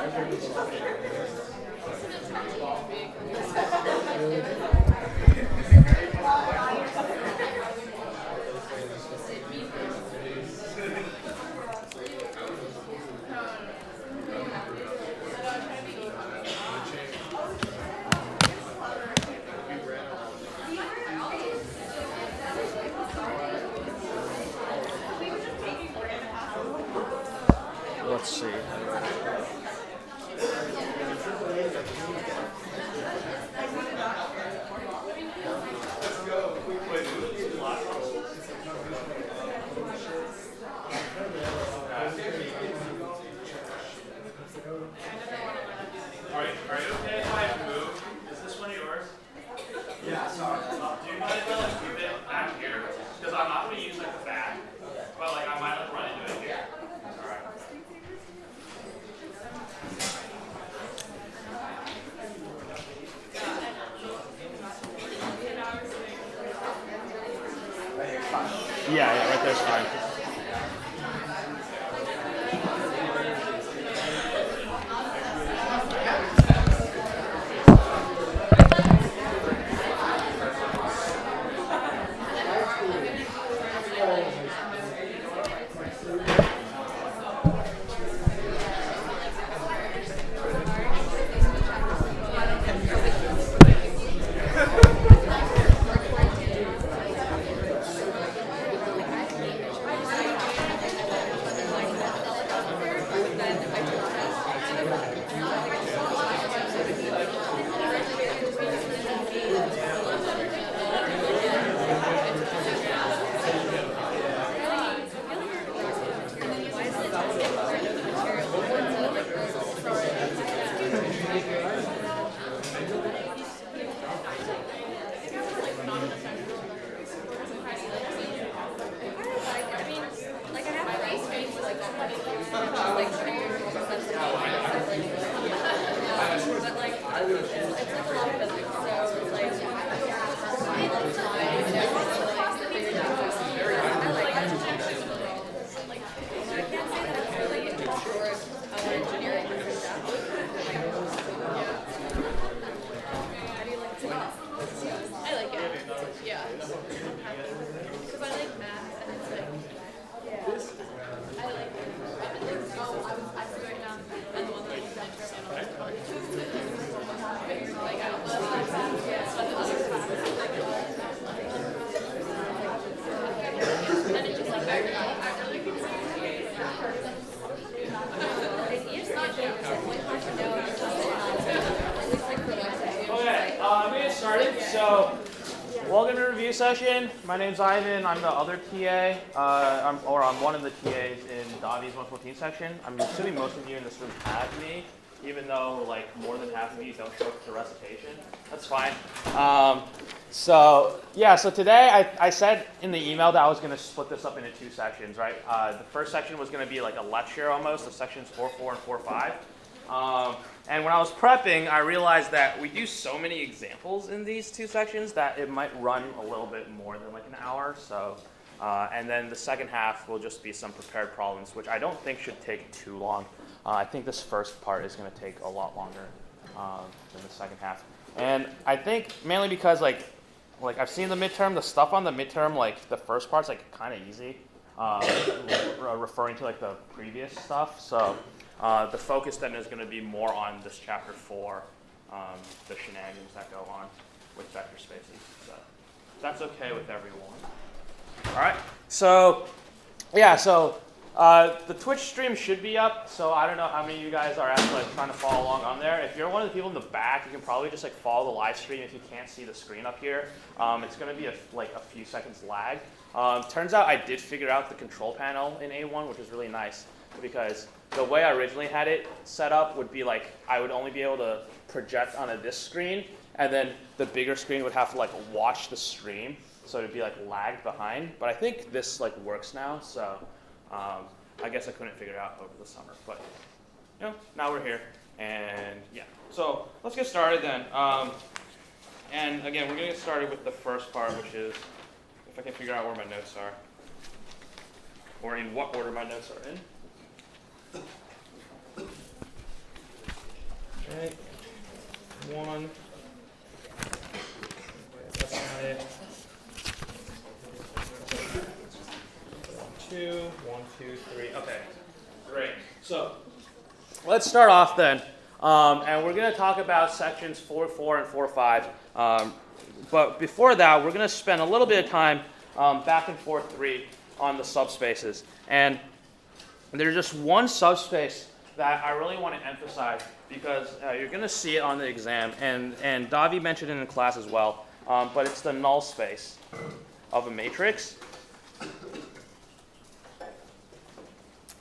Let's see. Are you okay if I move? Is this one of yours? Yeah, sorry. Do you mind if I like move it back here? Because I'm not going to use like the back, but like I might like run into it here. All right. Yeah, right there's fine. So, welcome to review session. My name's Ivan. I'm the other TA, I'm one of the TAs in Davi's 114 section. I'm assuming most of you in this room have me, even though like more than half of you don't show up to recitation. That's fine. So today I said in the email that I was going to split this up into two sections, right? The first section was going to be like a lecture almost of sections 4.4 and 4.5. And when I was prepping, I realized that we do so many examples in these two sections that it might run a little bit more than like an hour. So, and then the second half will just be some prepared problems, which I don't think should take too long. I think this first part is going to take a lot longer than the second half. And I think mainly because like I've seen the midterm, the stuff on the midterm, like the first part's like kind of easy, referring to like the previous stuff. So. The focus then is going to be more on this chapter 4, the shenanigans that go on with vector spaces. So that's okay with everyone. All right. So the Twitch stream should be up. So I don't know how many of you guys are actually like trying to follow along on there. If you're one of the people in the back, you can probably just like follow the live stream if you can't see the screen up here. It's going to be a few seconds lag. Turns out I did figure out the control panel in A1, which is really nice because the way I originally had it set up would be like I would only be able to project onto this screen, and then the bigger screen would have to like watch the stream, so it'd be like lagged behind. But I think this like works now, so I guess I couldn't figure it out over the summer. But now we're here, and yeah. So let's get started then. And again, we're gonna get started with the first part, which is if I can figure out where my notes are, or in what order my notes are in. So let's start off then. And we're going to talk about sections 4.4 and 4.5. But before that, we're going to spend a little bit of time back in 4.3 on the subspaces. And there's just one subspace that I really want to emphasize because you're going to see it on the exam. And Davi mentioned it in class as well. But it's the null space of a matrix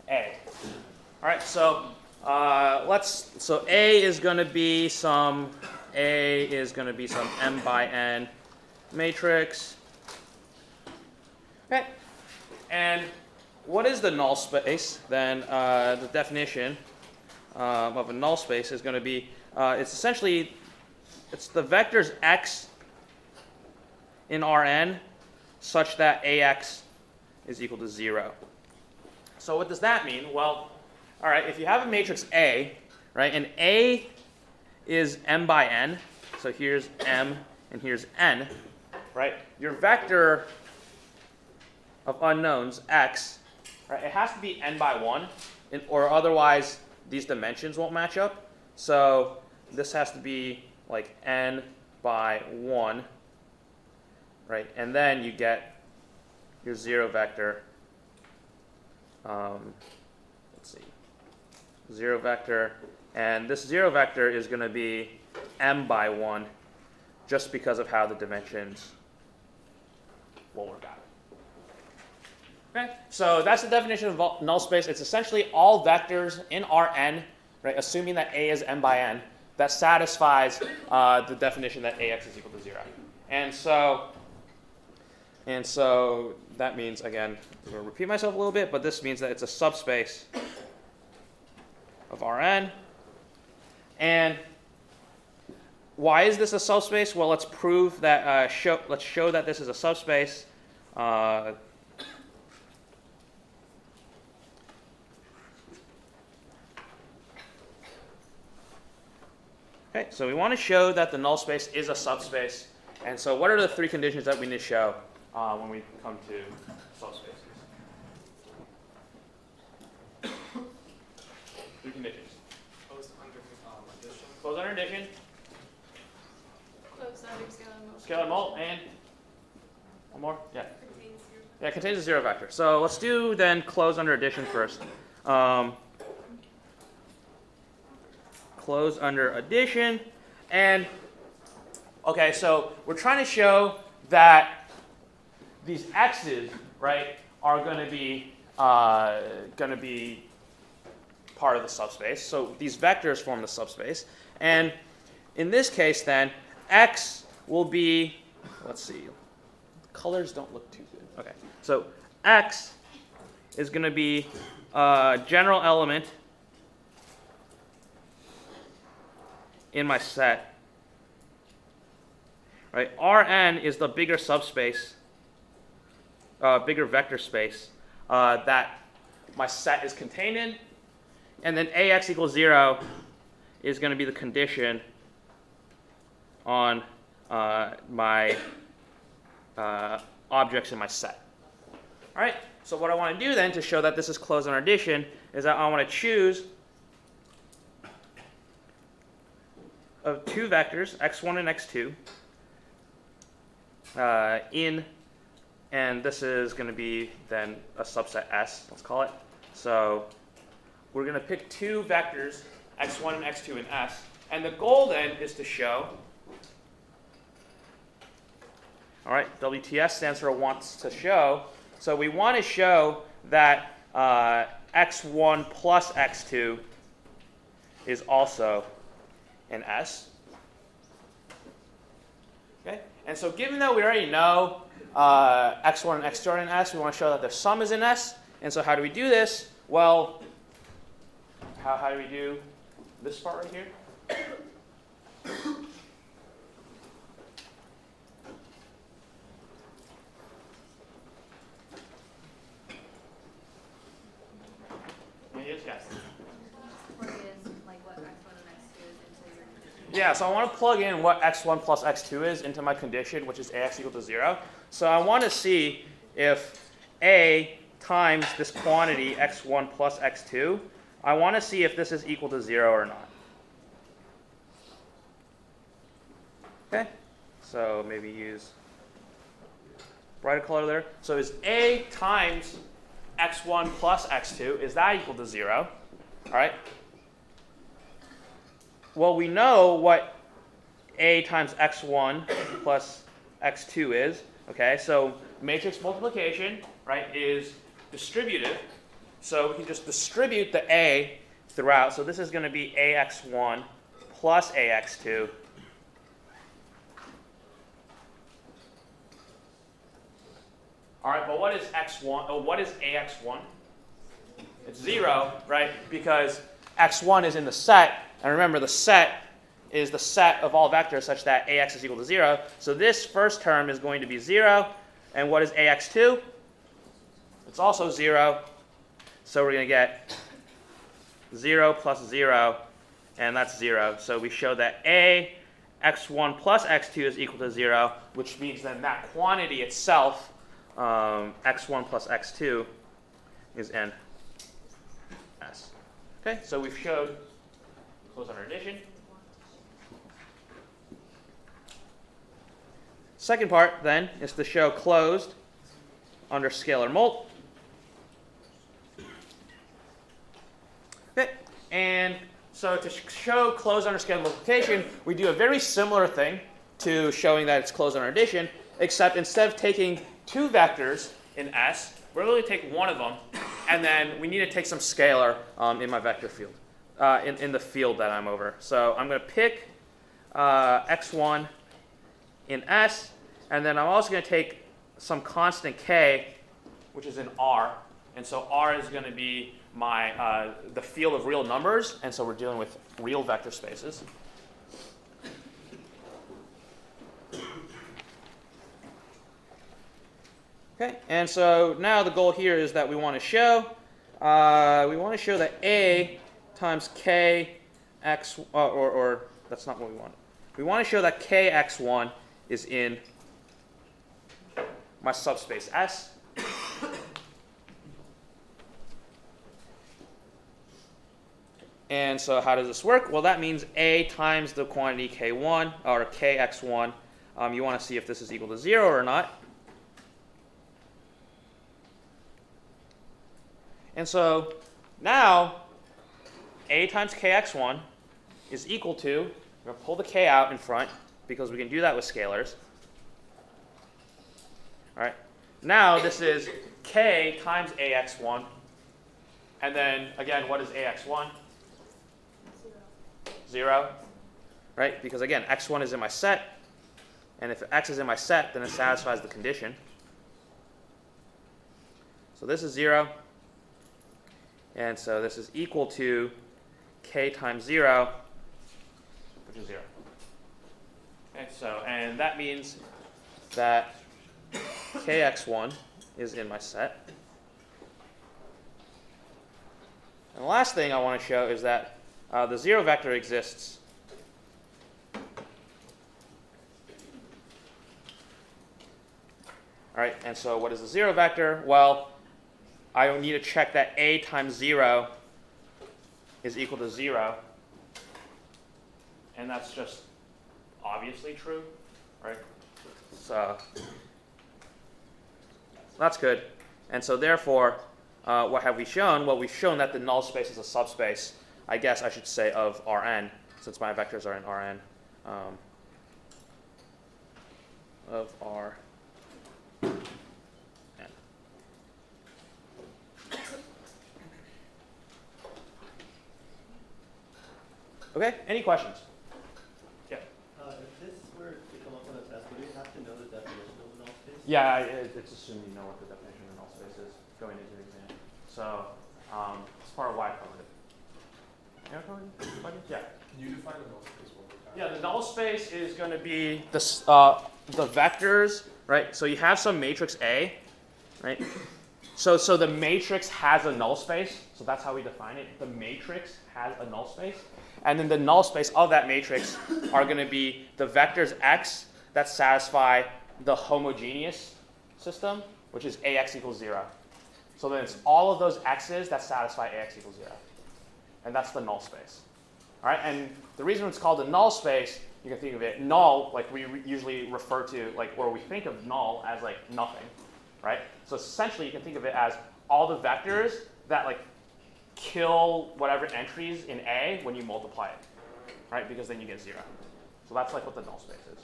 A. All right, so so A is going to be some m by n matrix. Okay. And what is the null space? Then the definition of a null space is going to be it's essentially the vectors x in Rn such that Ax is equal to 0. So what does that mean? Well, all right, if you have a matrix A, right, and A is m by n, so here's m and here's n, right, your vector of unknowns, x, right, it has to be n by 1, or otherwise these dimensions won't match up. So this has to be like n by 1, right, and then you get your 0 vector. Let's see, 0 vector, and this 0 vector is going to be m by 1 just because of how the dimensions will work out. Okay, so that's the definition of null space. It's essentially all vectors in Rn, right, assuming that A is m by n, that satisfies the definition that Ax is equal to 0. And so that means, again, I'm going to repeat myself a little bit, but this means that it's a subspace of Rn. And why is this a subspace? Well, let's prove that. Let's show that this is a subspace. Okay, so we want to show that the null space is a subspace. And so what are the 3 conditions that we need to show when we come to subspaces? 3 conditions. Closed under addition. Closed under addition. Closed under scalar multiplication. Scalar mult, and one more? Yeah. Contains 0. Yeah, it contains a 0 vector. So let's do then close under addition first. Close under addition. And, okay, so we're trying to show that these x's, right, are going to be part of the subspace. So these vectors form the subspace. And in this case, then, x will be, let's see, colors don't look too good. Okay, so x is going to be a general element in my set. Right, Rn is the bigger subspace, bigger vector space that my set is contained in, and then Ax equals 0 is going to be the condition on my objects in my set. All right, so what I want to do then to show that this is closed under addition is that I want to choose of 2 vectors, x1 and x2, and this is going to be then a subset S, let's call it. So we're going to pick 2 vectors, x1 and x2 in S, and the goal then is to show, all right, WTS stands for wants to show, so we want to show that x1 plus x2 is also in S. Okay, and so given that we already know x1 and x2 are in S, we want to show that their sum is in S. And so how do we do this? Well, how do we do this part right here? Yes. Yeah, so I want to plug in what x1 plus x2 is into my condition, which is Ax equal to 0. So I want to see if A times this quantity x1 plus x2 I want to see if this is equal to 0 or not. Okay, so maybe use brighter color there. So is A times x1 plus x2, is that equal to 0? All right. Well, we know what A times x1 plus x2 is. Okay, so matrix multiplication, right, is distributive. So we can just distribute the A throughout. So this is going to be ax1 plus ax2. All right, but what is x1? Oh, what is ax1? It's 0, right? Because x1 is in the set. And remember, the set is the set of all vectors such that ax is equal to 0. So this first term is going to be 0. And what is ax2? It's also 0. So we're going to get 0 plus 0, and that's 0. So we show that ax1 plus x2 is equal to 0, which means then that quantity itself, x1 plus x2, is n s. Okay, so we've showed closed under addition. Second part, then, is to show closed under scalar mult. Okay, and so to show closed under scalar multiplication, we do a very similar thing to showing that it's closed under addition, except instead of taking two vectors in S, we're going to take one of them, and then we need to take some scalar in my vector field, in the field that I'm over. So I'm going to pick x1 in S, and then I'm also going to take some constant k, which is in R. And so R is going to be my the field of real numbers, and so we're dealing with real vector spaces. Okay, and so now the goal here is that we want to show that A times k x or that's not what we want. We want to show that kx1 is in my subspace S. And so how does this work? Well, that means A times the quantity k1, or kx1. You want to see if this is equal to 0 or not. And so now A times kx1 is equal to, we're going to pull the k out in front because we can do that with scalars. All right. Now this is k times ax1. And then, again, what is ax1? 0, right? Because again, x1 is in my set, and if x is in my set, then it satisfies the condition. So this is 0, and so this is equal to k times 0, which is 0. Okay, so, and that means that kx1 is in my set. And the last thing I want to show is that the 0 vector exists all right, and so what is the 0 vector? Well, I need to check that A times 0 is equal to 0. And that's just obviously true, right? So that's good. And so therefore, what have we shown? Well, we've shown that the null space is a subspace, I guess I should say, of Rn, since my vectors are in Rn, of Rn. Okay, any questions? Yeah. If this were to come up on a test, would you have to know the definition of a null space? Yeah, it's assuming you know what the definition of null space is going into the exam. So it's part of why I covered it. You know, covered? Yeah. Can you define a null space one more time? Yeah, the null space is going to be the vectors, right? So you have some matrix A, right? So the matrix has a null space. So that's how we define it. The matrix has a null space. And then the null space of that matrix are going to be the vectors x that satisfy the homogeneous system, which is ax equals 0. So then it's all of those x's that satisfy ax equals 0. and that's the null space. All right, and the reason it's called a null space, you can think of it null, like we usually refer to, like, or we think of null as like nothing, right? So essentially, you can think of it as all the vectors that like kill whatever entries in A when you multiply it, right? Because then you get 0. So that's like what the null space is.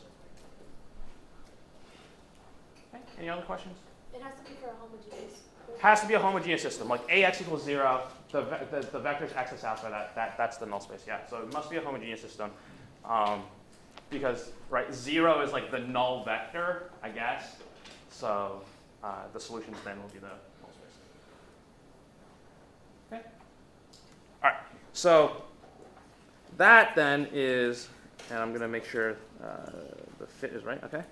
Okay, any other questions? It has to be for a homogeneous. Has to be a homogeneous system, like AX equals 0, the vectors X is outside that's the null space, yeah. So it must be a homogeneous system because, right, 0 is like the null vector, I guess. So the solutions then will be the null space. Okay. All right, so that then is, and I'm going to make sure the fit is right, okay.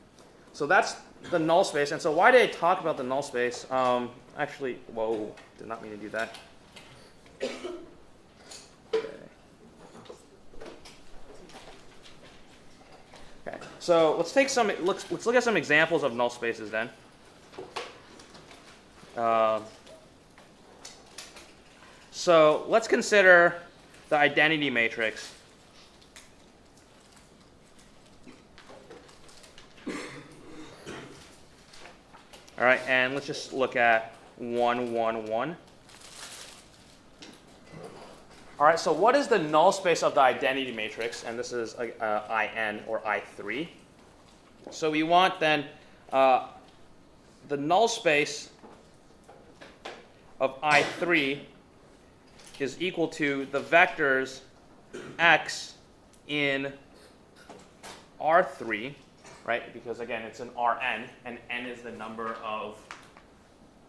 So that's the null space. And so why did I talk about the null space? Actually, whoa, did not mean to do that. Okay, so let's take some, let's look at some examples of null spaces then. So let's consider the identity matrix. All right, and let's just look at 1, 1, 1. All right, so what is the null space of the identity matrix? And this is IN or I3. So we want then the null space of I3 is equal to the vectors X in R3. Right, because again, it's an Rn, and n is the number of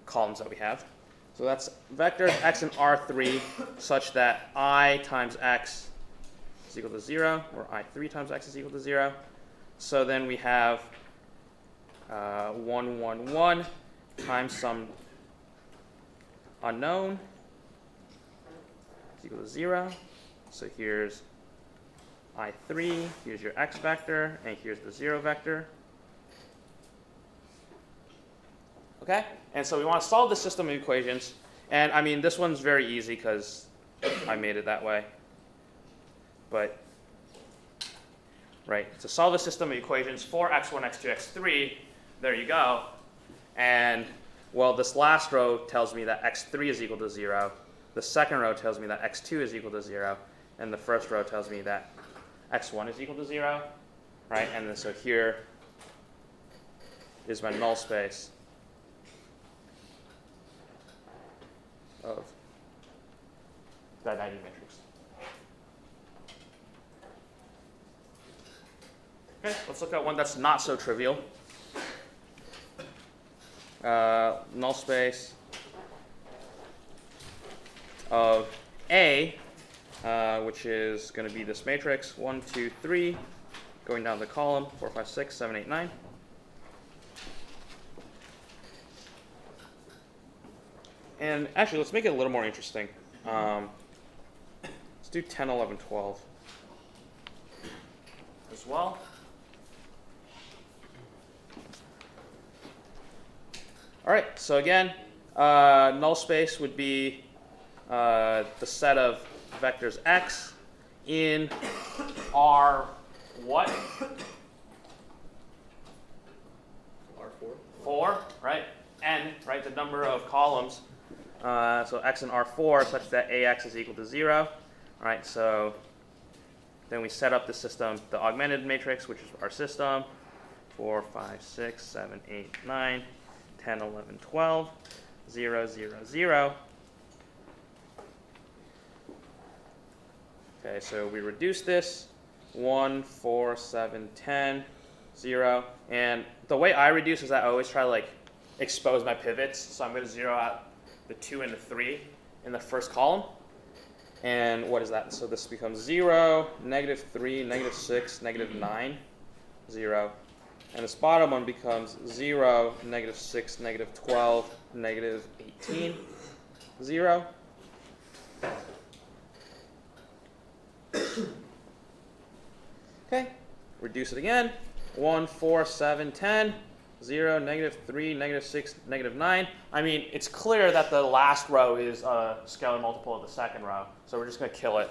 columns that we have. So that's vectors X in R3 such that I times X is equal to 0, or I3 times X is equal to 0. So then we have 1, 1, 1 times some unknown is equal to 0. So here's I3, here's your X vector, and here's the 0 vector. Okay, and so we want to solve the system of equations. And I mean, this one's very easy because I made it that way. But, right, to solve the system of equations for x1, x2, x3, there you go. And, well, this last row tells me that x3 is equal to 0. The second row tells me that x2 is equal to 0. And the first row tells me that x1 is equal to 0, right? And then so here is my null space of the identity matrix. Okay, let's look at one that's not so trivial. Null space of A, which is going to be this matrix, 1, 2, 3, going down the column, 4, 5, 6, 7, 8, 9. And actually, let's make it a little more interesting. Let's do 10, 11, 12 as well. All right, so again, null space would be the set of vectors X in R what? R4. 4, right? N, right? The number of columns. So X in R4 such that AX is equal to 0. All right, so then we set up the system, the augmented matrix, which is our system. 4, 5, 6, 7, 8, 9, 10, 11, 12, 0, 0, 0. Okay, so we reduce this, 1, 4, 7, 10, 0. And the way I reduce is I always try to like expose my pivots. So I'm going to 0 out the 2 and the 3 in the first column. And what is that? So this becomes 0, -3, -6, -9, 0. And this bottom one becomes 0, -6, -12, -18, 0. Okay, reduce it again. 1, 4, 7, 10, 0, -3, -6, -9. I mean, it's clear that the last row is a scalar multiple of the second row. So we're just going to kill it.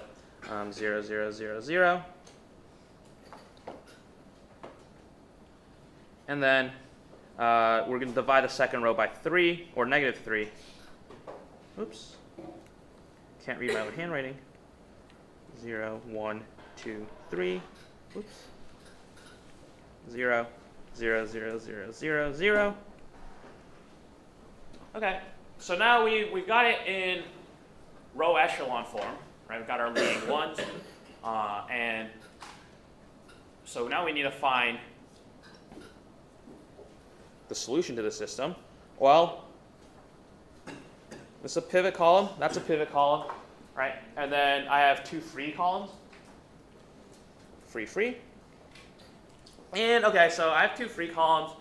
0, 0, 0, 0. And then we're going to divide the second row by 3, or -3. Oops. Can't read my own handwriting. 0, 1, 2, 3. Oops. 0, 0, 0, 0, 0, 0. Okay, so now we've got it in row echelon form, right? We've got our leading ones, and so now we need to find the solution to the system. Well, this is a pivot column. That's a pivot column, right? And then I have 2 free columns. Free, free. And okay, so I have 2 free columns.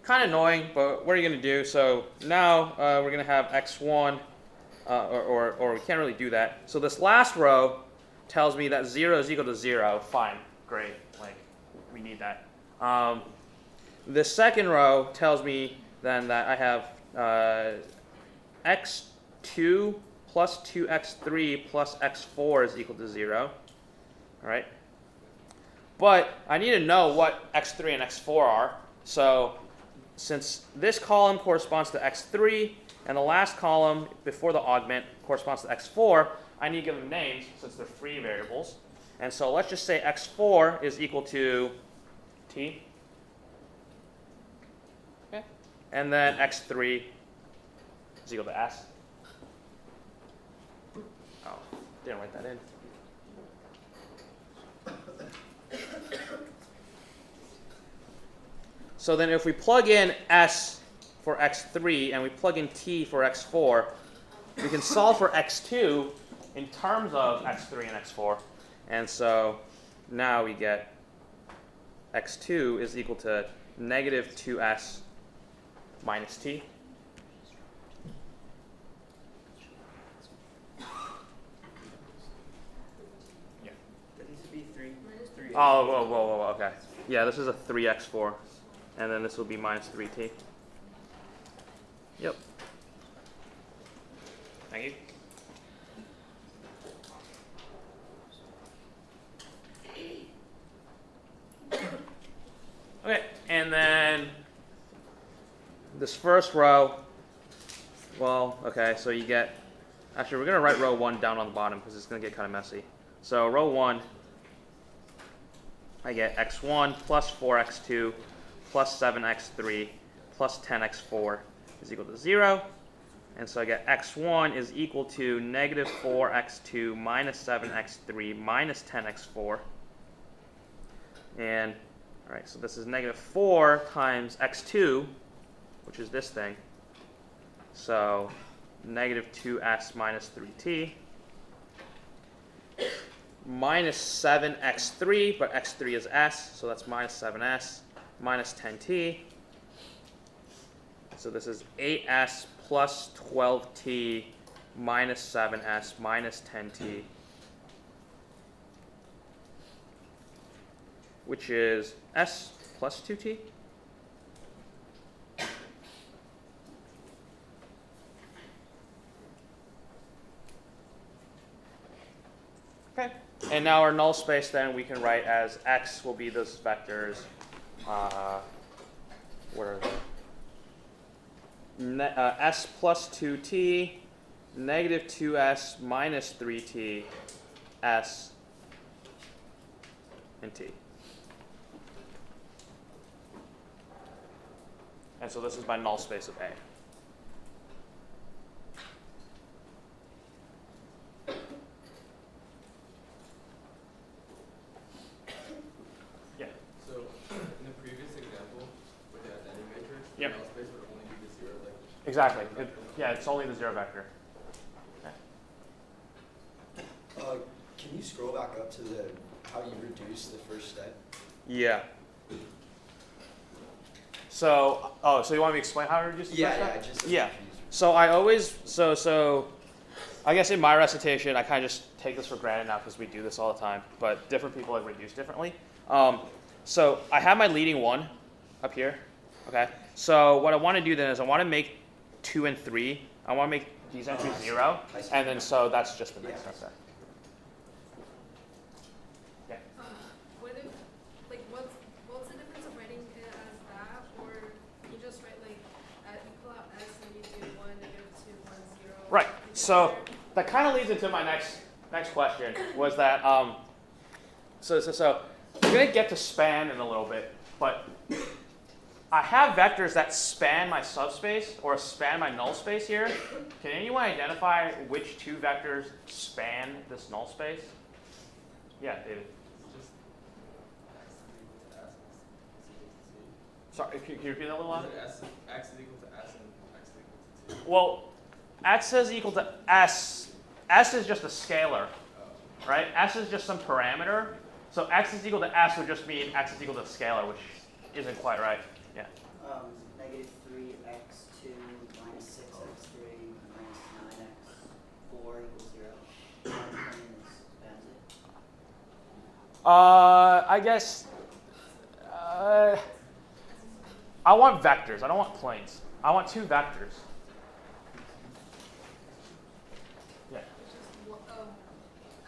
Kind of annoying, but what are you going to do? So now we're going to have x1, or we can't really do that. So this last row tells me that 0 is equal to 0. Fine, great. Like, we need that. The second row tells me then that I have x2 plus 2x3 plus x4 is equal to 0. All right. But I need to know what x3 and x4 are. So since this column corresponds to x3 and the last column before the augment corresponds to x4, I need to give them names since they're free variables. And so let's just say x4 is equal to t. Okay. And then x3 is equal to s. Oh, didn't write that in. So then if we plug in s for x3 and we plug in t for x4, we can solve for x2 in terms of x3 and x4. And so now we get x2 is equal to -2s minus t. Yeah. That needs to be 3. Oh, whoa, okay. Yeah, this is a 3x4. And then this will be minus 3t. Yep. Thank you. Okay, and then this first row, well, okay, so you get, actually we're going to write row 1 down on the bottom because it's going to get kind of messy. So row 1, I get x1 plus 4x2 plus 7x3 plus 10x4 is equal to 0. And so I get x1 is equal to -4x2 minus 7x3 minus 10x4. And, all right, so this is -4 times x2, which is this thing. So -2s minus 3t. Minus 7x3, but x3 is s, so that's minus 7s. Minus 10t. So this is 8s plus 12t minus 7s minus 10t, which is s plus 2t. Okay. And now our null space then we can write as x will be those vectors. What are they? S plus 2t, -2s minus 3t, s, and t. And so this is my null space of A. Yep. Null space would only be the 0 vector. Exactly. Yeah, it's only the 0 vector. Okay. Can you scroll back up to the how you reduce the first step? Yeah. So, so you want me to explain how to reduce the first step? Yeah, just yeah. So I always, so I guess in my recitation, I kind of just take this for granted now because we do this all the time, but different people like reduce differently. So I have my leading one up here, okay? So what I want to do then is I want to make 2 and 3. I want to make these entries 0, and then so that's just the next step. Yeah. What if, like, what's the difference of writing it as that, or you just write like you pull out s and you do 1, -2, 1, 0. Right. So that kind of leads into my next question. Was that so we're gonna get to span in a little bit, but I have vectors that span my subspace or span my null space here. Can anyone identify which 2 vectors span this null space? Yeah, David. Sorry, can you repeat that a little louder? X is equal to S and X is equal to 2. Well, x is equal to s. S is just a scalar, right? S is just some parameter. So x is equal to s would just mean x is equal to a scalar, which isn't quite right. Yeah. -3x2 minus 6x3 minus 9x4 equals 0. I guess I want vectors. I don't want planes. I want 2 vectors. Yeah. It's just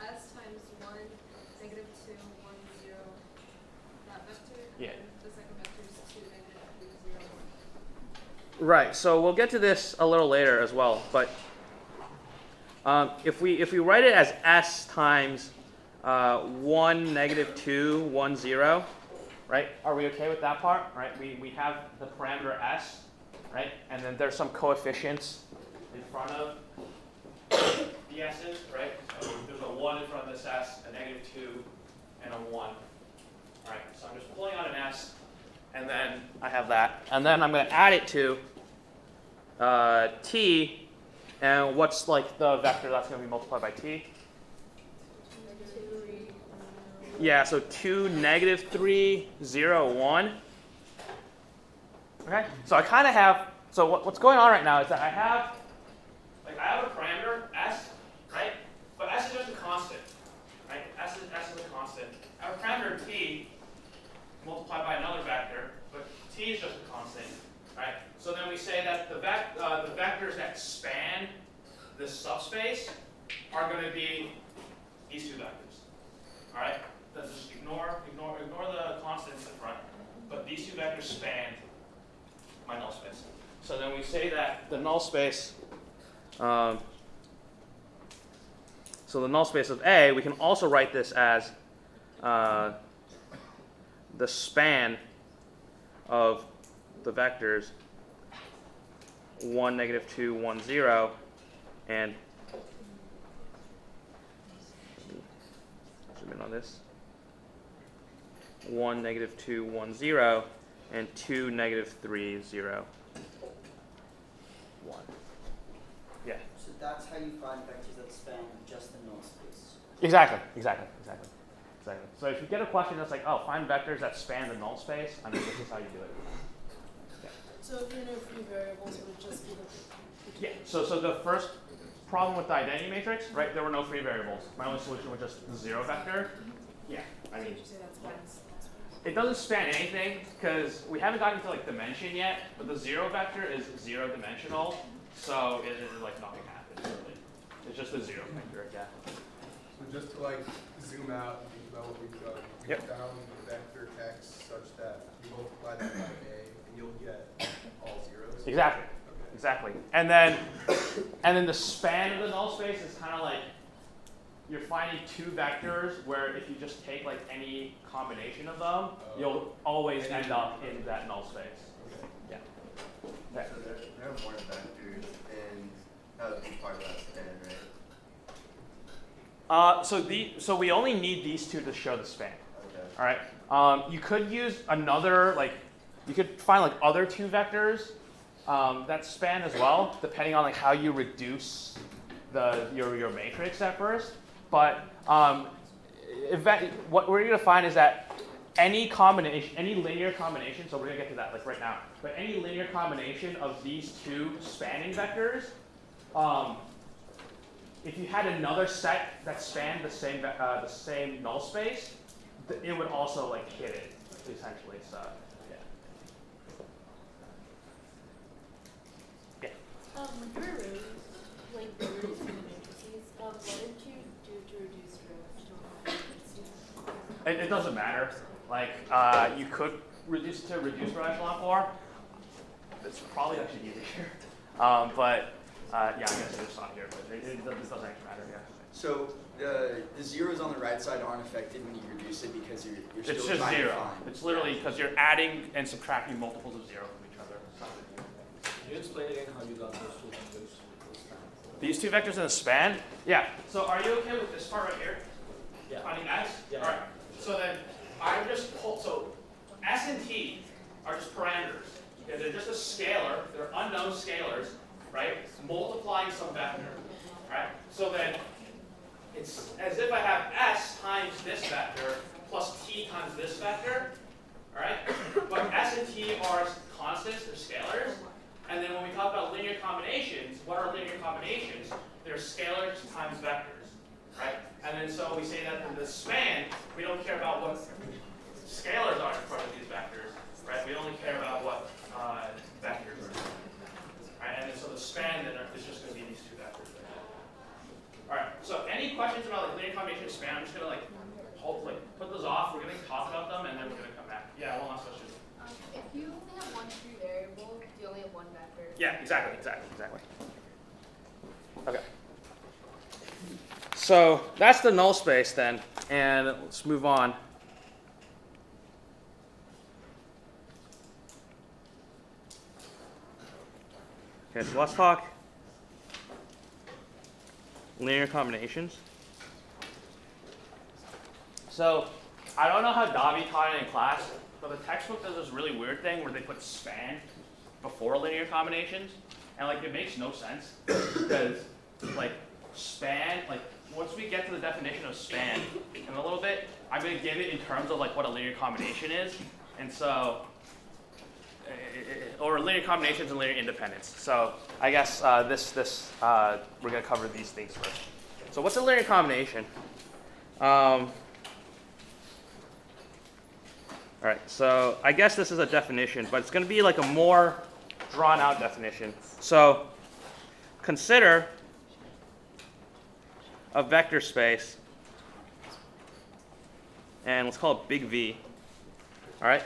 s times 1, -2, 1, 0. That vector. Yeah. And the second vector is 2, -3, 0. Right. So we'll get to this a little later as well. But if we write it as s times 1, -2, 1, 0, right? Are we okay with that part? Right. We have the parameter s, right? And then there's some coefficients in front of the s's, right? So there's a 1 in front of this s, a -2, and a 1. All right. So I'm just pulling out an s. And then I have that. And then I'm going to add it to t. And what's like the vector that's going to be multiplied by t? Yeah, so 2, -3, 0, 1. Okay, so I kind of have, so what's going on right now is that I have a parameter, s, right? But s is just a constant, right? S is a constant. I have a parameter t multiplied by another vector, but t is just a constant, right? So then we say that the vectors that span this subspace are going to be these 2 vectors, all right? Then just ignore the constants in front, but these 2 vectors span my null space. So then we say that the null space, so the null space of A, we can also write this as the span of the vectors 1, -2, 1, 0, and zoom in on this. 1, -2, 1, 0, and 2, -3, 0, 1. Yeah. So that's how you find vectors that span just the null space. Exactly. So if you get a question that's like, oh, find vectors that span the null space, I mean, this is how you do it. Yeah. So if you know free variables, it would just be the Yeah. So the first problem with the identity matrix, right? There were no free variables. My only solution was just the 0 vector. Yeah. I mean, Did you say that's spans? it doesn't span anything because we haven't gotten to like dimension yet, but the 0 vector is 0 dimensional, so it is like nothing happens really. It's just a 0 vector, yeah. So just to like zoom out and think about what we've done, we Yep. found the vector x such that you multiply that by a and you'll get all zeros. Exactly. Okay. Exactly. And then the span of the null space is kind of like you're finding 2 vectors where if you just take like any combination of them, you'll always end up in that null space. Okay. Yeah. So there are more vectors, and that would be part of that span, right? So we only need these 2 to show the span. Okay. All right. You could use another you could find like other 2 vectors that span as well, depending on like how you reduce your matrix at first. But what we're going to find is that any linear combination, so we're going to get to that like right now, but any linear combination of these 2 spanning vectors, if you had another set that spanned the same null space, it would also like hit it essentially. So yeah. When you were reducing the matrices, what did you do to reduce row echelon? It doesn't matter. Like, you could reduce to reduce row echelon form. It's probably actually easier. But yeah, I guess it's just not here, but it doesn't actually matter, yeah. So the zeros on the right side aren't affected when you reduce it because you're still It's just trying to zero. find. It's literally because you're adding and subtracting multiples of zero from each other. Can you explain again how you got those two vectors? These two vectors in the span? Yeah. So are you okay with this part right here? Yeah. Finding s? Yeah. All right. So then I would just pull, so s and t are just parameters. Okay, they're just a scalar. They're unknown scalars, right? Multiplying some vector, right? So then it's as if I have s times this vector plus t times this vector, all right? But s and t are constants, they're scalars. And then when we talk about linear combinations, what are linear combinations? They're scalars times vectors, right? And then so we say that in the span, we don't care about what scalars are in front of these vectors, right? We only care about what vectors are. Right? And then so the span then is just going to be these two vectors. All right. So any questions about like linear combination span? I'm just going to put those off. We're going to talk about them, and then we're going to come back. Yeah, one last question. If you only have one true variable, you only have one vector. Yeah, exactly. Okay. So that's the null space then, and let's move on. Okay, so let's talk linear combinations. So I don't know how Davi taught it in class, but the textbook does this really weird thing where they put span before linear combinations, and like it makes no sense because like span, like once we get to the definition of span in a little bit, I'm going to give it in terms of like what a linear combination is, and so or linear combinations and linear independence. So I guess we're going to cover these things first. So what's a linear combination? All right, so I guess this is a definition, but it's going to be like a more drawn out definition. So consider a vector space, and let's call it big V. All right?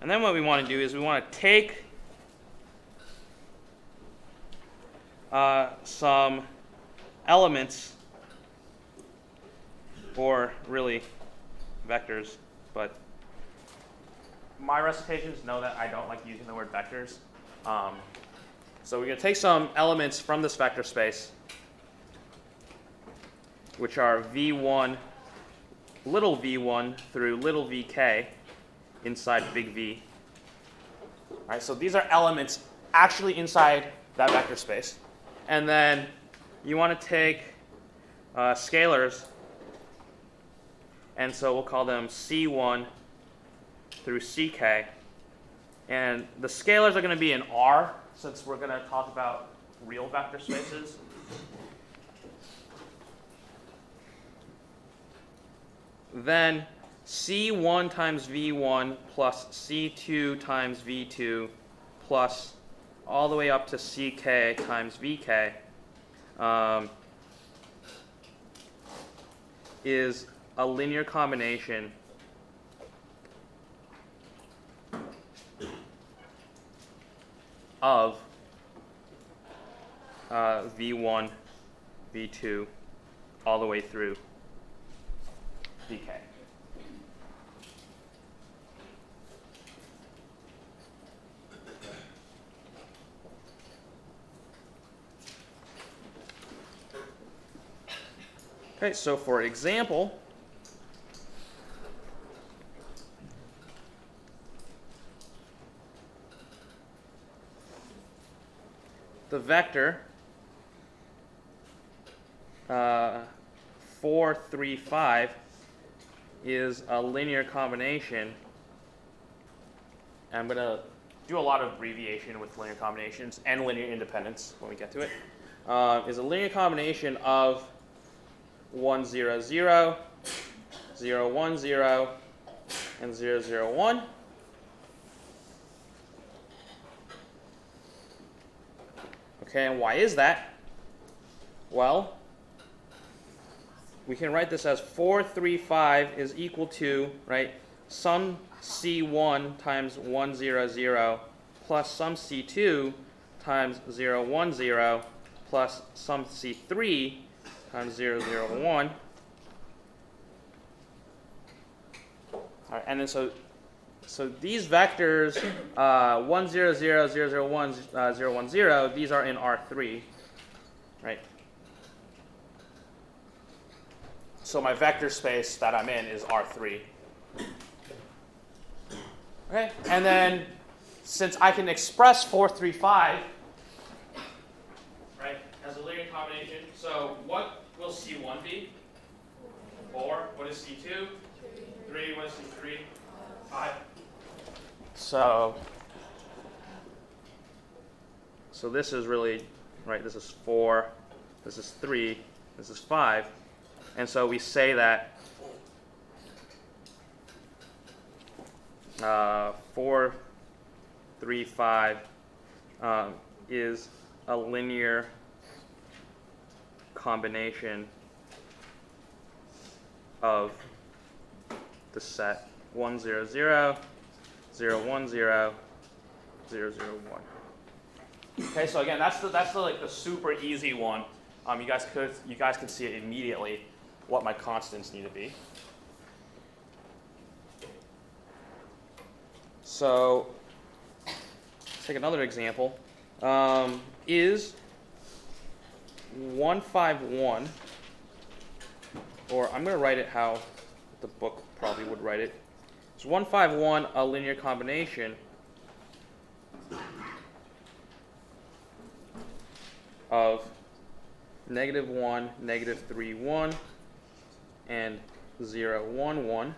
And then what we want to do is we want to take some elements, or really vectors, but my recitations know that I don't like using the word vectors. So we're going to take some elements from this vector space, which are v1, little v1 through little vk inside big V. All right, so these are elements actually inside that vector space. And then you want to take scalars, and so we'll call them C1 through CK. And the scalars are going to be in R, since we're going to talk about real vector spaces. Then C1 times V1 plus C2 times V2 plus all the way up to CK times VK is a linear combination of V1, V2, all the way through VK. Okay, so for example, the vector 4, 3, 5 is a linear combination. I'm going to do a lot of abbreviation with linear combinations and linear independence when we get to it. Is a linear combination of 1, 0, 0, 0, 1, 0, and 0, 0, 1. Okay, and why is that? Well, we can write this as 4, 3, 5 is equal to, right, sum C1 times 1, 0, 0 plus sum C2 times 0, 1, 0 plus sum C3 times 0, 0, 1. All right, and then so these vectors, 1, 0, 0, 0, 0, 1, 0, 1, 0, these are in R3, right? So my vector space that I'm in is R3. Okay, and then since I can express 4, 3, 5, right, as a linear combination, so what will C1 be? 4. What is C2? 3. What is C3? 5. So this is really, right, this is 4, this is 3, this is 5. And so we say that 4, 3, 5 is a linear combination of the set 1, 0, 0, 0, 1, 0, 0, 0, 1. Okay, so again, that's the super easy one. You guys can see it immediately what my constants need to be. So let's take another example. Is 151, or I'm going to write it how the book probably would write it. Is 151 a linear combination of -1, -3, 1, and 0, 1, 1?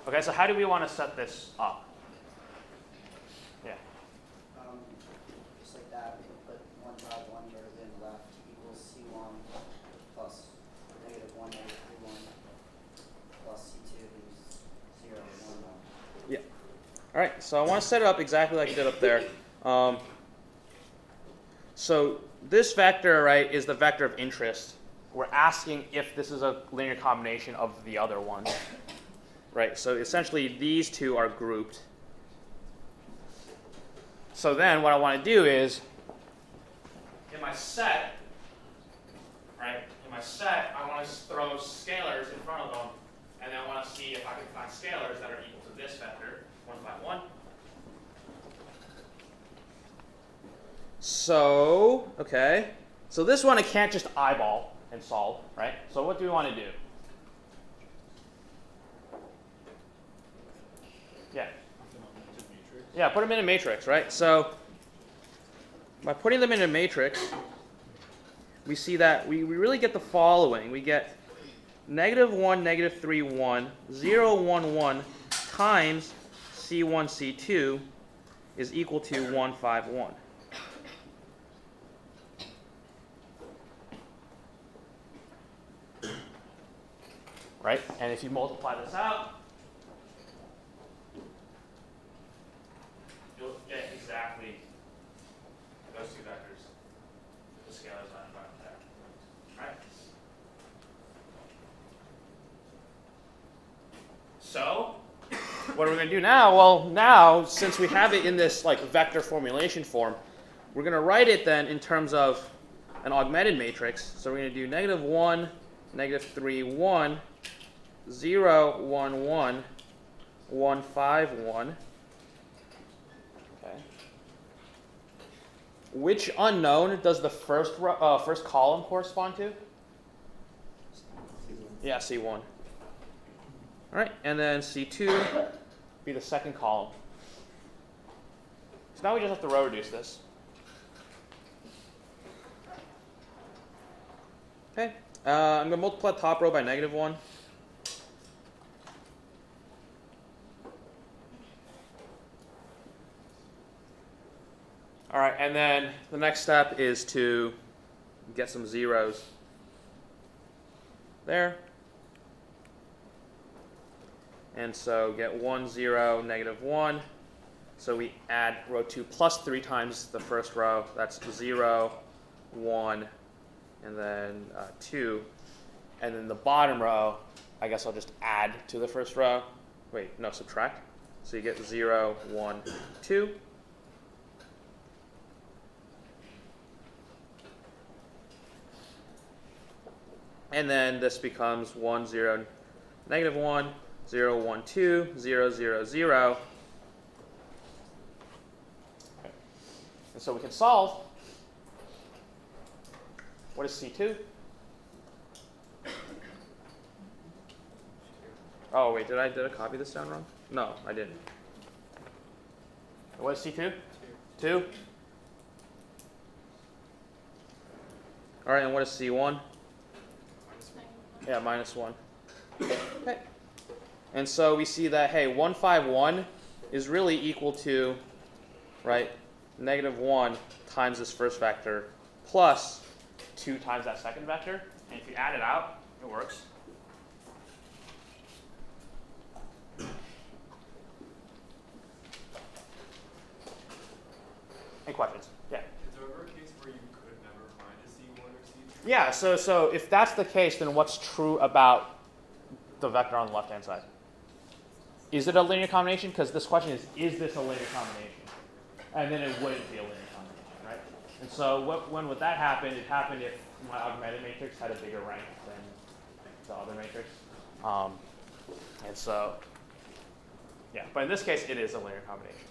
Okay, so how do we want to set this up? Yeah. Just like that, we can put 1, 5, 1 here, then left equals C1 plus -1, -3, 1 plus C2 is 0, 1, 1. Yeah. All right, so I want to set it up exactly like you did up there. So this vector, right, is the vector of interest. We're asking if this is a linear combination of the other ones. Right, so essentially these two are grouped. So then what I want to do is, in my set, right, I want to throw scalars in front of them, and then I want to see if I can find scalars that are equal to this vector, 1, 5, 1. So, okay, so this one I can't just eyeball and solve, right? So what do we want to do? Yeah. Yeah, put them in a matrix, right? So by putting them in a matrix, we see that we really get the following. We get -1, -3, 1, 0, 1, 1 times C1, C2 is equal to 1, 5, 1. Right? And if you multiply this out, you'll get exactly those two vectors. The scalars are in front of there. Right? So, what are we going to do now? Well, now, since we have it in this like vector formulation form, we're going to write it then in terms of an augmented matrix. So we're going to do -1, -3, 1, 0, 1, 1, 1, 5, 1. Okay. Which unknown does the first column correspond to? Yeah, C1. All right, and then C2 be the second column. So now we just have to row reduce this. Okay, I'm going to multiply the top row by -1. All right, and then the next step is to get some zeros. there. And so get 1, 0, negative 1. So we add row 2 plus 3 times the first row. That's 0, 1, and then 2. And then the bottom row, I guess I'll just add to the first row. Wait, no, subtract. So you get 0, 1, 2. And then this becomes 1, 0, negative 1, 0, 1, 2, 0, 0, 0. Okay. And so we can solve. What is C2? Oh, wait, did I copy this down wrong? No, I didn't. What is C2? 2. All right, and what is C1? Yeah, minus 1. Okay. And so we see that, hey, 151 is really equal to, right, negative 1 times this first vector plus 2 times that second vector. And if you add it out, it works. Any questions? Yeah. Is there ever a case where you could never find a C1 or C2? Yeah, so if that's the case, then what's true about the vector on the left-hand side? Is it a linear combination? Because this question is this a linear combination? And then it wouldn't be a linear combination, right? And so when would that happen? It happened if my augmented matrix had a bigger rank than the other matrix. And so, yeah, but in this case, it is a linear combination.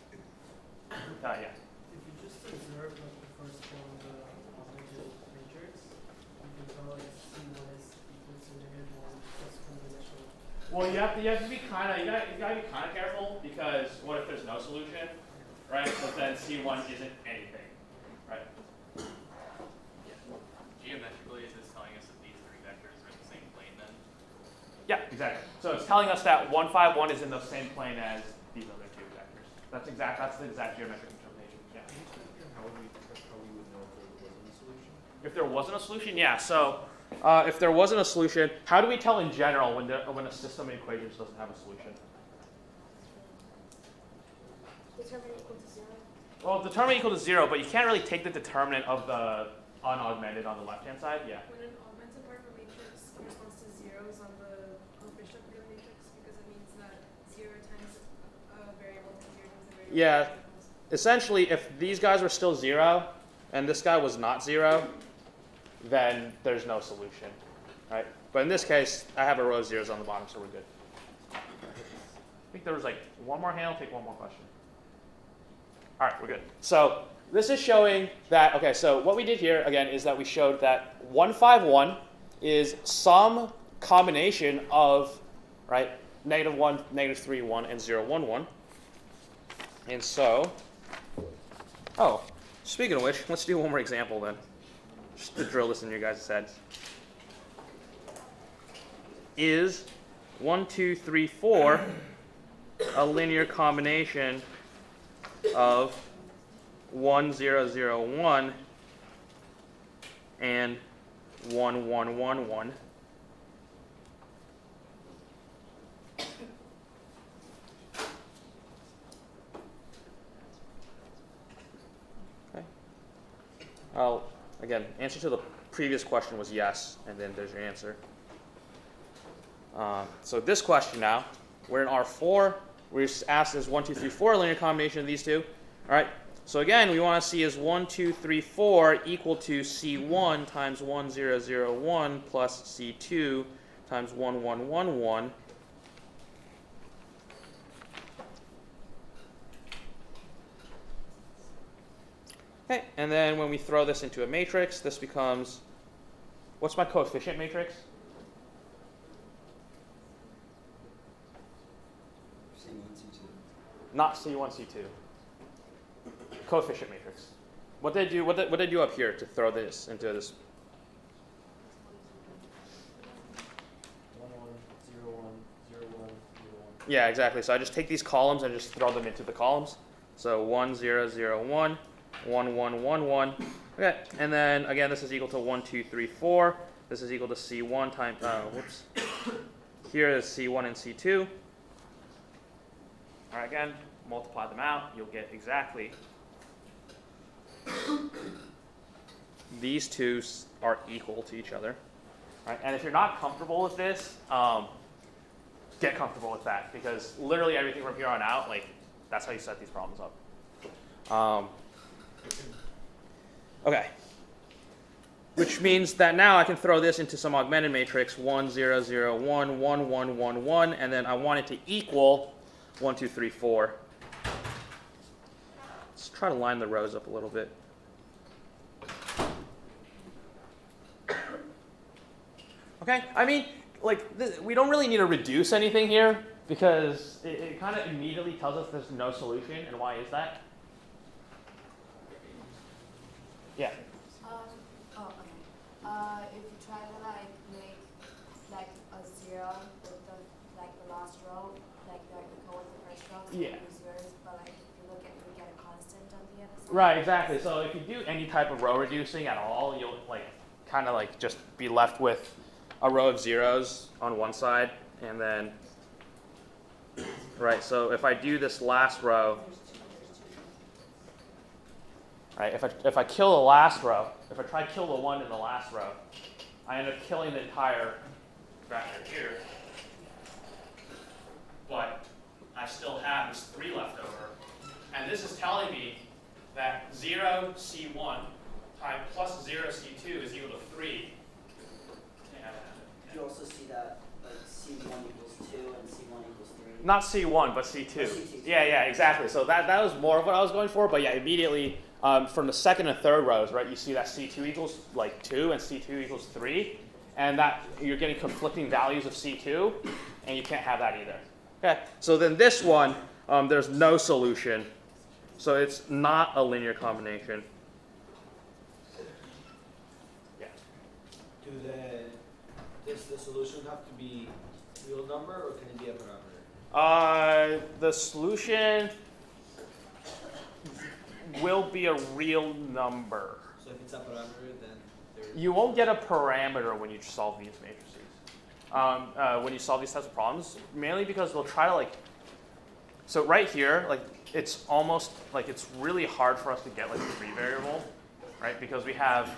Yeah. If you just observe like the first one, the augmented matrix, you can tell like C1 is equal to negative 1 just from the initial. Well, you have to be kind of you gotta be kind of careful, because what if there's no solution, right? But then C1 isn't anything, right? Geometrically, is this telling us that these three vectors are in the same plane then? Yeah, exactly. So it's telling us that 151 is in the same plane as these other two vectors. That's the exact geometric interpretation. Yeah. How would we know if there wasn't a solution? If there wasn't a solution, yeah. So if there wasn't a solution, how do we tell in general when a system of equations doesn't have a solution? Determinant equal to 0. Well, determinant equal to 0, but you can't really take the determinant of the unaugmented on the left-hand side. Yeah. When an augmented part of a matrix corresponds to zeros on the coefficient of the matrix, because it means that 0 times a variable times 0 times a variable. Yeah. Essentially, if these guys were still 0 and this guy was not 0, then there's no solution, right? But in this case, I have a row of zeros on the bottom, so we're good. I think there was like one more hand. I'll take one more question. All right, we're good. So this is showing that, okay, so what we did here, again, is that we showed that 151 is some combination of, right, negative 1, negative 3, 1, and 0, 1, 1. And so, oh, speaking of which, let's do one more example then, just to drill this in your guys' heads. Is 1, 2, 3, 4 a linear combination of 1, 0, 0, 1 and 1, 1, 1, 1? Okay. Again, answer to the previous question was yes, and then there's your answer. So this question now, we're in R4. We're asked is 1, 2, 3, 4 a linear combination of these two. All right. So again, we want to see is 1, 2, 3, 4 equal to C1 times 1, 0, 0, 1 plus C2 times 1, 1, 1, 1. Okay, and then when we throw this into a matrix, this becomes, what's my coefficient matrix? C1, C2. Not C1, C2. Coefficient matrix. What did I do up here to throw this into this? 1, 1, 0, 1, 0, 1, 0, 1. Yeah, exactly. So I just take these columns and just throw them into the columns. So 1, 0, 0, 1, 1, 1, 1, 1. Okay, and then again, this is equal to 1, 2, 3, 4. This is equal to C1 times, whoops. Here is C1 and C2. All right, again, multiply them out. You'll get exactly. These two are equal to each other. All right, and if you're not comfortable with this, get comfortable with that, because literally everything from here on out, like, that's how you set these problems up. Okay. Which means that now I can throw this into some augmented matrix, 1, 0, 0, 1, 1, 1, 1, 1, and then I want it to equal 1, 2, 3, 4. Let's try to line the rows up a little bit. Okay, I mean, like, we don't really need to reduce anything here, because it kind of immediately tells us there's no solution, and why is that? Yeah. If you try to like make like a 0 with the last row, like they're equal with the first row, so Yeah. you use yours, but like if you look at you get a constant on the other side. Right, exactly. So if you do any type of row reducing at all, you'll like kind of like just be left with a row of zeros on one side, and then right. So if I do this last row, right? If I kill the last row, if I try to kill the 1 in the last row, I end up killing the entire vector here. But I still have this 3 left over, and this is telling me that 0 C1 times plus 0 C2 is equal to 3. You also see that like C1 equals 2 and C1 equals 3. Not C1, but C2. Oh, C2. Yeah, exactly. So that was more of what I was going for, but yeah, immediately from the second and third rows, right, you see that C2 equals like 2 and C2 equals 3, and that you're getting conflicting values of C2, and you can't have that either. Okay, so then this one, there's no solution, so it's not a linear combination. Yeah. Does the solution have to be real number, or can it be a parameter? The solution will be a real number. So if it's a parameter, then You won't get a parameter when you solve these matrices. When you solve these types of problems, mainly because they'll try to like. So right here, like it's almost like it's really hard for us to get like a free variable, right? Because we have.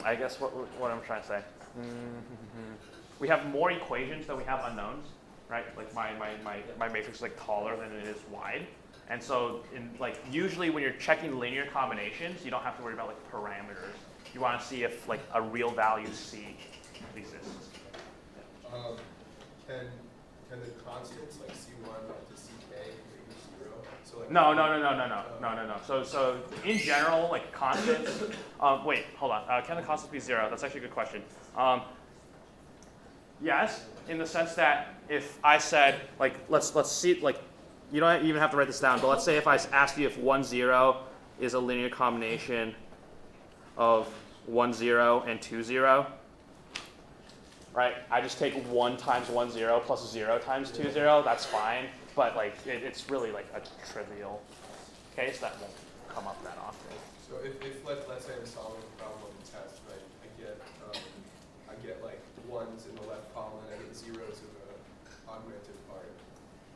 I guess what I'm trying to say. We have more equations than we have unknowns, right? Like my matrix is like taller than it is wide. And so usually when you're checking linear combinations, you don't have to worry about like parameters. You want to see if like a real value C exists. Can the constants like C1 up to CK equal 0? So like No. So in general, like constants. Wait, hold on. Can the constants be 0? That's actually a good question. Yes, in the sense that if I said like let's see like you don't even have to write this down, but let's say if I asked you if 1, 0 is a linear combination of 1, 0 and 2, 0. Right? I just take 1 times 1, 0 plus 0 times 2, 0. That's fine. But like it's really like a trivial case that won't come up that often. So if let's say I'm solving a problem on the test, right? I get like 1s in the left column and I get 0s in the augmented part.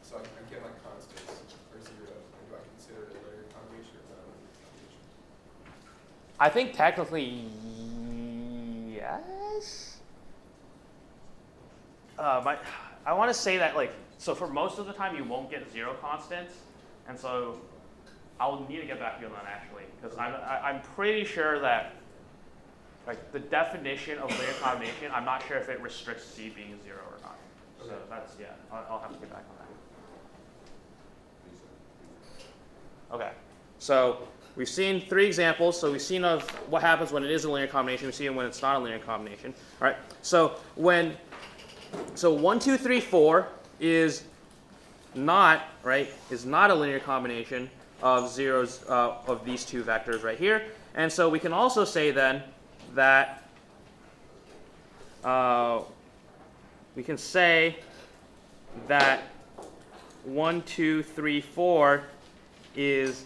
So I get my constants are 0. And do I consider it a linear combination or not a linear combination? I think technically yes. I want to say that so for most of the time you won't get 0 constants, and so I'll need to get back to you on that actually, because I'm pretty sure that the definition of linear combination, I'm not sure if it restricts C being 0 or not. So that's I'll have to get back on that. Okay, so we've seen 3 examples. So we've seen of what happens when it is a linear combination. We've seen when it's not a linear combination. All right. So 1, 2, 3, 4 is not a linear combination of zeros of these 2 vectors right here. And so we can also say then that we can say that 1, 2, 3, 4 is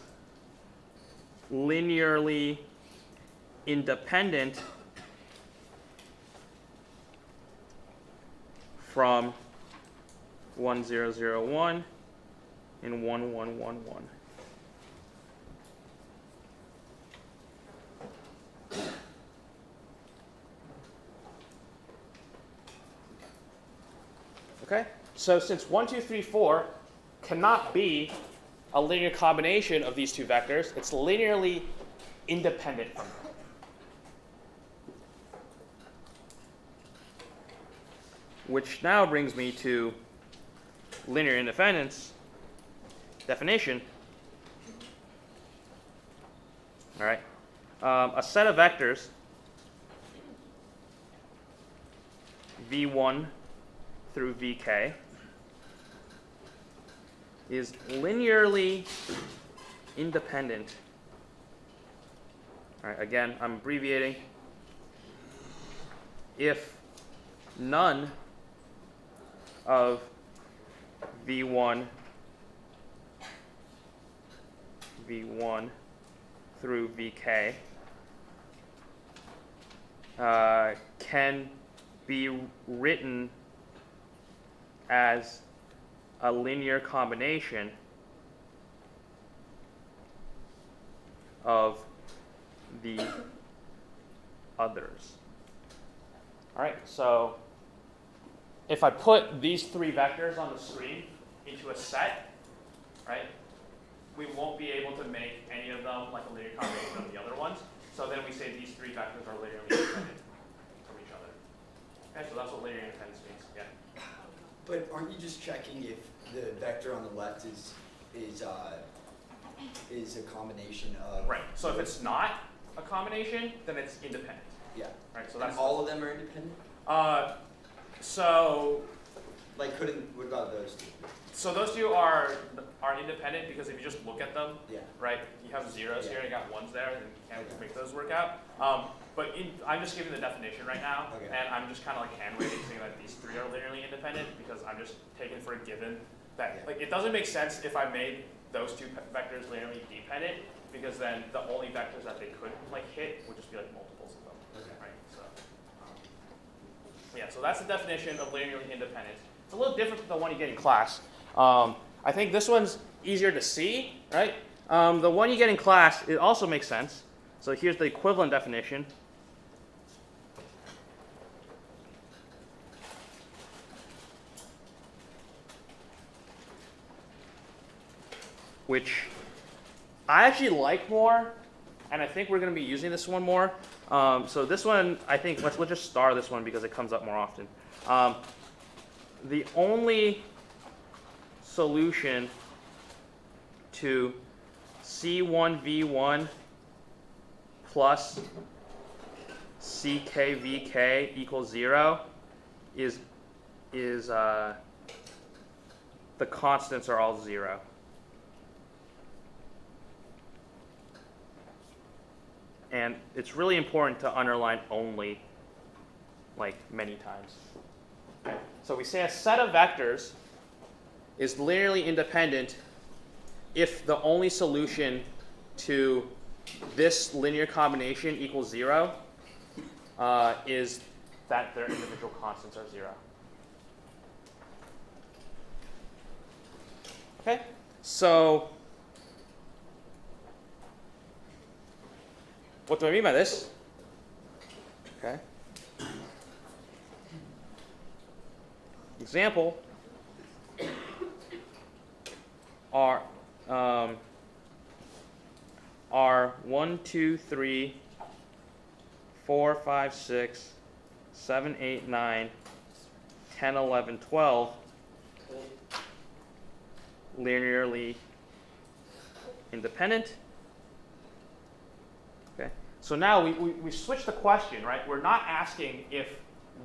linearly independent from 1, 0, 0, 1 and 1, 1, 1, 1. Okay, so since 1, 2, 3, 4 cannot be a linear combination of these two vectors, it's linearly independent from them. Which now brings me to linear independence definition. All right, a set of vectors v1 through vk is linearly independent. All right, again, I'm abbreviating. If none of v1 through vk can be written as a linear combination of the others. All right, so if I put these three vectors on the screen into a set, right, we won't be able to make any of them like a linear combination of the other ones. So then we say these three vectors are linearly independent from each other. Okay, so that's what linear independence means. Yeah. But aren't you just checking if the vector on the left is a combination of? Right. So if it's not a combination, then it's independent. Yeah. Right. So and that's all of them are independent. So. Like, what about those two? So those two are independent because if you just look at them, yeah. right, you have zeros here and you got ones there, and you can't make those work out. But I'm just giving the definition right now, and I'm just kind of like hand waving saying that these three are linearly independent because I'm just taking for a given that like it doesn't make sense if I made those two vectors linearly dependent because then the only vectors that they could like hit would just be like multiples of them. Okay. Right. So yeah, so that's the definition of linearly independent. It's a little different from the one you get in class. I think this one's easier to see, right? The one you get in class, it also makes sense. So here's the equivalent definition. Which I actually like more, and I think we're going to be using this one more. So this one, I think, let's just star this one because it comes up more often. The only solution to C1V1 plus CKVK equals 0 is the constants are all 0. And it's really important to underline only like many times. Okay. So we say a set of vectors is linearly independent if the only solution to this linear combination equals 0 is that their individual constants are 0. Okay, so what do I mean by this? Okay. Example are 1, 2, 3, 4, 5, 6, 7, 8, 9, 10, 11, 12 linearly independent. Okay. So now we switch the question, right? We're not asking if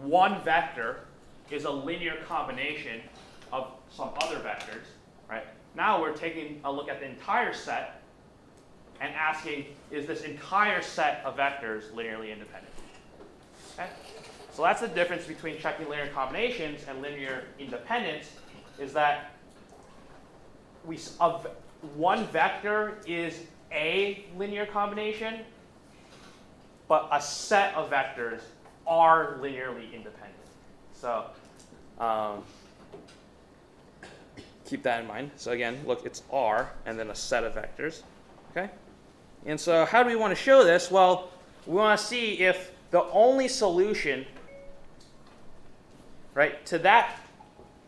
one vector is a linear combination of some other vectors, right? Now we're taking a look at the entire set and asking, is this entire set of vectors linearly independent? Okay? So that's the difference between checking linear combinations and linear independence, is that one vector is a linear combination, but a set of vectors are linearly independent. So Keep that in mind. So again, look, it's R and then a set of vectors. Okay? And so how do we want to show this? Well, we want to see if the only solution, right, to that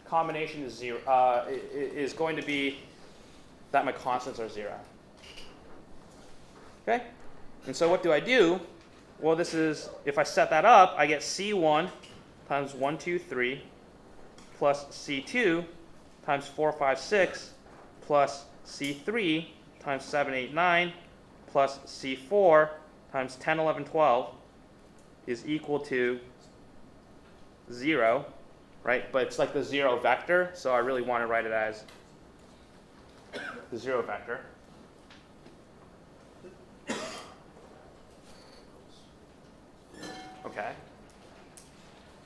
combination is zero, is going to be that my constants are 0. Okay? And so what do I do? Well, this is, if I set that up, I get C1 times 1, 2, 3 plus C2 times 4, 5, 6 plus C3 times 7, 8, 9 plus C4 times 10, 11, 12 is equal to 0, right? But it's like the 0 vector, so I really want to write it as the 0 vector. Okay.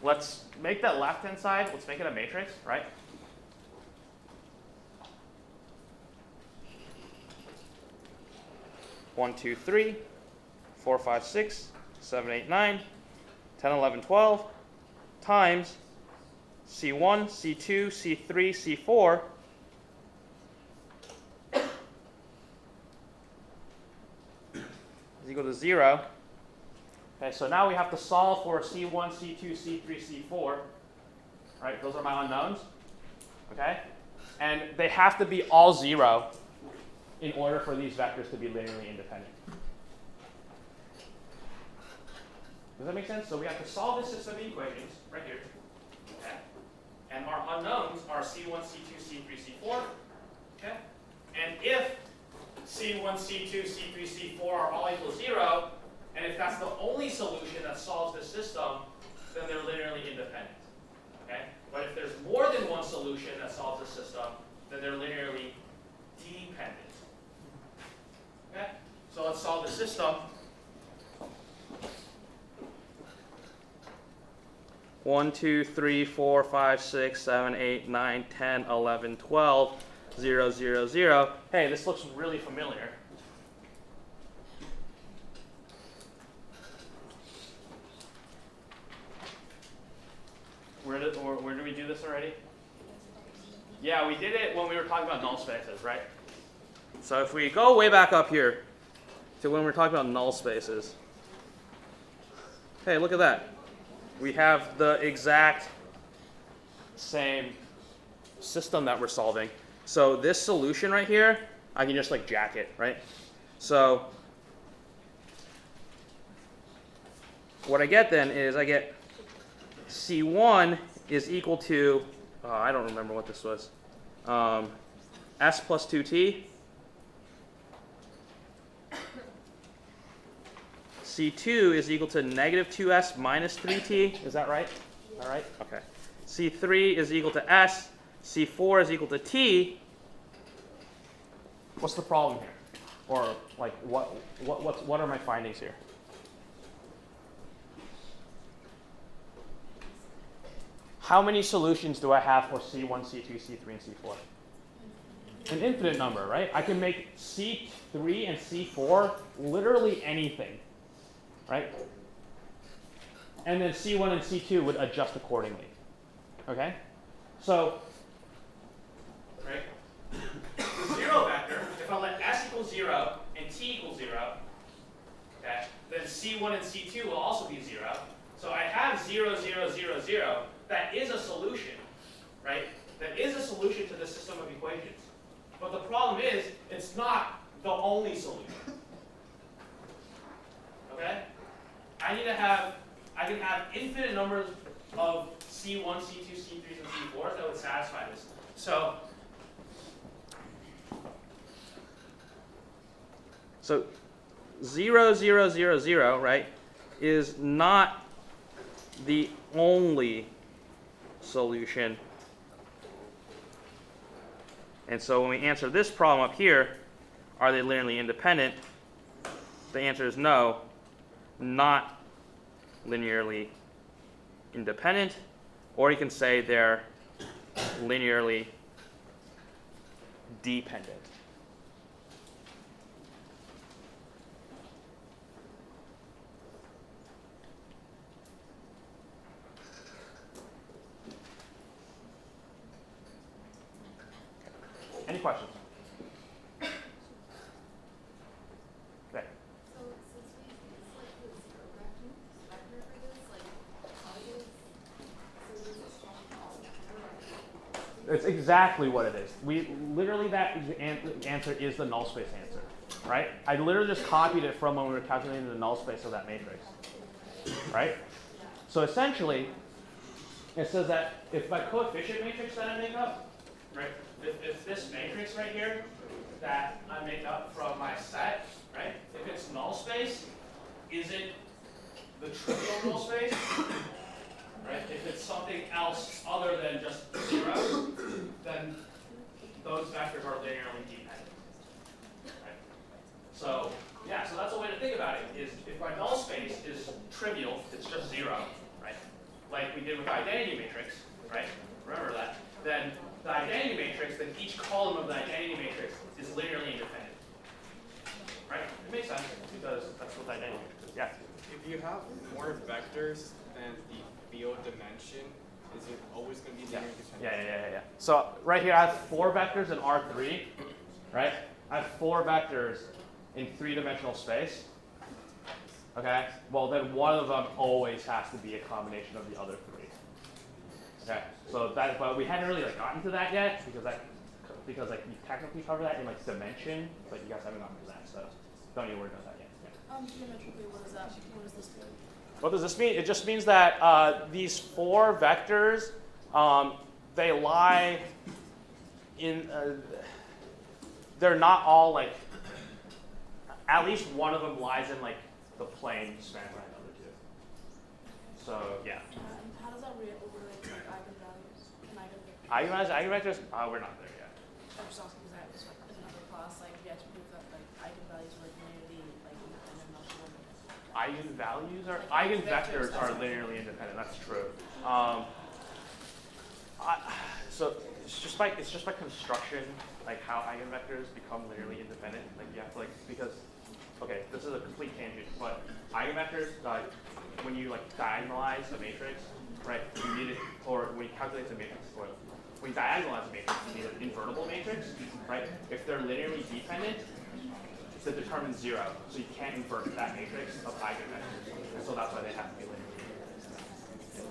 Let's make that left-hand side, let's make it a matrix, right? One, 2, 3, 4, 5, 6, 7, 8, 9, 10, 11, 12 times C1, C2, C3, C4 is equal to 0. Okay, so now we have to solve for C1, C2, C3, C4. Right, those are my unknowns. Okay? And they have to be all 0 in order for these vectors to be linearly independent. Does that make sense? So we have to solve this system of equations right here. Okay? And our unknowns are C1, C2, C3, C4. Okay? And if C1, C2, C3, C4 are all equal to 0, and if that's the only solution that solves this system, then they're linearly independent. Okay? But if there's more than one solution that solves the system, then they're linearly dependent. Okay? So let's solve the system. 1, 2, 3, 4, 5, 6, 7, 8, 9, 10, 11, 12, 0, 0, 0. Hey, this looks really familiar. Where did we do this already? Yeah, we did it when we were talking about null spaces, right? So if we go way back up here to when we were talking about null spaces. Hey, look at that. We have the exact same system that we're solving. So this solution right here, I can just like jack it, right? So what I get then is I get C1 is equal to, I don't remember what this was, S plus 2t. C2 is equal to negative 2s minus 3t. Is that right? All right? Okay. C3 is equal to s. C4 is equal to t. What's the problem here? Or like what are my findings here? How many solutions do I have for C1, C2, C3, and C4? An infinite number, right? I can make C3 and C4 literally anything, right? And then C1 and C2 would adjust accordingly, okay? So, right, the 0 vector, if I let s equal 0 and t equal 0, okay, then C1 and C2 will also be 0. So I have 0, 0, 0, 0. That is a solution, right? That is a solution to the system of equations. But the problem is, it's not the only solution. Okay? I can have infinite numbers of C1, C2, C3s, and C4s that would satisfy this. So 0, 0, 0, 0, right, is not the only solution. And so when we answer this problem up here, are they linearly independent? The answer is no, not linearly independent. Or you can say they're linearly dependent. Any questions? Okay. So since we use like the zero vector for this, like how does so does this It's exactly what it is. We literally that answer is the null space answer, right? I literally just copied it from when we were calculating the null space of that matrix, right? So essentially, it says that if my coefficient matrix that I make up, right? If this matrix right here that I make up from my set, right? If it's null space, is it the trivial null space? Right? If it's something else other than just 0, then those vectors are linearly dependent. Right? So yeah, so that's a way to think about it, is if my null space is trivial, it's just 0, right? Like we did with the identity matrix, right? Remember that. Then the identity matrix, then each column of the identity matrix is linearly independent. Right? It makes sense because that's what the identity matrix is. Yeah. If you have more vectors than the field dimension, is it always going to be linear dependent? Yeah. So right here I have 4 vectors in R3, right? I have 4 vectors in 3-dimensional space. Okay? Well, then one of them always has to be a combination of the other 3. Okay? So that, but we hadn't really gotten to that yet because like you technically cover that in dimension, but you guys haven't gotten to that, so don't need to worry about that yet. Yeah. geometrically, what does that? What does this do? What does this mean? It just means that these 4 vectors, they lie in, they're not all at least one of them lies in the plane spanned by another 2. So yeah. How does that relate to eigenvalues and eigenvectors? Eigenvectors? We're not there yet. I'm just asking because that was another class, we had to prove that eigenvalues were linearly independent. Eigenvectors are linearly independent. That's true. So it's just by construction, how eigenvectors become linearly independent. You have to because, okay, this is a complete tangent, but eigenvectors, when you diagonalize a matrix, right? You need it, or when you calculate the matrix, or when you diagonalize a matrix, you need an invertible matrix, right? If they're linearly dependent, it determines 0, so you can't invert that matrix of eigenvectors. And so that's why they have to be linearly. Yeah,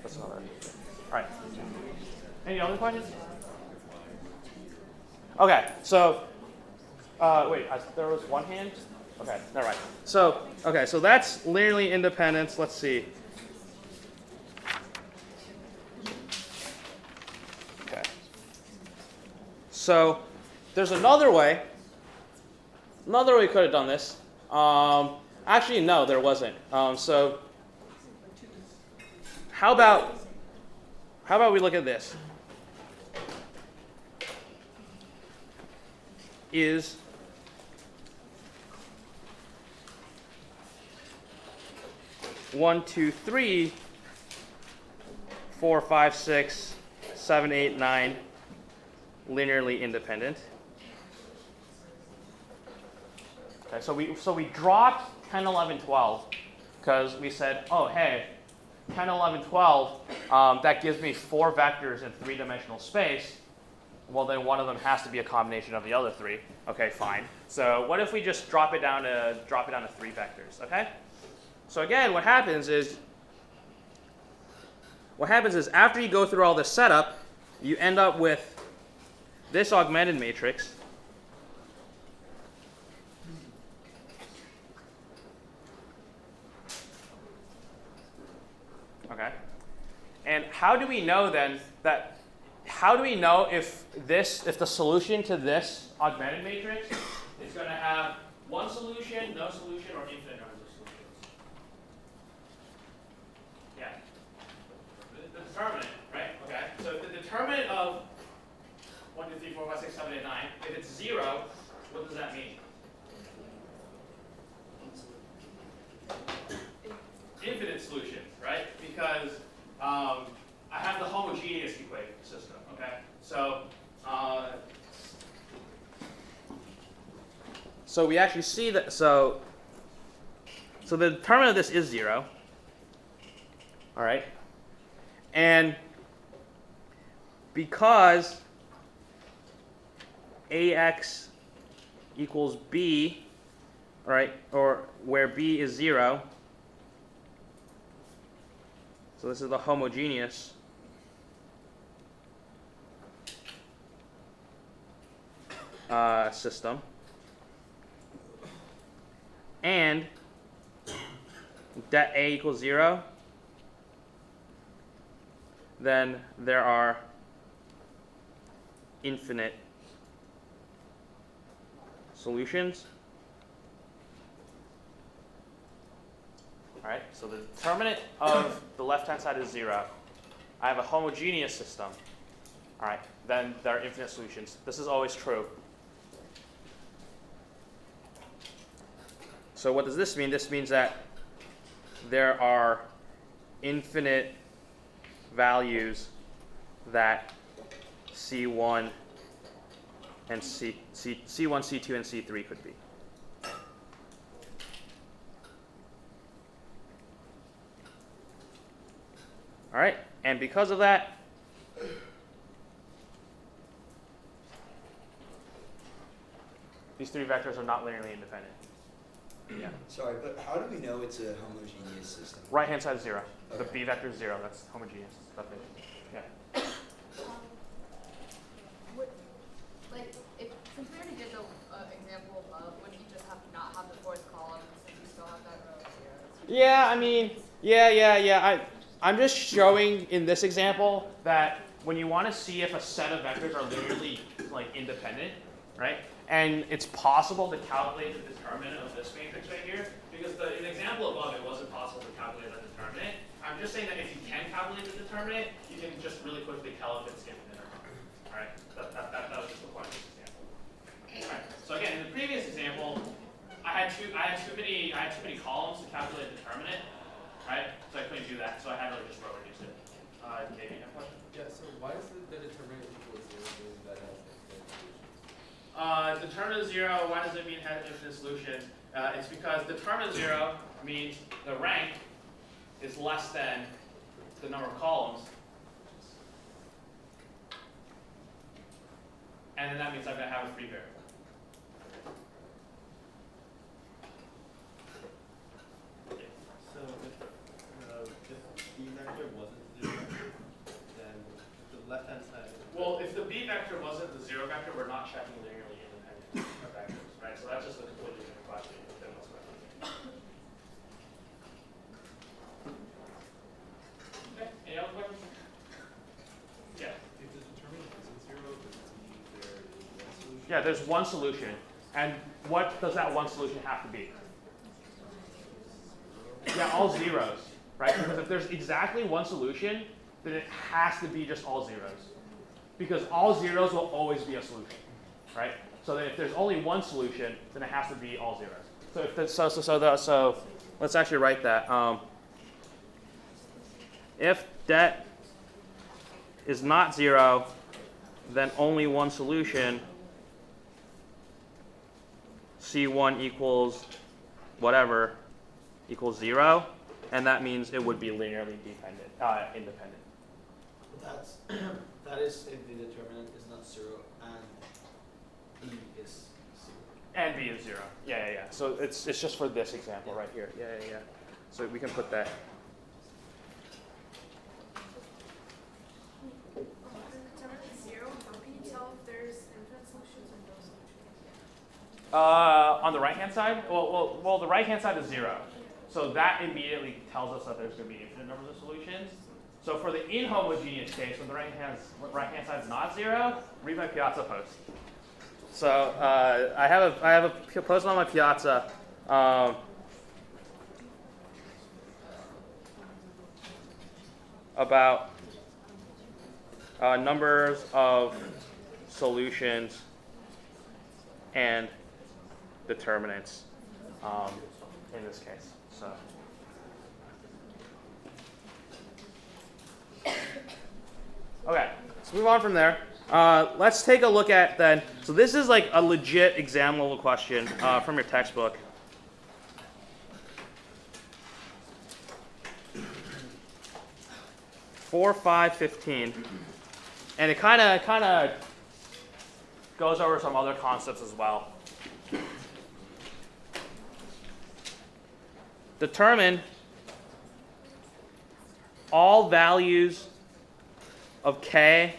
that's another. All right. Any other questions? Okay, so wait, there was one hand. Okay, never mind. So so that's linearly independence. Let's see. Okay. So there's another way. Another way we could have done this. Actually, no, there wasn't. So how about we look at this? Is one, 2, 3, 4, 5, 6, 7, 8, 9 linearly independent? Okay, so we dropped 10, 11, 12 because we said, oh, hey, 10, 11, 12, that gives me 4 vectors in 3-dimensional space. Well, then one of them has to be a combination of the other 3. Okay, fine. So what if we just drop it down to 3 vectors? Okay. So again, what happens is after you go through all this setup, you end up with this augmented matrix. Okay. And how do we know then that? How do we know if the solution to this augmented matrix is going to have one solution, no solution, or infinite numbers of solutions? Yeah. The determinant, right? Okay. So the determinant of 1, 2, 3, 4, 5, 6, 7, 8, 9, if it's 0, what does that mean? Infinite solutions, right? Because I have the homogeneous equation system, okay? So we actually see that, so the determinant of this is 0, all right? And because ax equals b, right, or where b is 0. So this is the homogeneous system. And det A equals 0, then there are infinite solutions. All right, so the determinant of the left-hand side is 0. I have a homogeneous system. All right, then there are infinite solutions. This is always true. So what does this mean? This means that there are infinite values that C1 and C1, C2, and C3 could be. All right, and because of that, these three vectors are not linearly independent. Yeah. Sorry, but how do we know it's a homogeneous system? Right hand side is 0. The Okay. B vector is 0. That's homogeneous. Yeah. Like, since we already did the example above, wouldn't you just have to not have the fourth column since you still have that row of zeros? Yeah, I mean, yeah. I'm just showing in this example that when you want to see if a set of vectors are linearly independent, right? And it's possible to calculate the determinant of this matrix right here, because in the example above it wasn't possible to calculate the determinant. I'm just saying that if you can calculate the determinant, you can just really quickly tell if it's infinite or not. All right, that was just the point of this example. All right. So again, in the previous example, I had too many columns to calculate the determinant, right? So I couldn't do that. So I had to just row reduce it. Maybe you have a question? Yeah, so why is the determinant equal 0 mean that has infinite solutions? Determinant 0, why does it mean has infinite solution? It's because determinant 0 means the rank is less than the number of columns. And then that means I'm going to have a free variable. So if B vector wasn't 0, then the left-hand side. Well, if the B vector wasn't the 0 vector, we're not checking linearly independent vectors, right? So that's just a completely different question than what's going on. Okay, any other questions? Yeah. If the determinant isn't 0, does it mean there is one solution? Yeah, there's one solution. And what does that one solution have to be? Yeah, all zeros, right? Because if there's exactly one solution, then it has to be just all zeros. Because all zeros will always be a solution, right? So that if there's only one solution, then it has to be all zeros. So if that's, so let's actually write that. If det is not 0, then only one solution, C1 equals whatever equals 0, and that means it would be linearly independent. That's that is if the determinant is not 0 and B is 0. And B is 0. Yeah. So it's just for this example right here. Yeah. So we can put that. Determinant 0, how can you tell if there's infinite solutions or no solutions? On the right-hand side? Well, the right-hand side is 0. So that immediately tells us that there's going to be infinite numbers of solutions. So for the inhomogeneous case, when the right-hand side is not 0, read my Piazza post. So I have a post on my Piazza about numbers of solutions and determinants in this case. So. Okay, let's move on from there. Let's take a look at then. So this is like a legit exam level question from your textbook. (4, 5, 15), and it kind of goes over some other concepts as well. Determine all values of k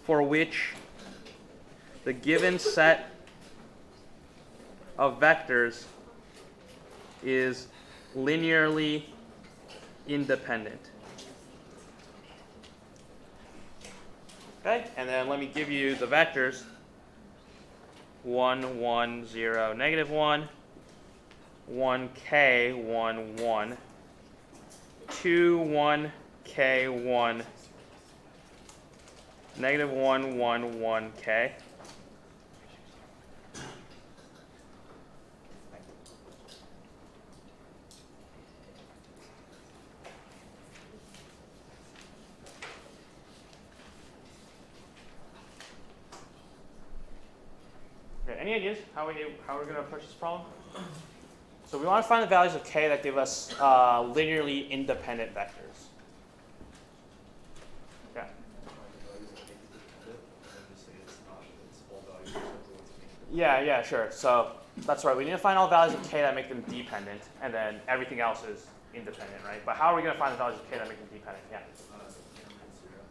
for which the given set of vectors is linearly independent. Okay, and then let me give you the vectors. 1, 1, 0, negative 1, 1k, 1, 1, 2, 1k, 1, negative 1, 1, 1k. Okay, any ideas how we're going to approach this problem? So we want to find the values of k that give us linearly independent vectors. Okay. Yeah, sure. So that's right. We need to find all values of k that make them dependent, and then everything else is independent, right? But how are we going to find the values of k that make them dependent? Yeah.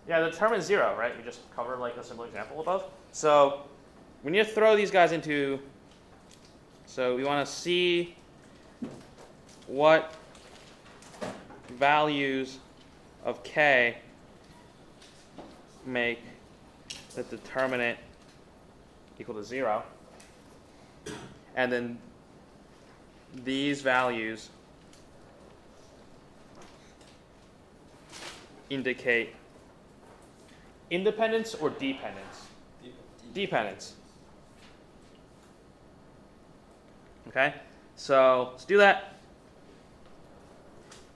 Yeah, the determinant is 0, right? We just covered like a simple example above. So we need to throw these guys into. So we want to see what values of k make the determinant equal to 0. And then these values indicate independence or dependence? Dependence. Okay, so let's do that.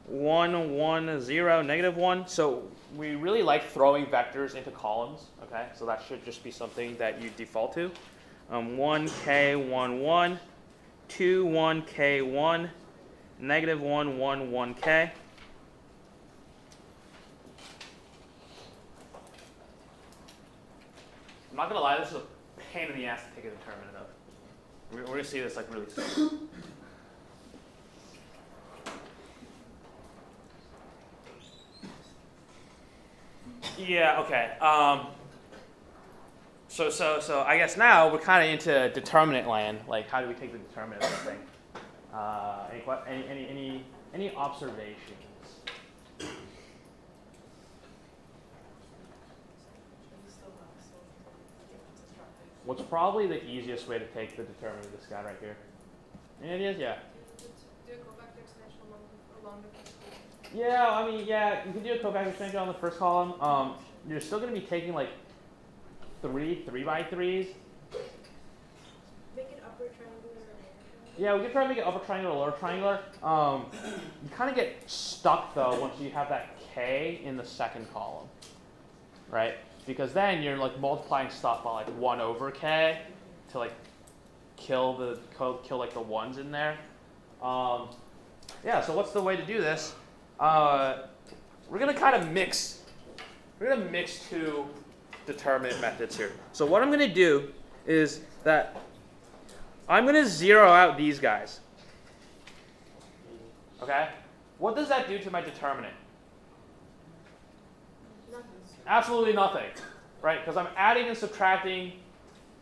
1, 1, 0, negative 1. So we really like throwing vectors into columns. Okay, so that should just be something that you default to. 1k, 1, 1, 2, 1k, 1, negative 1, 1, 1k. I'm not going to lie, this is a pain in the ass to take a determinant of. We're going to see this like really soon. Yeah, okay. So I guess now we're kind of into determinant land. Like, how do we take the determinant of this thing? Any observations? What's probably the easiest way to take the determinant of this guy right here? Any ideas? Yeah. Do a cofactor extension along the first column. Yeah, I mean, yeah, you can do a cofactor extension on the first column. You're still going to be taking like 3 3x3s. Make it upper triangular. Yeah, we can try to make it upper triangular, lower triangular. You kind of get stuck though once you have that k in the second column, right? Because then you're like multiplying stuff by like 1 over k to like kill like the ones in there. Yeah. So what's the way to do this? We're gonna kind of mix. We're gonna mix two determinant methods here. So what I'm gonna do is that I'm gonna zero out these guys. Okay. What does that do to my determinant? Absolutely nothing, right? Because I'm adding and subtracting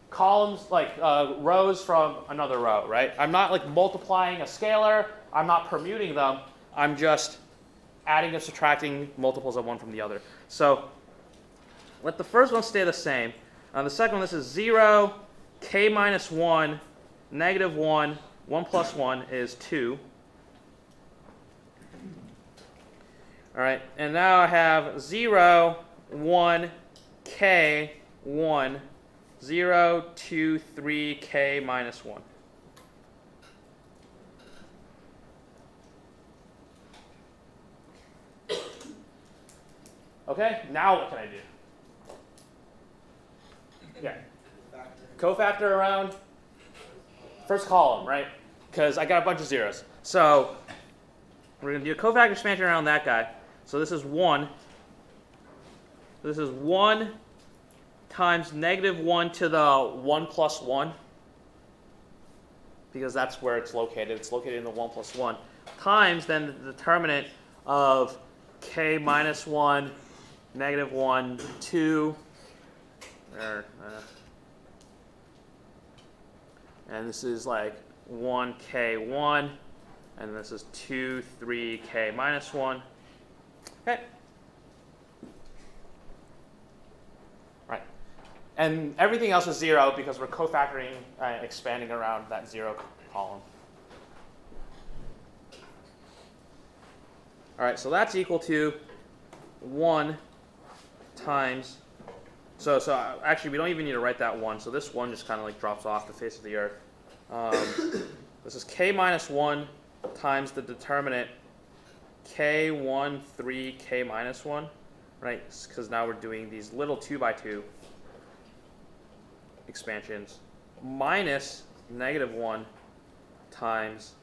columns, like rows from another row, right? I'm not like multiplying a scalar. I'm not permuting them. I'm just adding and subtracting multiples of one from the other. So let the first one stay the same. The second one, this is 0, k minus 1, negative 1, 1 plus 1 is 2. All right, and now I have 0, 1, k, 1, 0, 2, 3, k minus 1. Okay, now what can I do? Yeah. Cofactor around first column, right? Because I got a bunch of zeros. So we're going to do a cofactor expansion around that guy. So this is 1. This is 1 times -1 to the 1 plus 1, because that's where it's located. It's located in the 1 plus 1, times then the determinant of k minus 1, -1, 2, and this is like 1k1, and this is 2, 3k minus 1. Okay. Right. And everything else is 0 because we're cofactoring, expanding around that 0 column. All right, so that's equal to 1 times, so actually we don't even need to write that 1, so this 1 just kind of like drops off the face of the earth. This is k minus 1 times the determinant k1, 3, k minus 1, right? Because now we're doing these little 2 by 2 expansions, minus -1 times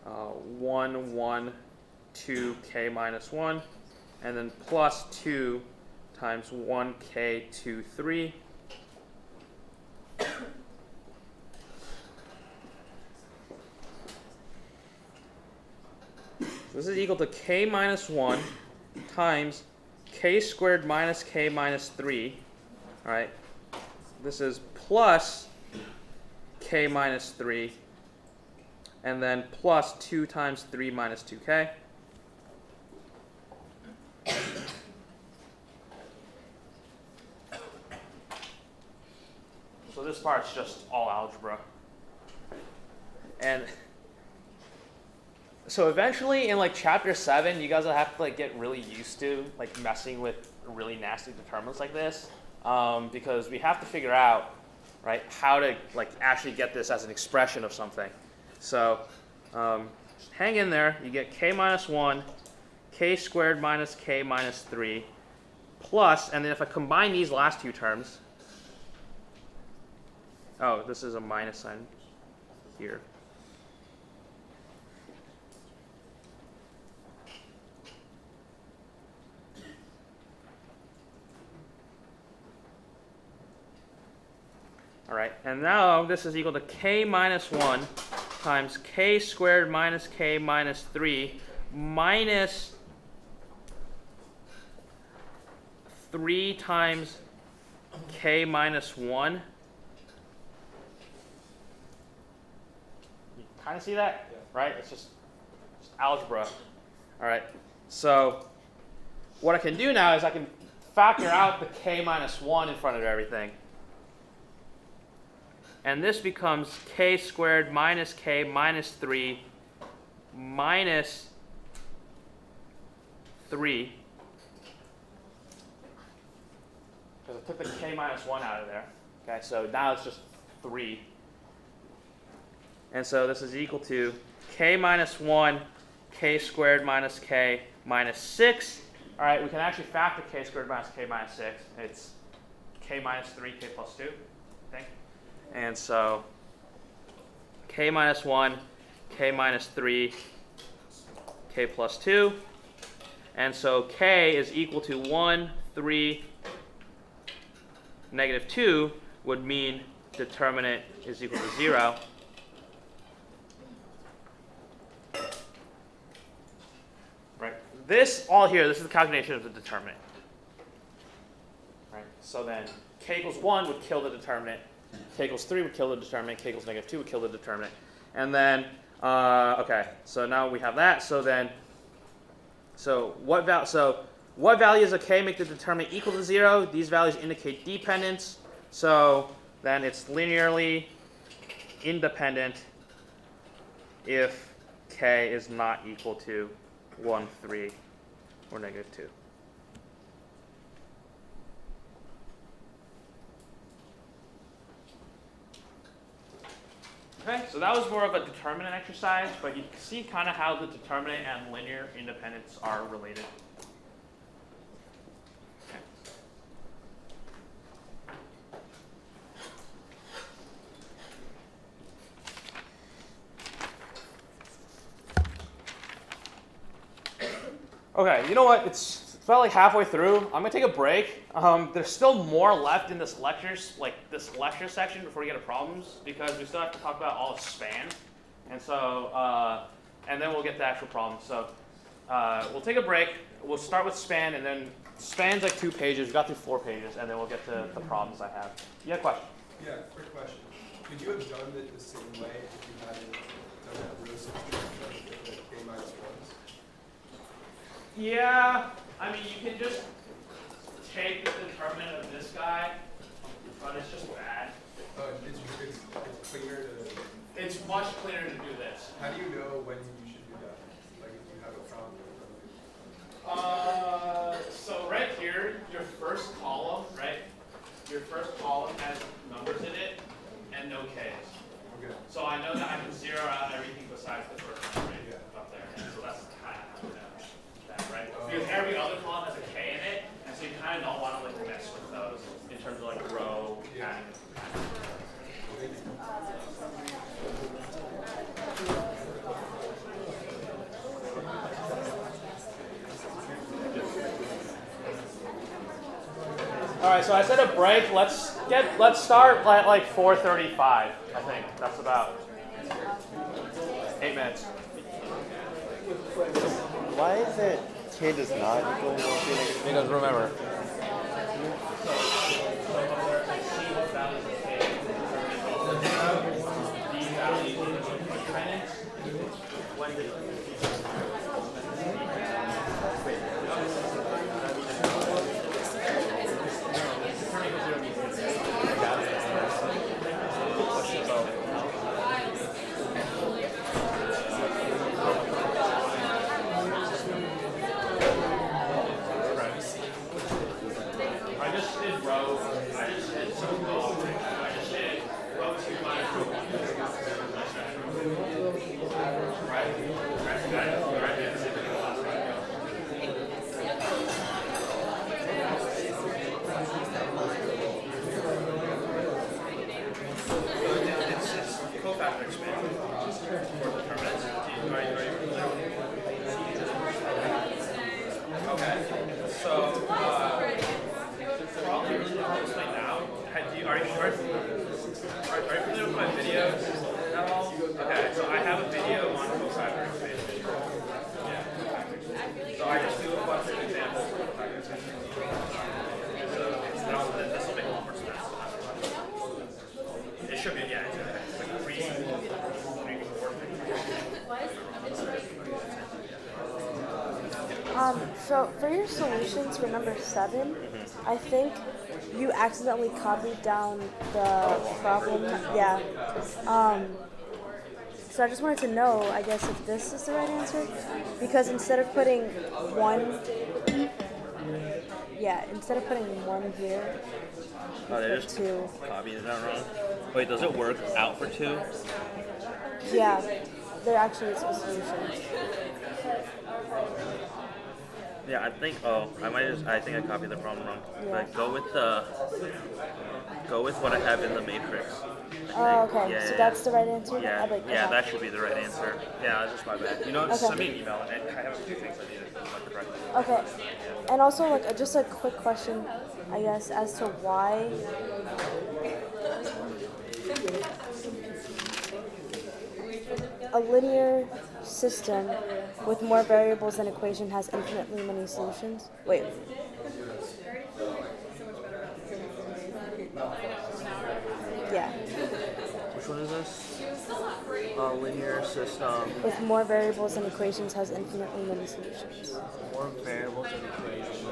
1, 1, 2, k minus 1, and then plus 2 times 1, k, 2, 3. This is equal to k minus 1 times k squared minus k minus 3. All right. This is plus k minus 3, and then plus 2 times 3 minus 2k. So this part's just all algebra. And so eventually in like chapter 7, you guys will have to like get really used to like messing with really nasty determinants like this, because we have to figure out, right, how to like actually get this as an expression of something. So just hang in there. You get k minus 1, k squared minus k minus 3, plus, and then if I combine these last two terms, oh, this is a minus sign here. All right, and now this is equal to k minus 1 times k squared minus k minus 3 minus 3 times k minus 1. You kind of see that? Yeah. Right? It's just algebra. All right, so what I can do now is I can factor out the k minus 1 in front of everything. And this becomes k squared minus k minus 3 minus 3. Because I took the k minus 1 out of there. Okay, so now it's just 3. And so this is equal to k minus 1, k squared minus k minus 6. All right, we can actually factor k squared minus k minus 6. It's k minus 3, k plus 2, I think. And so k minus 1, k minus 3, k plus 2. And so k is equal to 1, 3, negative 2 would mean determinant is equal to 0. Right. This all here, this is the calculation of the determinant. Right. So then k equals 1 would kill the determinant. K equals 3 would kill the determinant. K equals negative 2 would kill the determinant. And then, okay, so now we have that. So then, what values of k make the determinant equal to 0? These values indicate dependence. So then it's linearly independent if k is not equal to 1, 3, or negative 2. Okay, so that was more of a determinant exercise, but you can see kind of how the determinant and linear independence are related. Okay, you know what? It's It's about like halfway through. I'm gonna take a break. There's still more left in this lecture section before we get to problems, because we still have to talk about all of span, and so and then we'll get to actual problems. So we'll take a break. We'll start with span, and then span's like 2 pages. We got through 4 pages, and then we'll get to the problems I have. You have a question? Yeah, quick question. Could you have done it the same way if you hadn't done that row system with the k-1s? Yeah, I mean, you can just take the determinant of this guy, but it's just bad. It's cleaner to... It's much cleaner to do this. How do you know when you should do that? Like if you have a problem So right here, your first column, right? Your first column has numbers in it and no k's. Okay. So I know that I can zero out everything besides the first one right up there. And so that's kind of how I know that, right? Because every other column has a k in it, and so you kind of don't want to like mess with those in terms of like row and All right, so I said a break. Let's start at like 4:35. I think that's about 8 minutes. Why is it k does not equal Because remember. So for your solutions for number 7, I think you accidentally copied down the problem. Yeah. So I just wanted to know, I guess, if this is the right answer, because instead of putting 1, instead of putting 1 here, They just 2. copied that wrong. Wait, does it work out for 2? Yeah, there actually is a solution. Yeah, I think. I think I copied the problem wrong. Yeah. Like, go with what I have in the matrix. Oh, okay. Yeah, So yeah, that's the right answer? Yeah, Okay. that should be the right answer. Yeah, that's just my bad. You know, Okay. send me an email. I have a few things I need to correct. Okay. And also, like, just a quick question, I guess, as to why a linear system with more variables than equation has infinitely many solutions. Wait. Yeah. Which one is this? Linear system. With more variables than equations has infinitely many solutions. More variables than equations.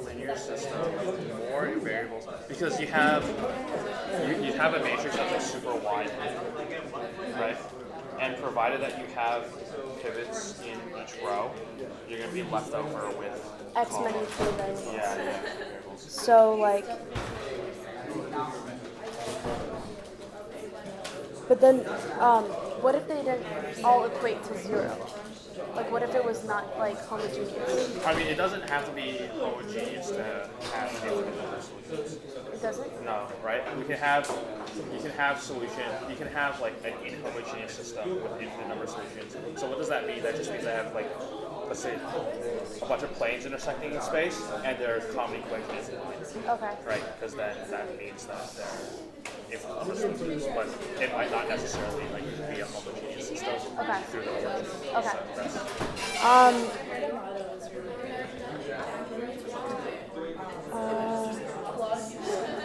Linear system. More variables. Because you have a matrix that's like super wide, right? And provided that you have pivots in each row, you're going to be left over with X many free variables. Yeah. So, like, but then, what if they didn't all equate to 0? Like, what if it was not like homogeneous? I mean, it doesn't have to be homogeneous to have infinite number of solutions. It doesn't? No, right? You can have solution. You can have like an inhomogeneous system with infinite number of solutions. So what does that mean? That just means I have like, let's say, a bunch of planes intersecting in space, and their common equation is line. Okay. Right? Because then that means that they're infinite number of solutions, but it might not necessarily like be a homogeneous system through the origin. Okay.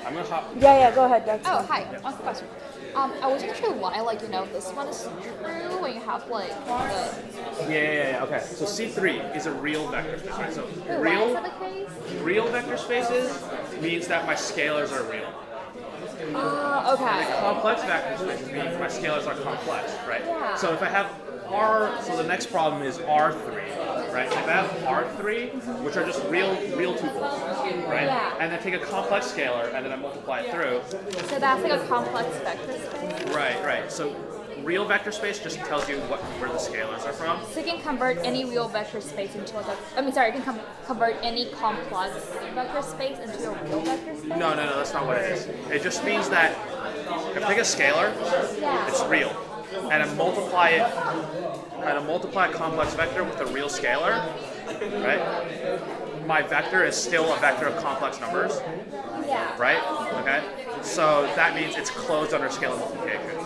I'm gonna hop. Yeah, go ahead, Doug. Oh, hi. One question. I wasn't sure why, like, this one is true when you have, like, the... Yeah. Okay. So C3 is a real vector space, right? So Wait, why is that the case? real vector spaces means that my scalars are real. Okay. The complex vector spaces means my scalars are complex, right? Yeah. So if I have so the next problem is R3, right? If I have R3, which are just real tuples, right? Yeah. And then take a complex scalar and then I multiply it through. So that's like a complex vector space? Right. So real vector space just tells you where the scalars are from. So you can convert any real vector space into like you can convert any complex vector space into a real vector space? No, that's not what it is. It just means that if I take a scalar, it's real. And I multiply a complex vector with a real scalar, right? My vector is still a vector of complex numbers, right? Okay? So that means it's closed under scalar multiplication.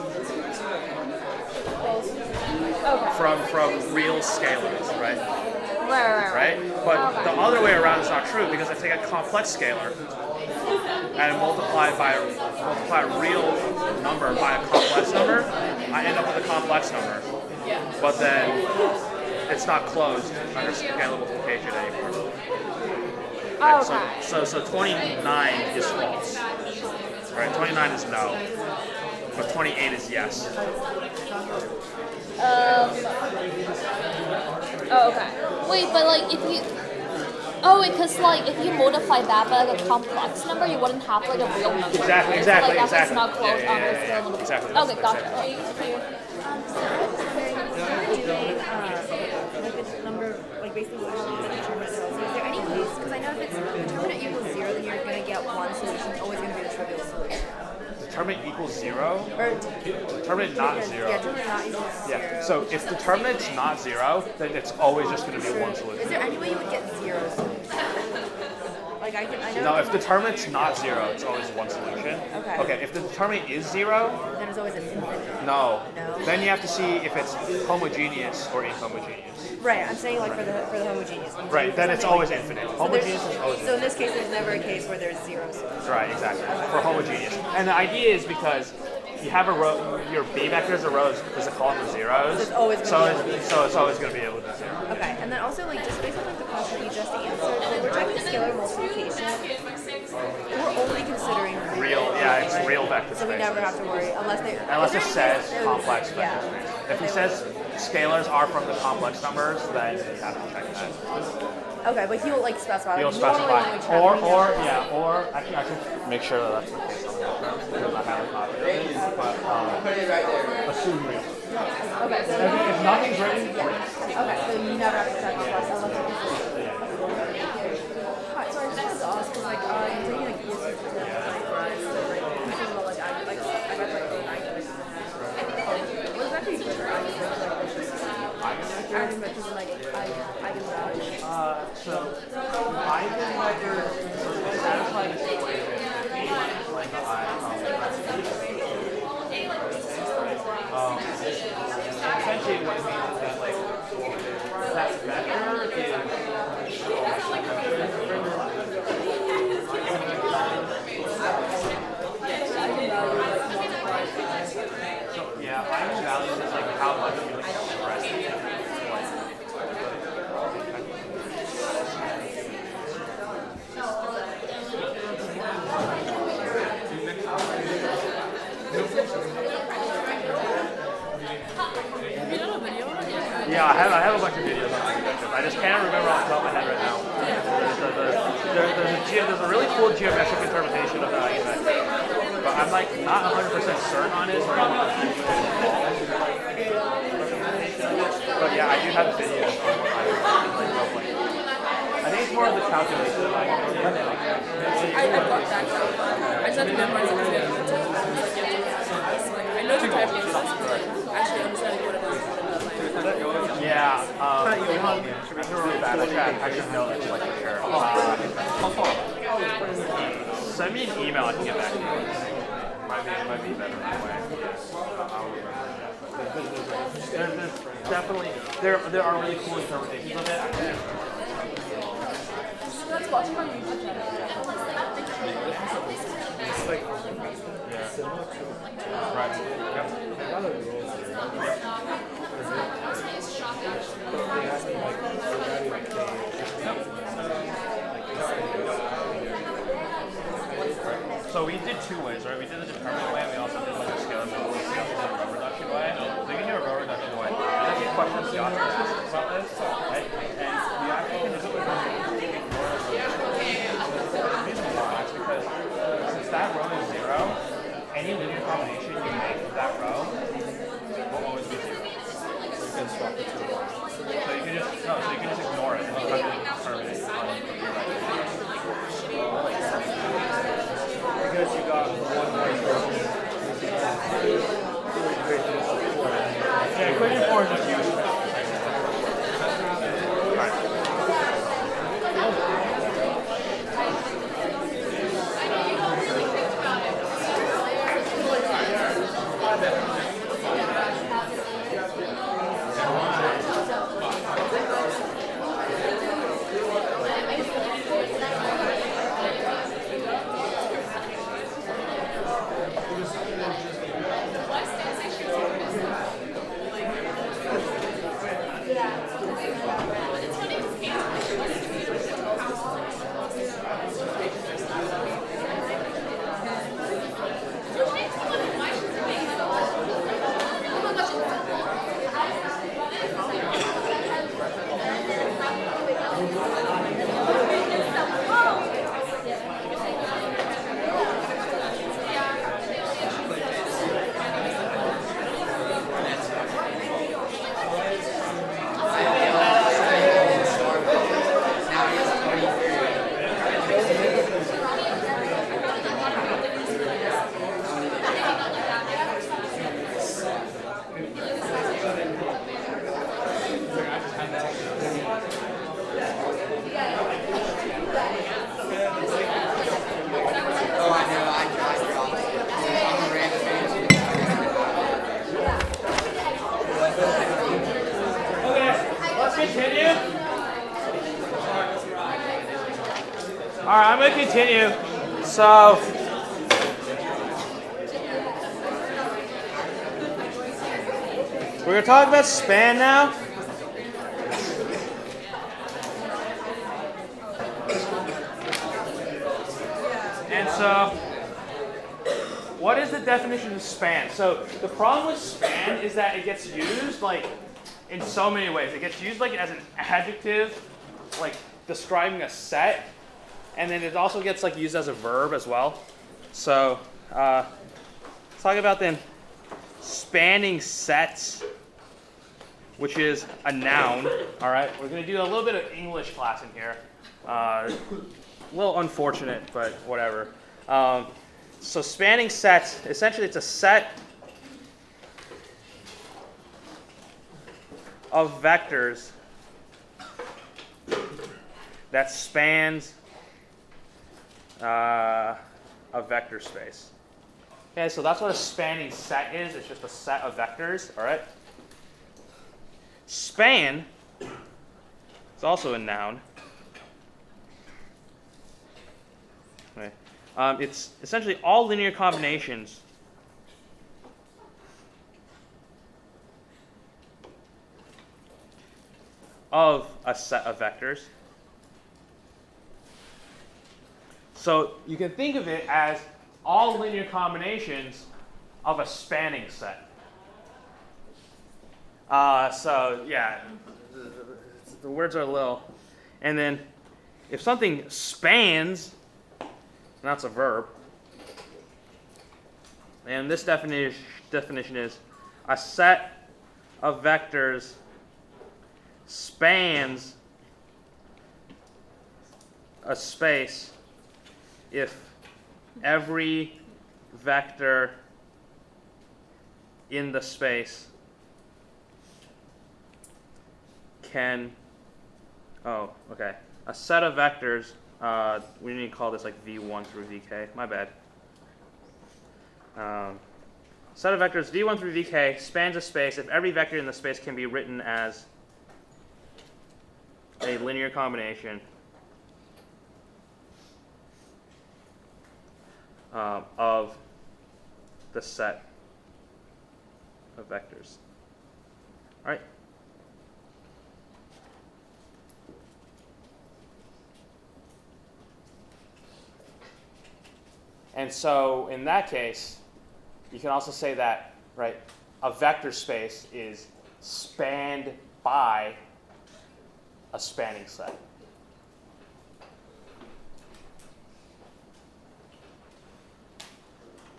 From real scalars, right? Right? But the other way around is not true because I take a complex scalar and multiply a real number by a complex number, I end up with a complex number. But then it's not closed under scalar multiplication anymore. Right? So 29 is false. Right? 29 is no. But 28 is yes. Okay. Wait, but like if you... because like if you multiply that by like a complex number, you wouldn't have like a real number. Exactly. Like that's just not closed under scale multiplication. Exactly. Okay, gotcha. Like basically what the determinant tells you. Is there any case, because I know if it's determinant equals 0, then you're going to get one solution, it's always going to be the trivial solution. Determinant equals 0? Or determinant not 0. Yeah, determinant not equals 0. Yeah, so if determinant's not 0, then it's always just going to be one solution. Is there any way you would get 0 solution? Like I know. No, if determinant's not 0, it's always one solution. Okay, if the determinant is 0, then it's always an infinite. No. Then you have to see if it's homogeneous or inhomogeneous. Right, I'm saying like for the homogeneous. Right, then it's always infinite. Homogeneous is always infinite. So in this case, there's never a case where there's 0 solution. Right, exactly. For homogeneous. And the idea is because you have a row, your B vector is a row, is a column of zeros. So it's always going to be able to be 0. Okay, and then also like just based on like the question you just answered, when we're talking scalar multiplication, we're only considering real vector space. So we never have to worry unless it says complex vector space. If it says scalars are from the complex numbers, then you have to check that. Okay, but he'll like specify. He'll specify. Or I can make sure that that's the case on the midterm because I haven't copied it. But assume real. Okay. So if nothing's written, real. Okay, so you never have to check complex unless it's Hi, so I just wanted to ask, because like you're taking like ESG to what does that mean? Eigenvectors and like eigenvalues. So eigenvectors satisfy this equation like the essentially what it means is that like that vector is eigenvalues is like how much you express it. Yeah, I have a bunch of videos on eigenvectors. I just can't remember off the top of my head right now. There's a really cool geometric interpretation of the eigenvector, but I'm like not 100% certain on it. But yeah, I do have videos on what I do, like roughly. I think it's more of the calculation. Like, I got that. I just have to memorize it. Like, I know the type of process, but actually understanding what it is. yeah, I feel really bad. I should know this like for sure. Send me an email. I can get back to you. Might be better that way. There's definitely there are really cool interpretations of it. That's watching my YouTube channel. It's like similar to Right. Yep. they asked me like evaluate So we did two ways, right? We did the determinant way, and we also did like a scalability row reduction way. So you can do a row reduction way. There's actually a question in the author about this, right? And you actually can just ignore the reason why is because since that row is zero, any linear combination you make of that row will always be zero. You can swap the two. So you can just ignore it and you have to determine it on your right. because you got one more person. Yeah, equation 4 is just huge. Alright, I'm going to continue. So, we're going to talk about span now. And so, what is the definition of span? So, the problem with span is that it gets used like in so many ways. It gets used like as an adjective, like describing a set. And then it also gets like used as a verb as well. So let's talk about then spanning sets, which is a noun. All right, we're going to do a little bit of English class in here. A little unfortunate, but whatever. So spanning sets, essentially it's a set of vectors that spans a vector space. Okay, so that's what a spanning set is. It's just a set of vectors, all right? Span is also a noun. Okay. It's essentially all linear combinations of a set of vectors. So you can think of it as all linear combinations of a spanning set. So yeah, the words are a little. And then if something spans, that's a verb. And this definition is a set of vectors spans a space if every vector in the space can, a set of vectors, we need to call this like v1 through vk, my bad. Set of vectors v1 through vk spans a space if every vector in the space can be written as a linear combination of the set of vectors. All right. And so in that case, you can also say that, right, a vector space is spanned by a spanning set.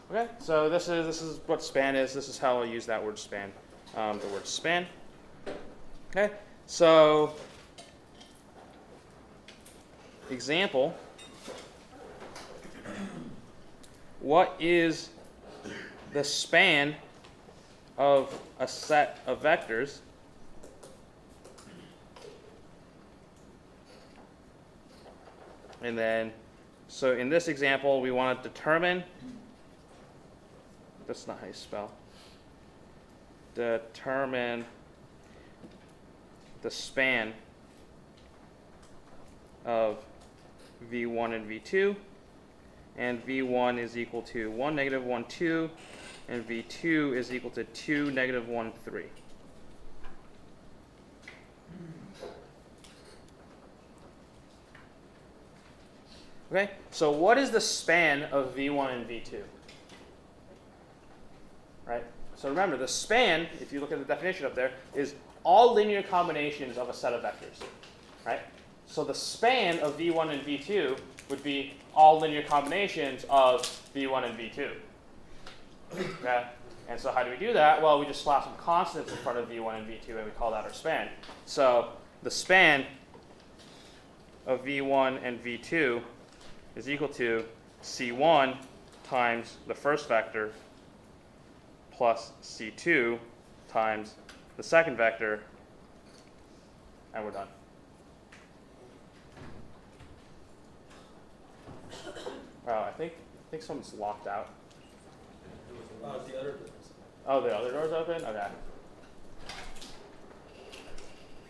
Okay, so this is what span is. This is how I'll use that word span. The word span. Okay, so example. What is the span of a set of vectors and then, so in this example, we want to determine, that's not how you spell, determine the span of v1 and v2, and v1 is equal to 1, negative 1, 2, and v2 is equal to 2, negative 1, 3. Okay, so what is the span of v1 and v2? Right? So remember, the span, if you look at the definition up there, is all linear combinations of a set of vectors. Right? So the span of v1 and v2 would be all linear combinations of v1 and v2. Okay? And so how do we do that? Well, we just slap some constants in front of v1 and v2, and we call that our span. So the span of v1 and v2 is equal to c1 times the first vector plus c2 times the second vector, and we're done. I think someone's locked out. The other doors. Oh, the other door's open? Okay.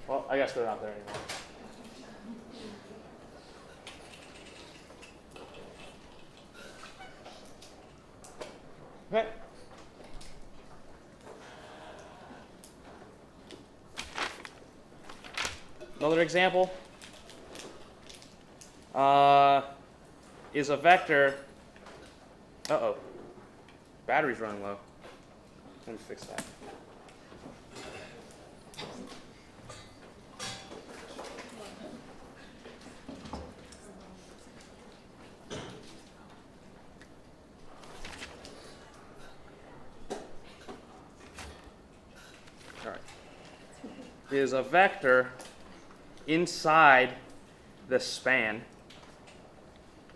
Well, I guess they're not there anymore. Okay. Another example is a vector. Uh-oh. Battery's running low. Let me fix that. All right. Is a vector inside the span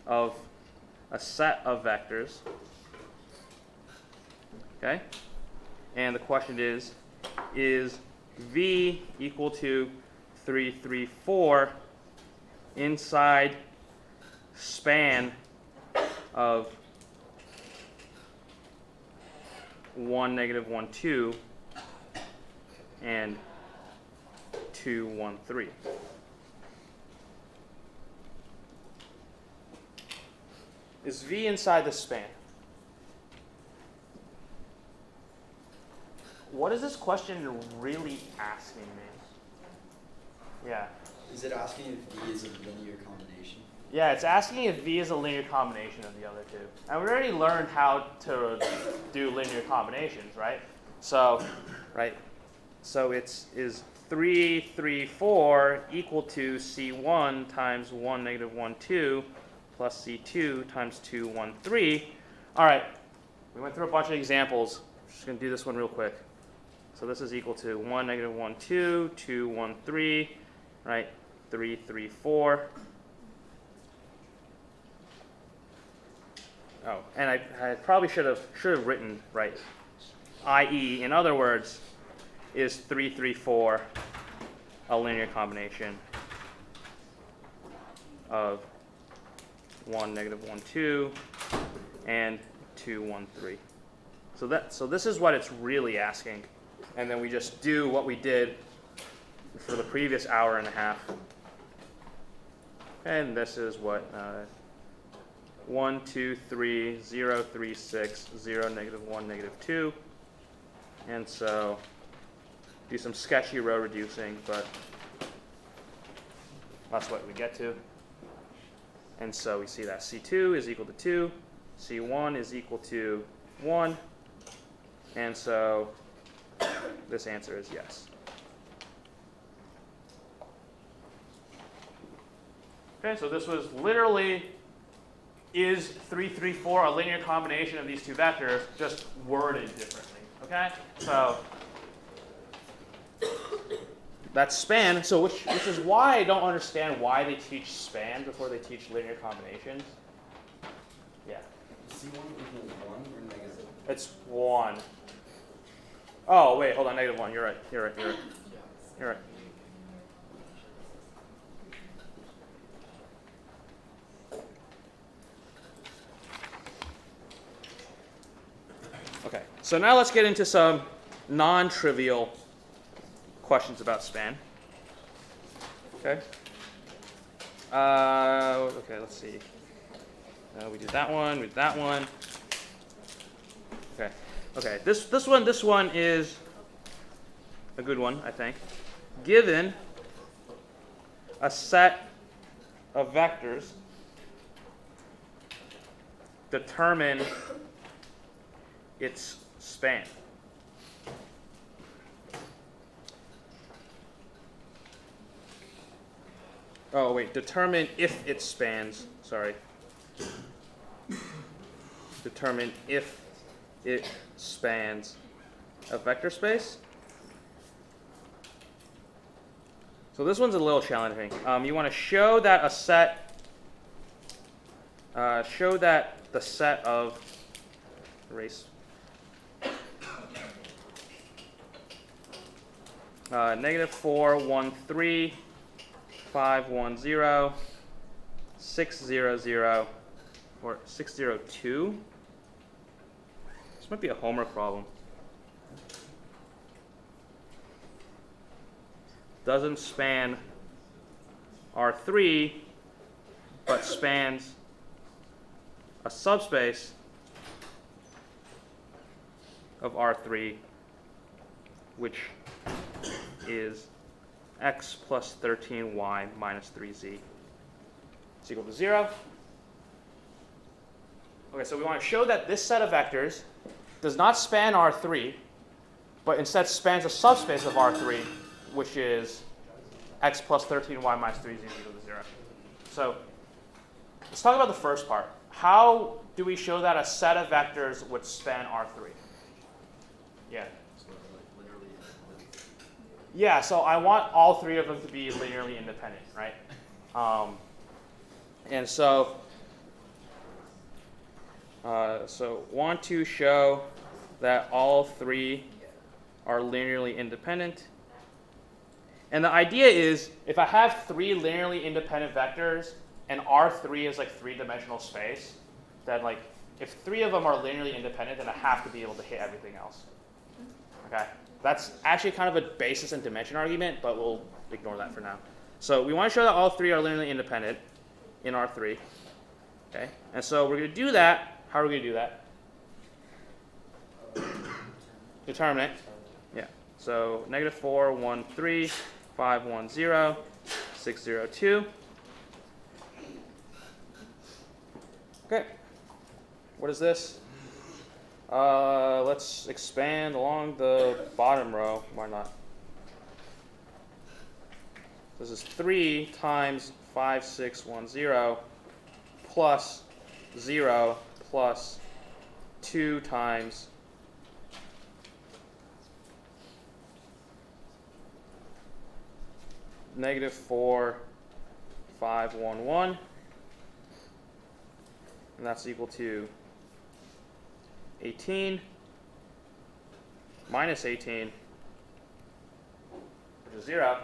of a set of vectors. Okay? And the question is V equal to 3, 3, 4 inside span of 1, negative 1, 2 and 2, 1, 3. Is V inside the span? What is this question really asking me? Yeah. Is it asking if V is a linear combination? Yeah, it's asking if V is a linear combination of the other two. And we already learned how to do linear combinations, right? So, right. So is 3, 3, 4 equal to C1 times 1, negative 1, 2 plus C2 times 2, 1, 3. All right. We went through a bunch of examples. Just going to do this one real quick. So this is equal to 1, negative 1, 2, 2, 1, 3, right? 3, 3, 4. Oh, and I probably should have written, right, i.e., in other words, is 3, 3, 4 a linear combination of 1, negative 1, 2, and 2, 1, 3. So this is what it's really asking. And then we just do what we did for the previous hour and a half. And this is what 1, 2, 3, 0, 3, 6, 0, negative 1, negative 2. And so do some sketchy row reducing, but that's what we get to. And so we see that C2 is equal to 2, C1 is equal to 1, and so this answer is yes. Okay, so this was literally, is 3, 3, 4 a linear combination of these two vectors, just worded differently. Okay, so that's span. So which is why I don't understand why they teach span before they teach linear combinations. Yeah. C1 equals 1 or negative? It's 1. Oh wait, hold on, negative 1. You're right. You're right. You're right. You're right. Okay, so now let's get into some non-trivial questions about span. Okay. Okay, let's see. We did that one. We did that one. Okay. Okay. This one is a good one, I think. Given a set of vectors, determine its span. Oh, wait, determine if it spans, sorry. Determine if it spans a vector space. So this one's a little challenging. You want to show that a set, show that the set of, erase. Negative 4, 1, 3, 5, 1, 0, 6, 0, 0, or 6, 0, 2. This might be a homework problem. Doesn't span R3, but spans a subspace of R3, which is x plus 13y minus 3z is equal to 0. Okay, so we want to show that this set of vectors does not span R3, but instead spans a subspace of R3, which is x plus 13y minus 3z is equal to 0. So let's talk about the first part. How do we show that a set of vectors would span R3? Yeah. Yeah, so I want all three of them to be linearly independent, right? And so want to show that all three are linearly independent. And the idea is, if I have three linearly independent vectors and R3 is like three-dimensional space, then like if three of them are linearly independent, then I have to be able to hit everything else. Okay? That's actually kind of a basis and dimension argument, but we'll ignore that for now. So we want to show that all three are linearly independent in R3. Okay? And so we're going to do that. How are we going to do that? Determinant. Yeah. So negative 4, 1, 3, 5, 1, 0, 6, 0, 2. Okay. What is this? Let's expand along the bottom row. Why not? This is 3 times 5, 6, 1, 0 plus 0 plus 2 times negative 4, 5, 1, 1. And that's equal to 18 minus 18, which is 0.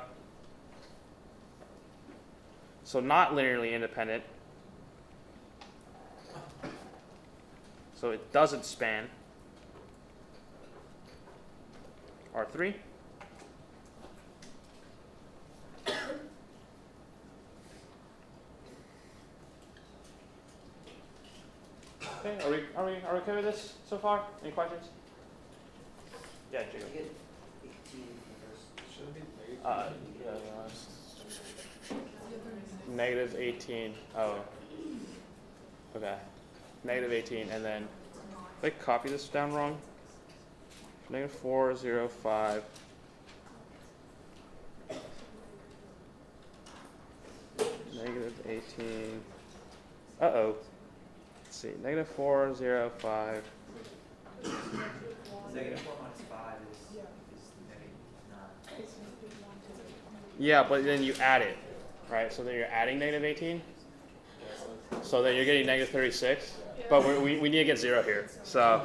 So not linearly independent. So it doesn't span R3. Okay, are we okay with this so far? Any questions? Yeah, Jacob. You get 18 first. Should it be Negative 18. Oh. Okay. Negative 18, and then did I copy this down wrong? Negative 4, 0, 5. Negative 18. Uh-oh. Let's see. Negative 4, 0, 5. Negative 4 minus 5 is negative 9. Yeah, but then you add it, right? So then you're adding negative 18. So then you're getting negative 36. But we need to get 0 here. So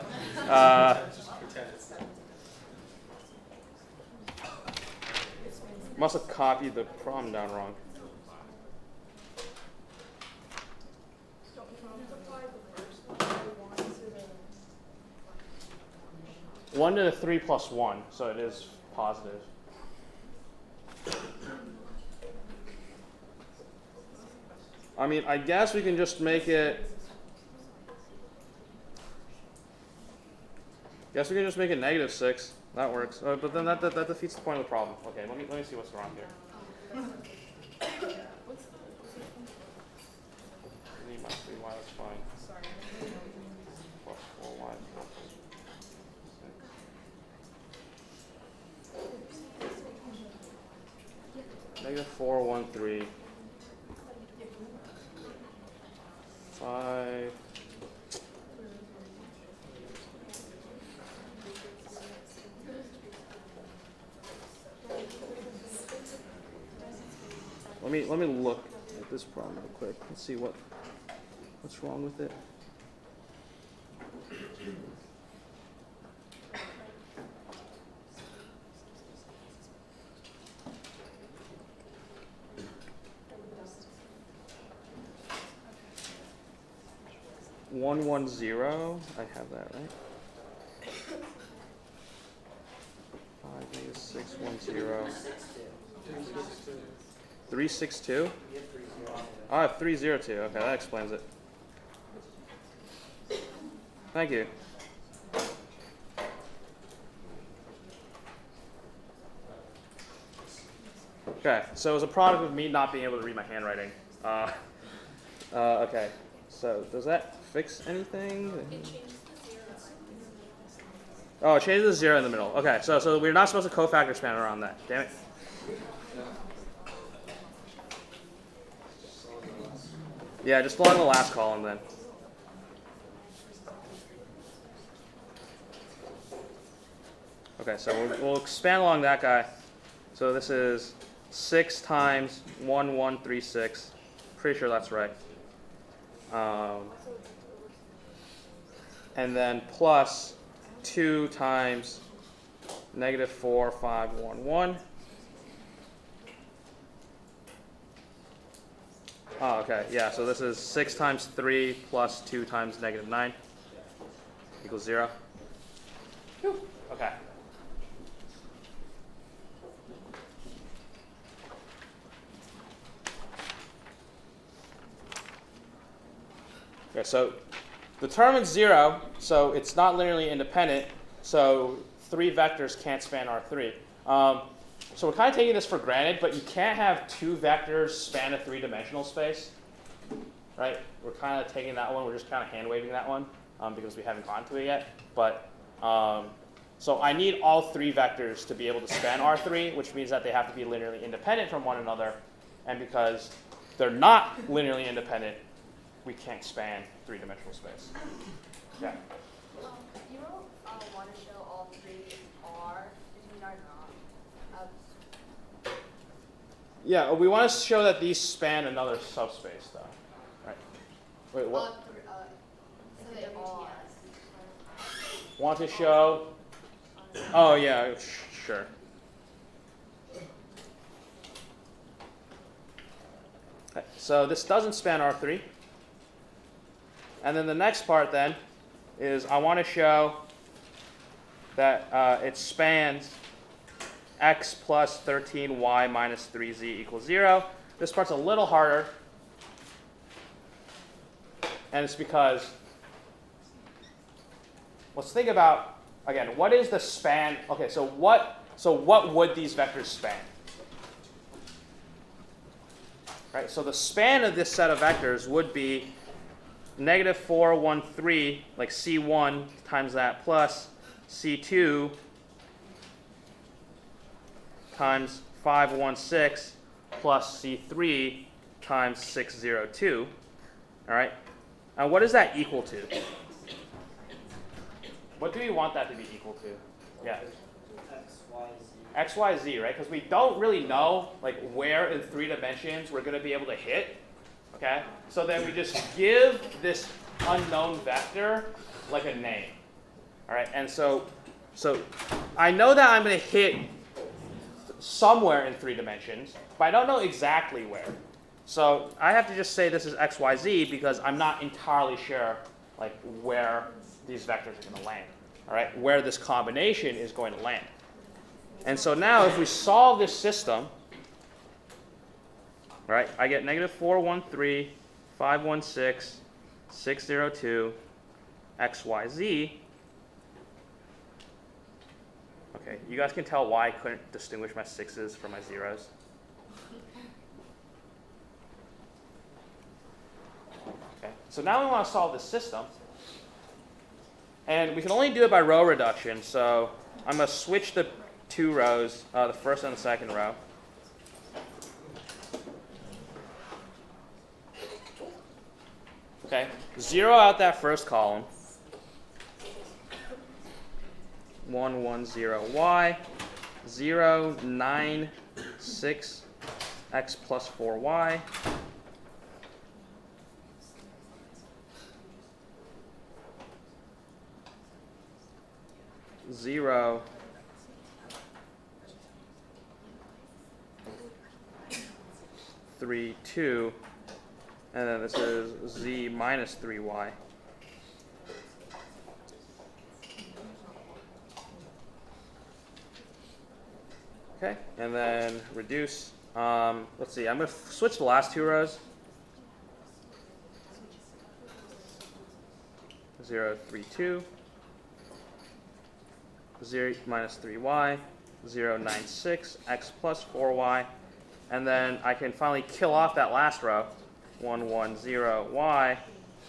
must have copied the problem down wrong. One to the 3 plus 1, so it is positive. I mean, I guess we can just make it. Guess we can just make it negative 6. That works. But then that defeats the point of the problem. Okay, let me see what's wrong here. Minus 3y, that's fine. Plus 4y. Negative 4, 1, 3. 5. Let me look at this problem real quick. Let's see what's wrong with it. One, 1, 0. I have that, right? 5, negative 6, 1, 0. 3, 6, 2? Oh, I have 3, 0, 2. Okay, that explains it. Thank you. Okay, so it was a product of me not being able to read my handwriting. Okay, so does that fix anything? Oh, it changes the 0 in the middle. Okay, so we're not supposed to cofactor span around that. Damn it. Yeah, just along the last column then. Okay, so we'll expand along that guy. So this is 6 times 1, 1, 3, 6. Pretty sure that's right. And then plus 2 times negative 4, 5, 1, 1. Oh, okay, yeah, so this is 6 times 3 plus 2 times negative 9 equals 0. Okay. Okay, so the term is 0, so it's not linearly independent, so 3 vectors can't span R3. So we're kind of taking this for granted, but you can't have 2 vectors span a 3-dimensional space, right? We're kind of taking that one. We're just kind of hand-waving that one because we haven't gone to it yet. But so I need all 3 vectors to be able to span R3, which means that they have to be linearly independent from one another. And because they're not linearly independent, we can't span 3-dimensional space. Yeah. You don't want to show all 3 are. Did you mean are not? Yeah, we want to show that these span another subspace, though. Right. Wait, what? So they all are. Want to show? Oh, yeah, sure. Okay, so this doesn't span R3. And then the next part then is I want to show that it spans x plus 13y minus 3z equals 0. This part's a little harder. And it's because, let's think about, again, what is the span? Okay, so what would these vectors span? Right, so the span of this set of vectors would be negative 4, 1, 3, like C1 times that, plus C2 times 5, 1, 6, plus C3 times 6, 0, 2. All right? And what is that equal to? What do we want that to be equal to? Yeah. X, Y, Z, right? Because we don't really know like where in 3 dimensions we're going to be able to hit. Okay? So then we just give this unknown vector like a name. All right? And so I know that I'm going to hit somewhere in 3 dimensions, but I don't know exactly where. So I have to just say this is X, Y, Z because I'm not entirely sure like where these vectors are going to land. All right? Where this combination is going to land. And so now if we solve this system, right, I get negative 4, 1, 3, 5, 1, 6, 6, 0, 2, x, y, z. Okay, you guys can tell why I couldn't distinguish my 6s from my 0s. Okay, so now we want to solve this system. And we can only do it by row reduction, so I'm going to switch the 2 rows, the first and the second row. Okay, 0 out that first column. 1, 1, 0, y. 0, 9, 6, x plus 4y. Zero, 3, 2, and then this is z minus 3y. Okay, and then reduce. Let's see, I'm going to switch the last 2 rows. 0, 3, 2. 0 minus 3y, 0, 9, 6, x plus 4y. And then I can finally kill off that last row. 1, 1, 0, y,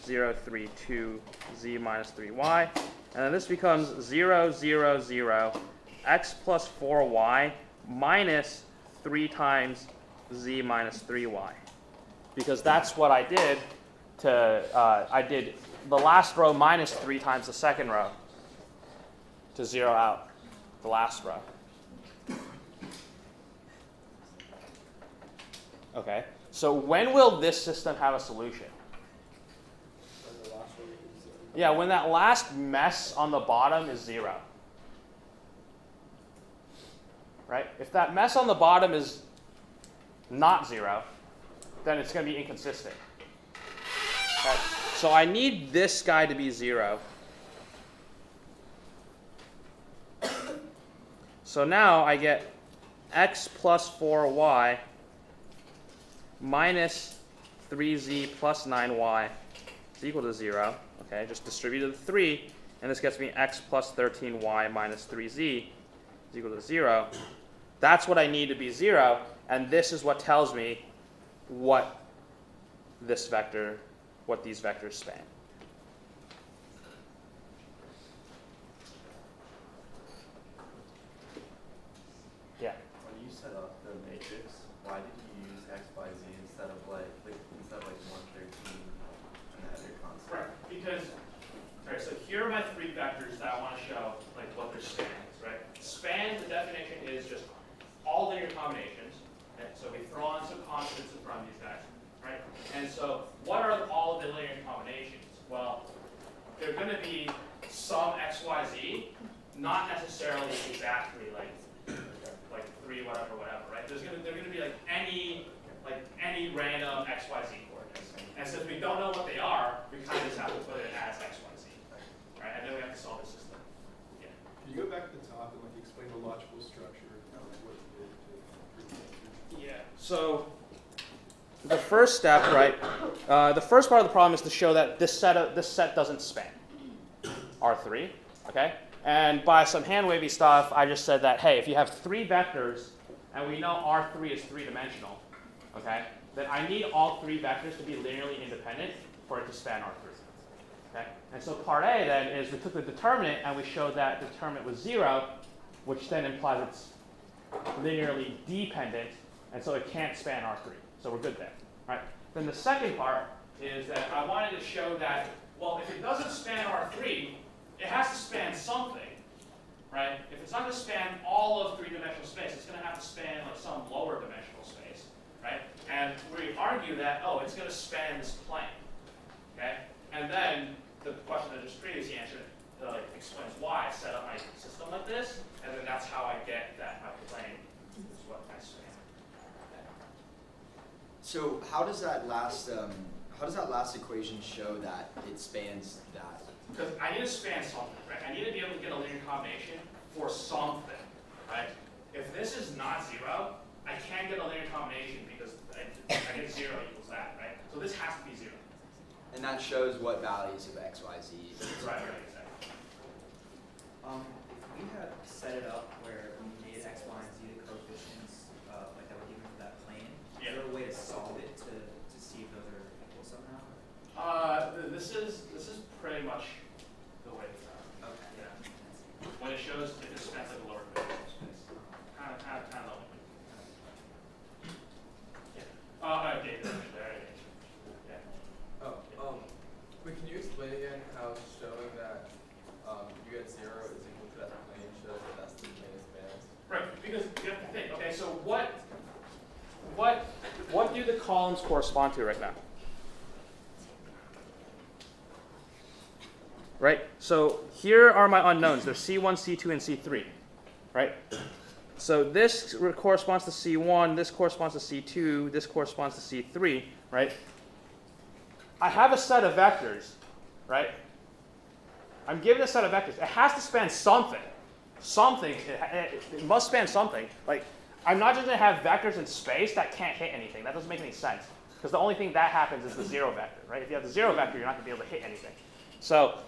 0, 3, 2, z minus 3y. And then this becomes 0, 0, 0, x plus 4y minus 3 times z minus 3y. Because that's what I did to, I did the last row minus 3 times the second row to 0 out the last row. Okay, so when will this system have a solution? Yeah, when that last mess on the bottom is 0. Right? If that mess on the bottom is not 0, then it's going to be inconsistent. Okay? So I need this guy to be 0. So now I get x plus 4y minus 3z plus 9y is equal to 0. Okay, just distributed the 3, and this gets me x plus 13y minus 3z is equal to 0. That's what I need to be 0, and this is what tells me what this vector, what these vectors span. Yeah. When you set up the matrix, why did you use x, y, z instead of like 113 and the other constant? Right, because, all right, so here are my 3 vectors that I want to show like what their span is, right? Span, the definition is just all linear combinations. Okay? So we throw they're going to be some x, y, z, not necessarily exactly like 3 whatever, right? They're going to be like any random x, y, z coordinates. And since we don't know what they are, we kind of just have to put it as x, y, z, right? And then we have to solve the system. Yeah. Can you go back to the top and like explain the logical structure of what you did to prove that? Yeah. So the first step, right? The first part of the problem is to show that this set doesn't span R3. Okay. And by some hand wavy stuff, I just said that hey, if you have 3 vectors and we know R3 is 3-dimensional, okay, then I need all 3 vectors to be linearly independent for it to span R3. Okay. And so part A then is we took the determinant and we showed that the determinant was 0, which then implies it's linearly dependent, and so it can't span R3. So we're good there. Right? Then the second part is that I wanted to show that, well, if it doesn't span R3, it has to span something. Right? If it's not going to span all of 3-dimensional space, it's going to have to span like some lower dimensional space. Right? And we argue that, oh, it's going to span this plane. Okay? And then the question that I just previously answered explains why I set up my system like this, and then that's how I get that my plane is what I span. So how does that last equation show that it spans that? Because I need to span something, right? I need to be able to get a linear combination for something, right? If this is not 0, I can't get a linear combination because I get 0 equals that, right? So this has to be 0. And that shows what values of x, y, z. Right, exactly. If we had set it up where we made x, y, and z the coefficients like that were given for that plane, is there a way to solve it to see if those are equal somehow? This is pretty much the way it's done. Okay. Yeah. When it shows it just spans like a lower dimensional space. Kind of the only way. Yeah. Data there. Yeah. But can you explain again how showing that you get 0 is equal to that plane shows that that's the plane it spans? Right, because you have to think, okay, so What do the columns correspond to right now? Right? So here are my unknowns. They're C1, C2, and C3. Right? So this corresponds to C1, this corresponds to C2, this corresponds to C3. Right? I have a set of vectors. Right? I'm given a set of vectors. It has to span something. Something. It must span something. Like, I'm not just going to have vectors in space that can't hit anything. That doesn't make any sense. Because the only thing that happens is the 0 vector. Right? If you have the 0 vector, you're not going to be able to hit anything. So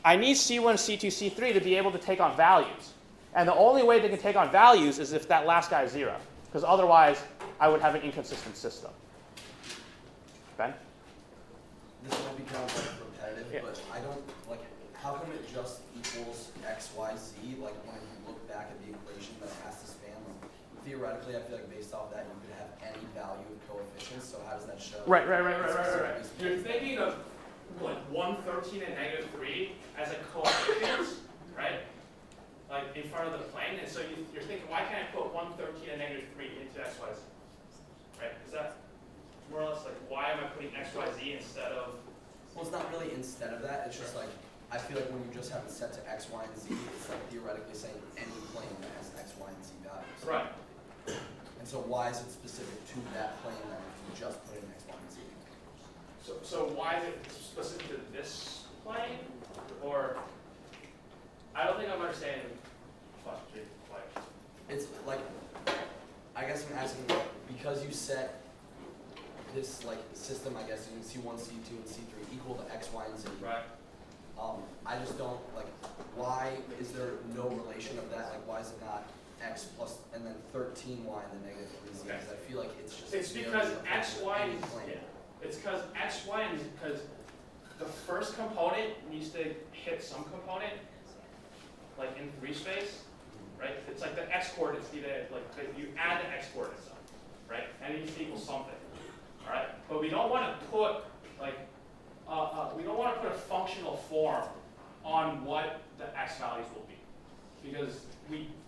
I need C1, C2, C3 to be able to take on values. And the only way they can take on values is if that last guy is 0. Because otherwise, I would have an inconsistent system. Ben? This might be kind of like repetitive, but I don't, like, how come it just equals x, y, z? Like, when you look back at the equation that it has to span, like, theoretically, I feel like based off that, you could have any value of coefficients, so how does that show? Right. You're thinking of like 113 and -3 as a coefficient, right? Like in front of the plane, and so you're thinking, why can't I put 113 and -3 into x, y, z? Right? Is that more or less like, why am I putting x, y, z instead of? Well, it's not really instead of that. It's just like, I feel like when you just have it set to x, y, and z, it's like theoretically saying any plane that has x, y, and z values. Right. And so why is it specific to that plane then if you just put in x, y, and z? So why is it specific to this plane? Or I don't think I'm understanding the question quite. It's like, I guess I'm asking, because you set this like system, I guess, in C1, C2, and C3 equal to x, y, and z. Right. I just don't, like, why is there no relation of that? Like, why is it not x plus, and then 13y and then -3z? Okay. Because I feel like it's just. It's because x, y, any is, plane. yeah. It's because x, y, is because the first component needs to hit some component, like in 3 space, right? It's like the x coordinates need to, like, you add the x coordinates up, right? And it needs to equal something, all right? But we don't want to put, like, we don't want to put a functional form on what the x values will be, because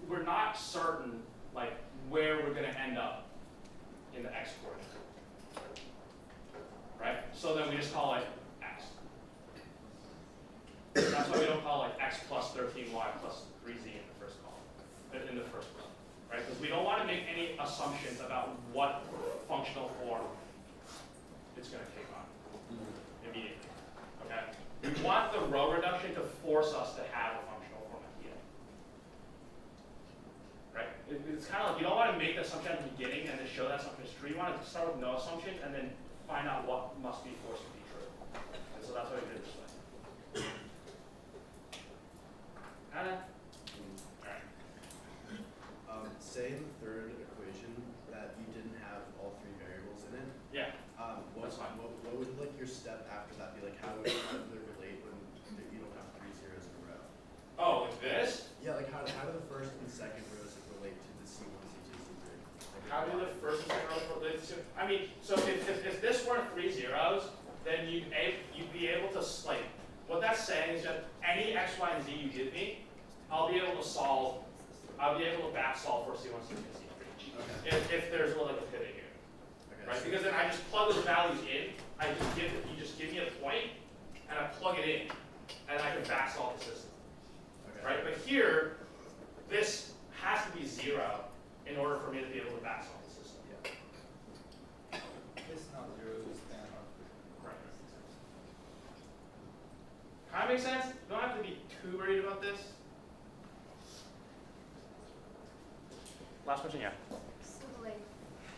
we're not certain, like, where we're going to end up in the x coordinate. Right? So then we just call it x. That's why we don't call like x plus 13y plus 3z in the first column, in the first row, right? Because we don't want to make any assumptions about what functional form it's going to take on immediately. Okay? We want the row reduction to force us to have a functional form at the end. Right? It's kind of like you don't want to make the assumption at the beginning and then show that assumption is true. You want to start with no assumptions and then find out what must be forced to be true. And so that's why we did it this way. Anna? Alright. Say in the third equation that you didn't have all three variables in it. Yeah. What would like your step after that be? Like how would they relate when you don't have 3 zeros in a row? Oh, like this? Yeah, like how do the first and second rows relate to the C1, C2, C3? How do the first and second rows relate to? I mean, so if this weren't 3 zeros, then you'd be able to like what that's saying is that any x, y, and z you give me, I'll be able to back solve for C1, C2, C3. Okay. If there's like a pivot here. Okay. Right? Because then I just plug those values in, you just give me a point, and I plug it in, and I can back solve the system. Okay. Right? But here, this has to be 0 in order for me to be able to back solve the system. Yeah. It's not 0 to span off. Right. Kind of makes sense? You don't have to be too worried about this. Last question, yeah. So like,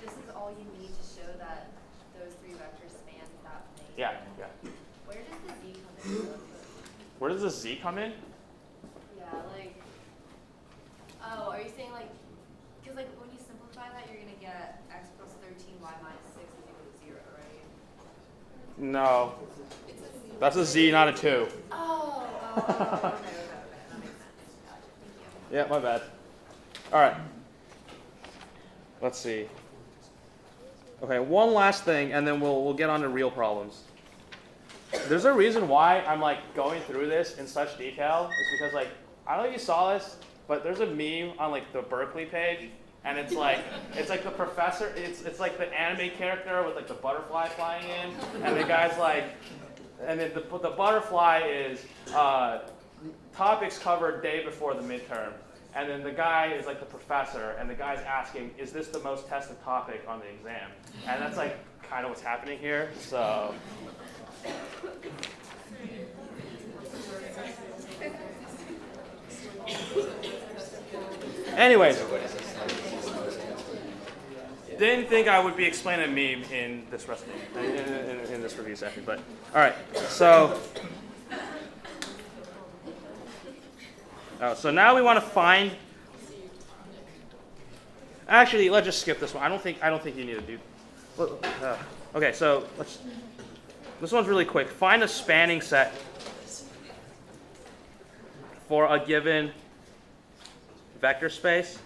this is all you need to show that those 3 vectors span that plane. Yeah, yeah. Where does the z come in? Where does the z come in? Yeah, like, oh, are you saying like, because like when you simplify that, you're gonna get x plus 13y minus 6 is equal to 0, right? No. It's a z. That's a z, not a 2. Okay. That makes sense. Gotcha. Thank you. Yeah, my bad. All right. Let's see. Okay, one last thing, and then we'll get on to real problems. There's a reason why I'm like going through this in such detail. It's because like I don't know if you saw this, but there's a meme on like the Berkeley page, and it's like the professor. It's like the anime character with like the butterfly flying in, and the guy's like, and then the butterfly is topics covered day before the midterm. And then the guy is like the professor, and the guy's asking, is this the most tested topic on the exam? And that's like kind of what's happening here. So. Anyways. Didn't think I would be explaining a meme in this in this review session, but all right. So. So now we want to find. Actually, let's just skip this one. I don't think you need to do. Okay, so this one's really quick. Find a spanning set for a given vector space.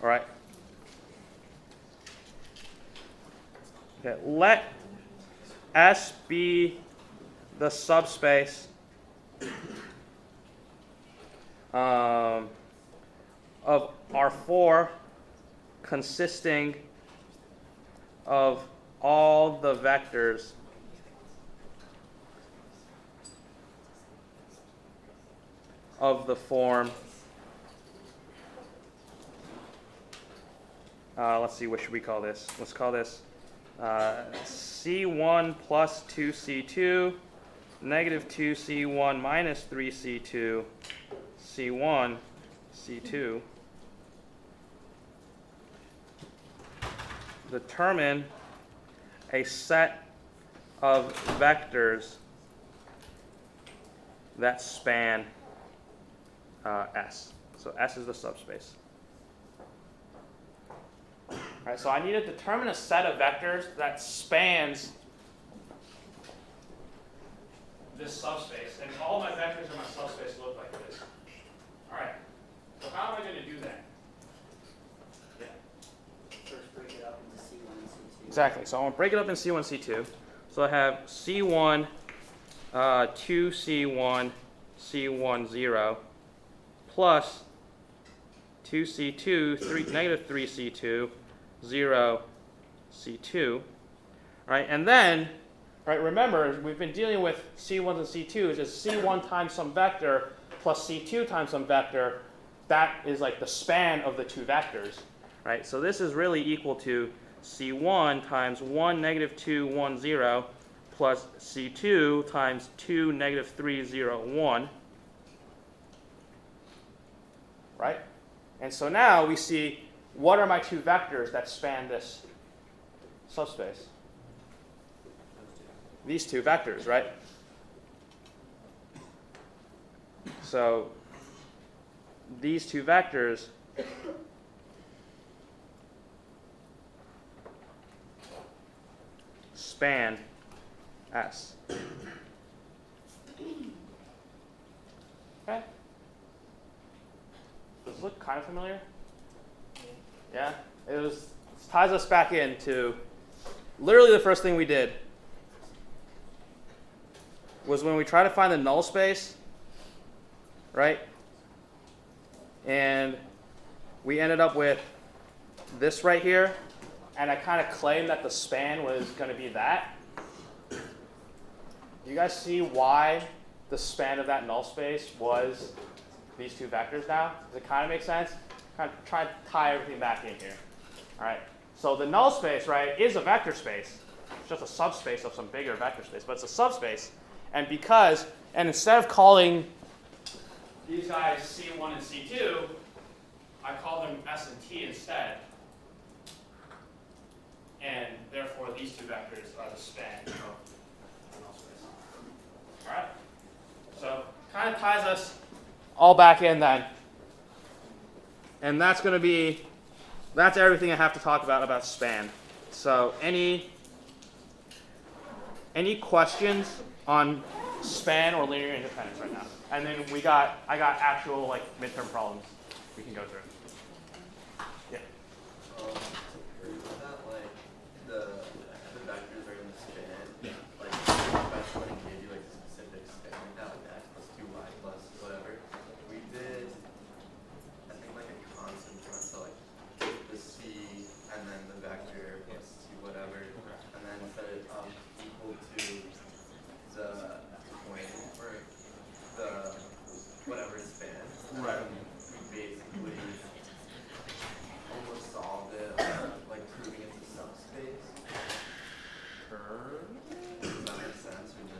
All right. Okay, let S be the subspace of R4 consisting of all the vectors of the form. Let's see, what should we call this? Let's call this C1 plus 2C2, negative 2C1 minus 3C2, C1, C2. Determine a set of vectors that span S. So S is the subspace. All right, so I need to determine a set of vectors that spans this subspace. And all my vectors in my subspace look like this. All right, so how am I going to do that? Yeah. First break it up into C1 and C2. Exactly, so I'm going to break it up in C1, C2. So I have C1, 2C1, C1, 0, plus 2C2, negative 3C2, 0, C2. right? And then, right, remember, we've been dealing with C1s and C2s as C1 times some vector plus C2 times some vector. That is like the span of the two vectors, right? So this is really equal to C1 times 1, negative 2, 1, 0, plus C2 times 2, negative 3, 0, 1, right? And so now we see, what are my two vectors that span this subspace? These two vectors, right? So these two vectors span S. Okay? Does this look kind of familiar? Yeah? It ties us back into literally the first thing we did was when we try to find the null space, right? And we ended up with this right here, and I kind of claimed that the span was going to be that. You guys see why the span of that null space was these two vectors now? Does it kind of make sense? Kind of try to tie everything back in here. All right. So the null space, right, is a vector space. It's just a subspace of some bigger vector space, but it's a subspace. And instead of calling these guys C1 and C2, I call them S and T instead. And therefore, these two vectors are the span of the null space. All right? So kind of ties us all back in then. And that's everything I have to talk about span. So any questions on span or linear independence right now? And then I got actual like midterm problems we can go through. Yeah. To prove that, like the vectors are in the span. Yeah. Like that's when it gave you like a specific span like that, like x plus 2y plus whatever. We did, I think like a constant for us, so like the c and then the vector plus c whatever, and then set it up equal to the point for the whatever span. Right. We basically almost solved it, like proving it's a subspace. Does that make sense or no?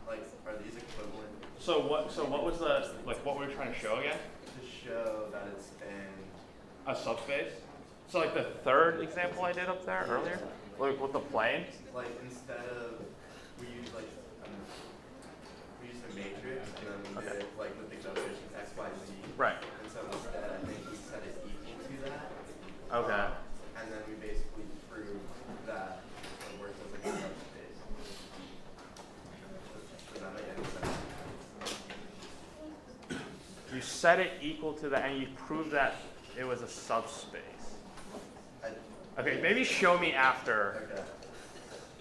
Like, are these equivalent? So what was what were we trying to show again? To show that it spanned a subspace. So like the third example I did up there earlier, like with the plane. Like instead of we used like we used a matrix and then we did like with the coefficients x, y, z. Right. And so instead, I think we set it equal to that. Okay. And then we basically proved that it works as like a subspace. Does that make any sense? You set it equal to that, and you proved that it was a subspace. Okay, maybe show me after. Okay.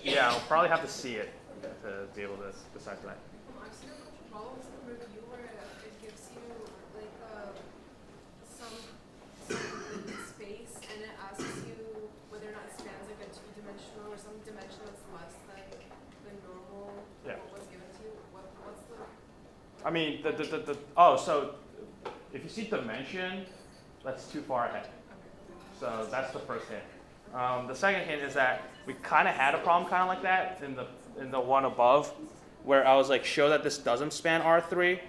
Yeah, I'll probably have to see it to be able to decipher that. I've seen a couple problems in the review where it gives you like some space and it asks you whether or not it spans like a two-dimensional or some dimension that's less than the normal what was given to you. What's the? I mean so if you see dimension, that's too far ahead. So that's the first hint. The second hint is that we kind of had a problem kind of like that in the one above, where I was like, show that this doesn't span R3.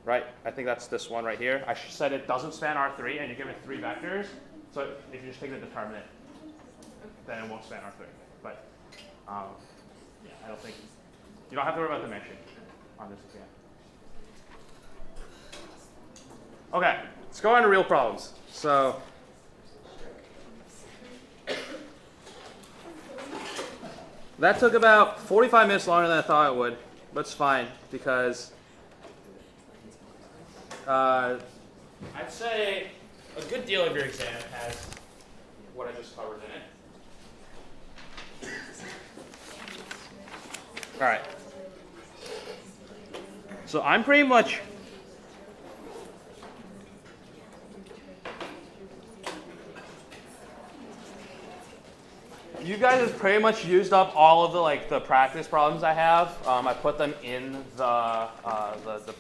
Right? I think that's this one right here. I said it doesn't span R3, and you give it 3 vectors. So if you just take the determinant, then it won't span R3. But yeah, I don't think you don't have to worry about dimension on this exam. Okay, let's go on to real problems. So that took about 45 minutes longer than I thought it would, but it's fine because I'd say a good deal of your exam has what I just covered in it. All right. So I'm pretty much you guys have pretty much used up all of the practice problems I have. I put them in the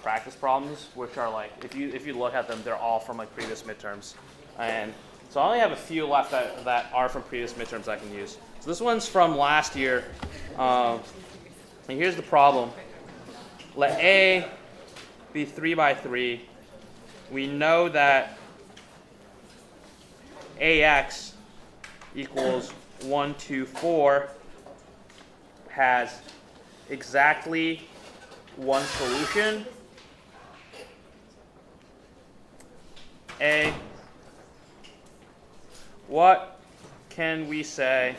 practice problems, which are like if you look at them, they're all from like previous midterms, and so I only have a few left that are from previous midterms I can use. So this one's from last year, and here's the problem. Let A be 3 by 3. We know that AX equals 1, 2, 4 has exactly one solution. A, what can we say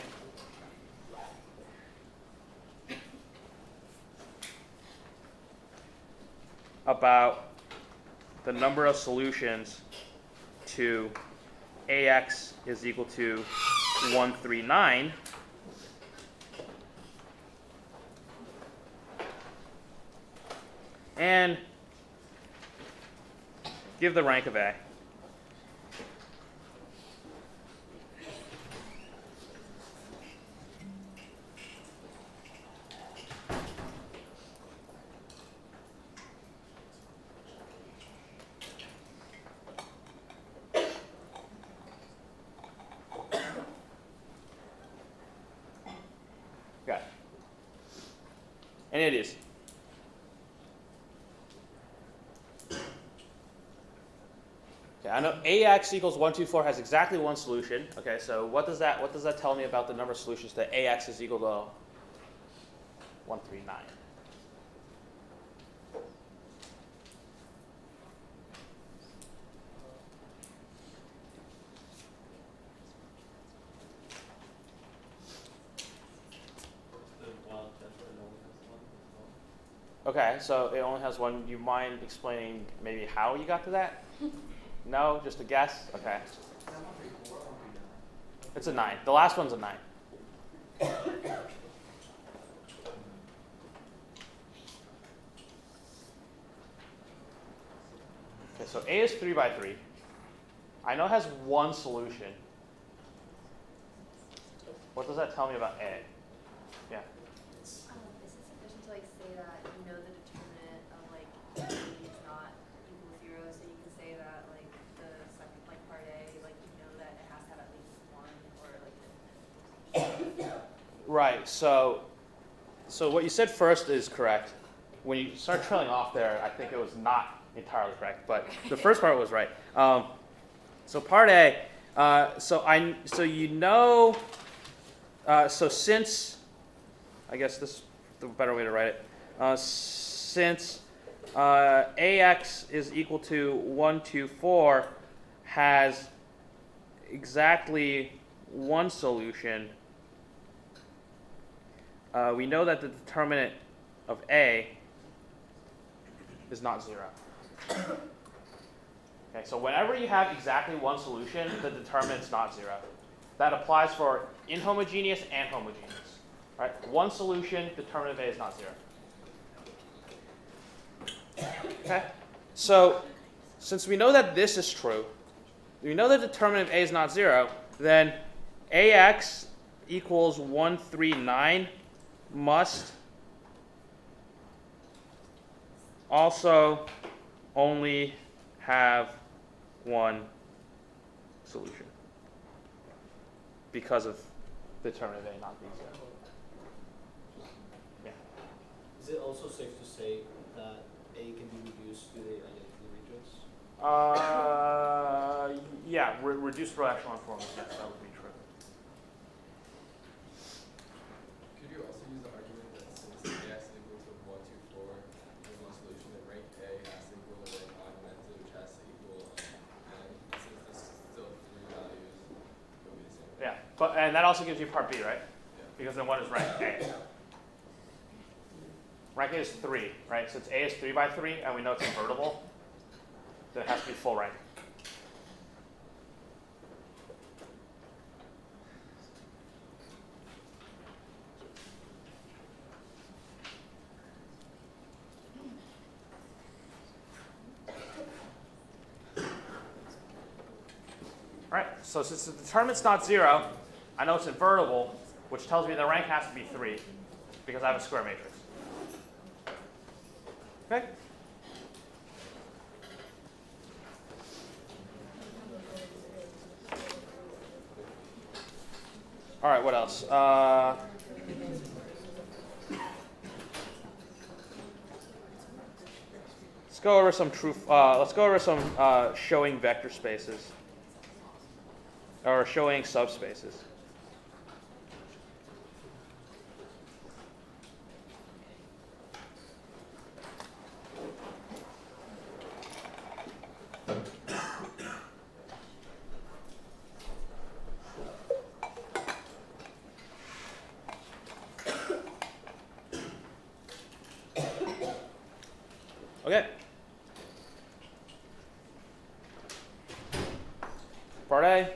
about the number of solutions to AX is equal to 139 and give the rank of A. Okay. And it is. Okay, I know AX equals 1, 2, 4 has exactly one solution. Okay, so what does that tell me about the number of solutions that AX is equal to 139? Okay, so it only has one. You mind explaining maybe how you got to that? No, just a guess? Okay. It's a 9. The last one's a 9. Okay, so A is 3 by 3. I know it has one solution. What does that tell me about A? Yeah. Is it sufficient to like say that you know the determinant of like A is not equal to 0, so you can say that like the second like part A, like you know that it has to have at least one or like Right. So what you said first is correct. When you start trailing off there, I think it was not entirely correct, but the first part was right. So part A. So since, I guess this is the better way to write it. Since AX is equal to 1, 2, 4 has exactly one solution, we know that the determinant of A is not 0. Okay, so whenever you have exactly one solution, the determinant is not 0. That applies for inhomogeneous and homogeneous. Right? One solution, determinant of A is not 0. Okay? So since we know that this is true, we know the determinant of A is not 0, then AX equals 139 must also only have one solution because of the determinant of A not being 0. Yeah. Is it also safe to say that A can be reduced to the identity matrix? Yeah, reduced row echelon form, yes, that would be true. Could you also use the argument that since AX is equal to 1, 2, 4, there's one solution, then rank A has to equal to rank augmented, which has to equal n. Since there's still 3 values, it will be the same. Yeah, and that also gives you part B, right? Yeah. Because then what is rank A? Rank A is 3, right? Since A is 3 by 3, and we know it's invertible, then it has to be full rank. All right, so since the determinant's not 0, I know it's invertible, which tells me the rank has to be 3 because I have a square matrix. Okay? All right, what else? Let's go over some showing vector spaces or showing subspaces. Okay. Part A.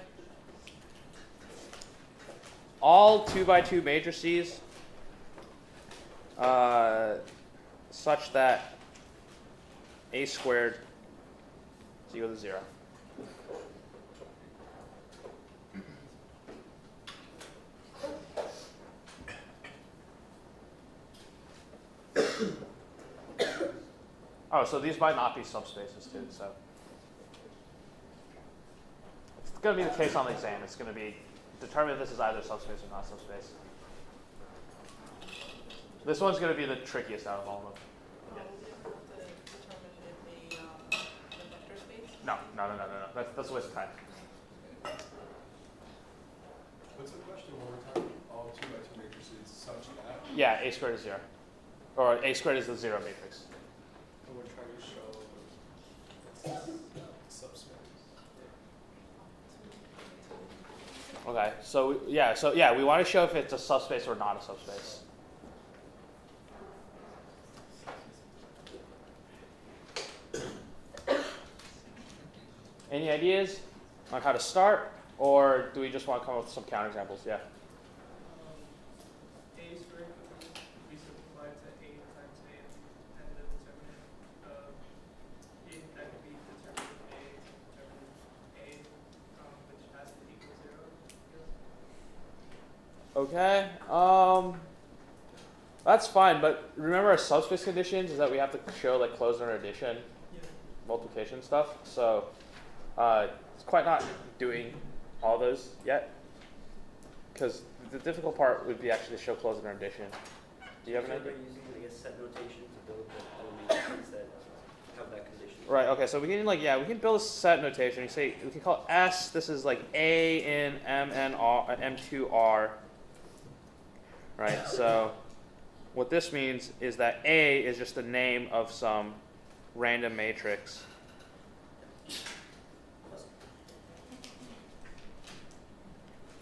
All 2x2 matrices such that A squared is equal to 0. Oh, so these might not be subspaces too, so. It's going to be the case on the exam. It's going to be determine if this is either subspace or not subspace. This one's going to be the trickiest out of all of them. No. That's a waste of time. What's the question one more time? All 2x2 matrices such that? Yeah, A squared is 0. Or A squared is the 0 matrix. And we're trying to show subspace. Okay, so we want to show if it's a subspace or not a subspace. Any ideas on how to start, or do we just want to come up with some counterexamples? Yeah. A squared could be simplified to A times A, and the determinant of it that could be determinant of A, which has to equal 0. Okay. That's fine, but remember our subspace conditions is that we have to show like closed under addition, multiplication stuff. So it's quite not doing all those yet, because the difficult part would be actually to show closed under addition. Do you have an idea? Using like a set notation to build the elements that have that condition. Right. Okay. So we can we can build a set notation. We can call S. This is like A in M2R. Right. So what this means is that A is just the name of some random matrix.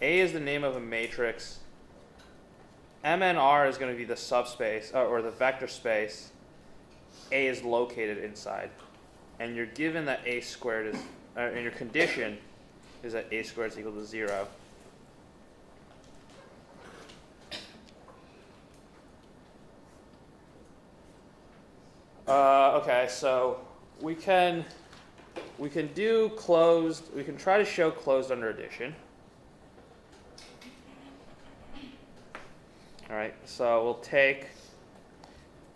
A is the name of a matrix. MNR is going to be the subspace or the vector space A is located inside. And you're given that A squared is, and your condition is that A squared is equal to 0. Okay, so we can do closed. We can try to show closed under addition. All right, so we'll take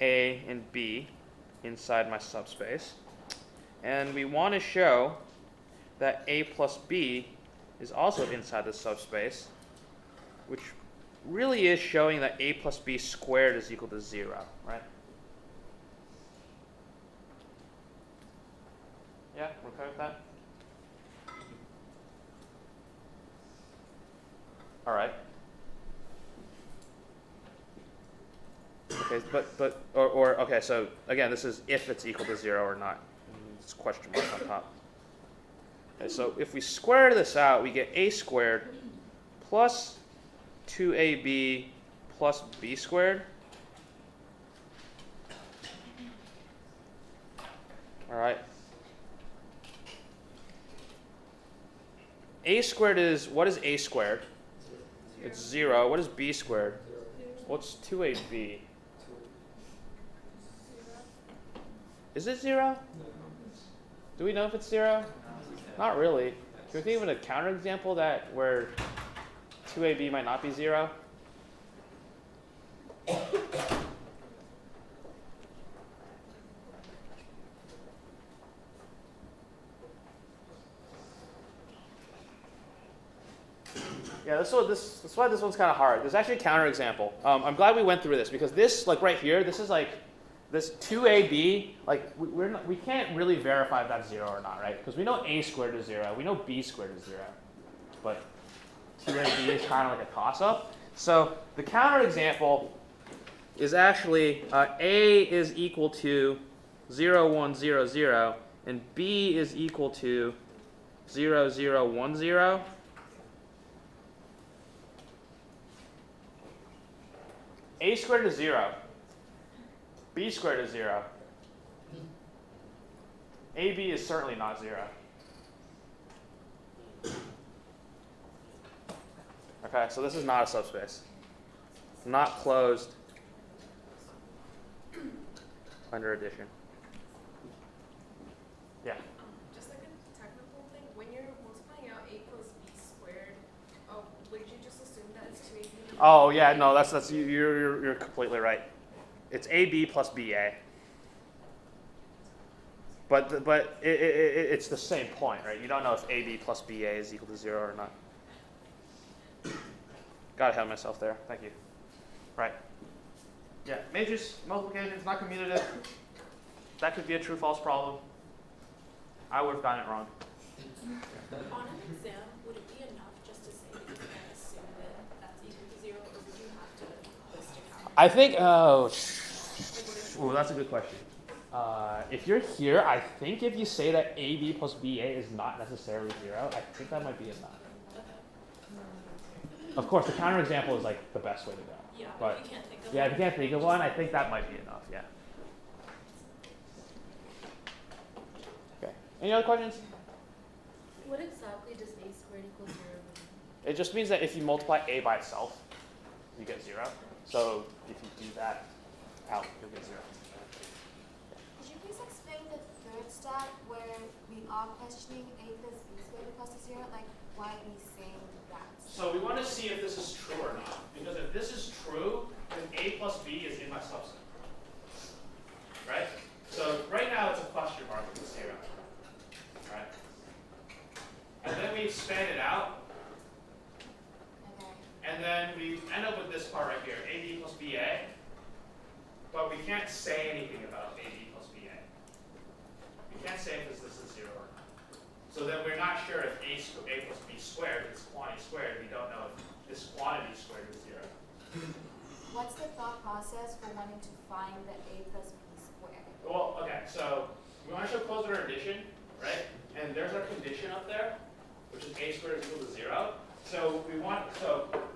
A and B inside my subspace, and we want to show that A plus B is also inside the subspace, which really is showing that A plus B squared is equal to 0, right? Yeah, we're okay with that? All right. Okay, okay, so again, this is if it's equal to 0 or not. It's question mark on top. Okay, so if we square this out, we get A squared plus 2AB plus B squared. All right. A squared is, what is A squared? It's 0. What is B squared? What's 2AB? Is it 0? Do we know if it's 0? Not really. Can we think of a counterexample where 2AB might not be 0? Yeah, that's why this one's kind of hard. There's actually a counterexample. I'm glad we went through this because this, like right here, this is like this 2ab. Like we can't really verify if that's 0 or not, right? Because we know a squared is 0, we know b squared is 0, but 2ab is kind of like a toss-up. So the counterexample is actually a is equal to 0, 1, 0, 0, and b is equal to 0, 0, 1, 0. A squared is 0. B squared is 0. AB is certainly not 0. Okay, so this is not a subspace. Not closed under addition. Yeah. Just like a technical thing, when you're multiplying out a plus b squared, would you just assume that it's 2ab? Oh yeah, no, that's you're completely right. It's AB plus BA. But it's the same point, right? You don't know if AB plus BA is equal to 0 or not. Got ahead of myself there. Thank you. Right. Yeah, matrix multiplication is not commutative. That could be a true-false problem. I would have gotten it wrong. On an exam, would it be enough just to say that you can assume that that's equal to 0, or would you have to list a count? I think, ooh, that's a good question. If you're here, I think if you say that AB plus BA is not necessarily 0, I think that might be enough. Of course, the counterexample is like the best way to go. Yeah, but if you can't think of yeah, one, if you can't think of one, I think that might be enough. Yeah. Okay. Any other questions? What exactly does a squared equal 0 mean? It just means that if you multiply a by itself, you get 0. So if you do that out, you'll get 0. Could you please explain the third step where we are questioning a plus b squared equals to 0? Like, why are we saying that? So we want to see if this is true or not. Because if this is true, then a plus b is in my subset. Right? So right now it's a question mark with the 0. Right? And then we expand it out. Okay. And then we end up with this part right here, ab plus ba. But we can't say anything about ab plus ba. We can't say if this is 0 or not. So then we're not sure if a plus b squared is quantity squared. We don't know if this quantity squared is 0. What's the thought process for wanting to find the a plus b squared? Well, okay, so we want to show closed order addition, right? And there's our condition up there, which is a squared is equal to 0. So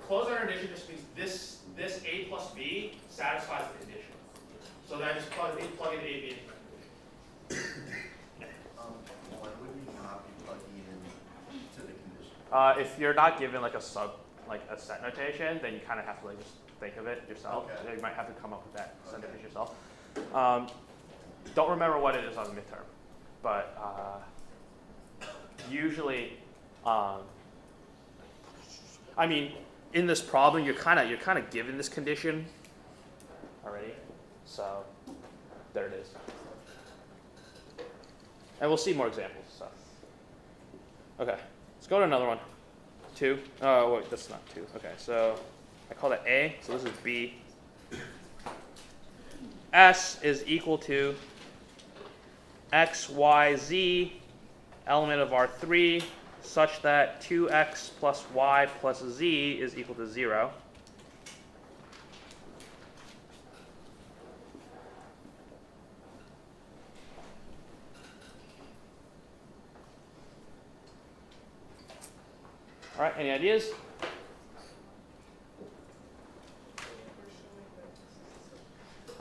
closed order addition just means this a plus b satisfies the condition. So then I just plug in ab into my condition. Why would we not be plugging in to the condition? If you're not given like a set notation, then you kind of have to like just think of it yourself. Okay. You might have to come up with that set notation yourself. Don't remember what it is on the midterm, but usually, I mean, in this problem, you're kind of given this condition already. So there it is. And we'll see more examples. So okay, let's go to another one. 2. Oh wait, that's not 2. Okay, so I call that A. So this is B. S is equal to x, y, z, element of R3, such that 2x plus y plus z is equal to 0. All right, any ideas?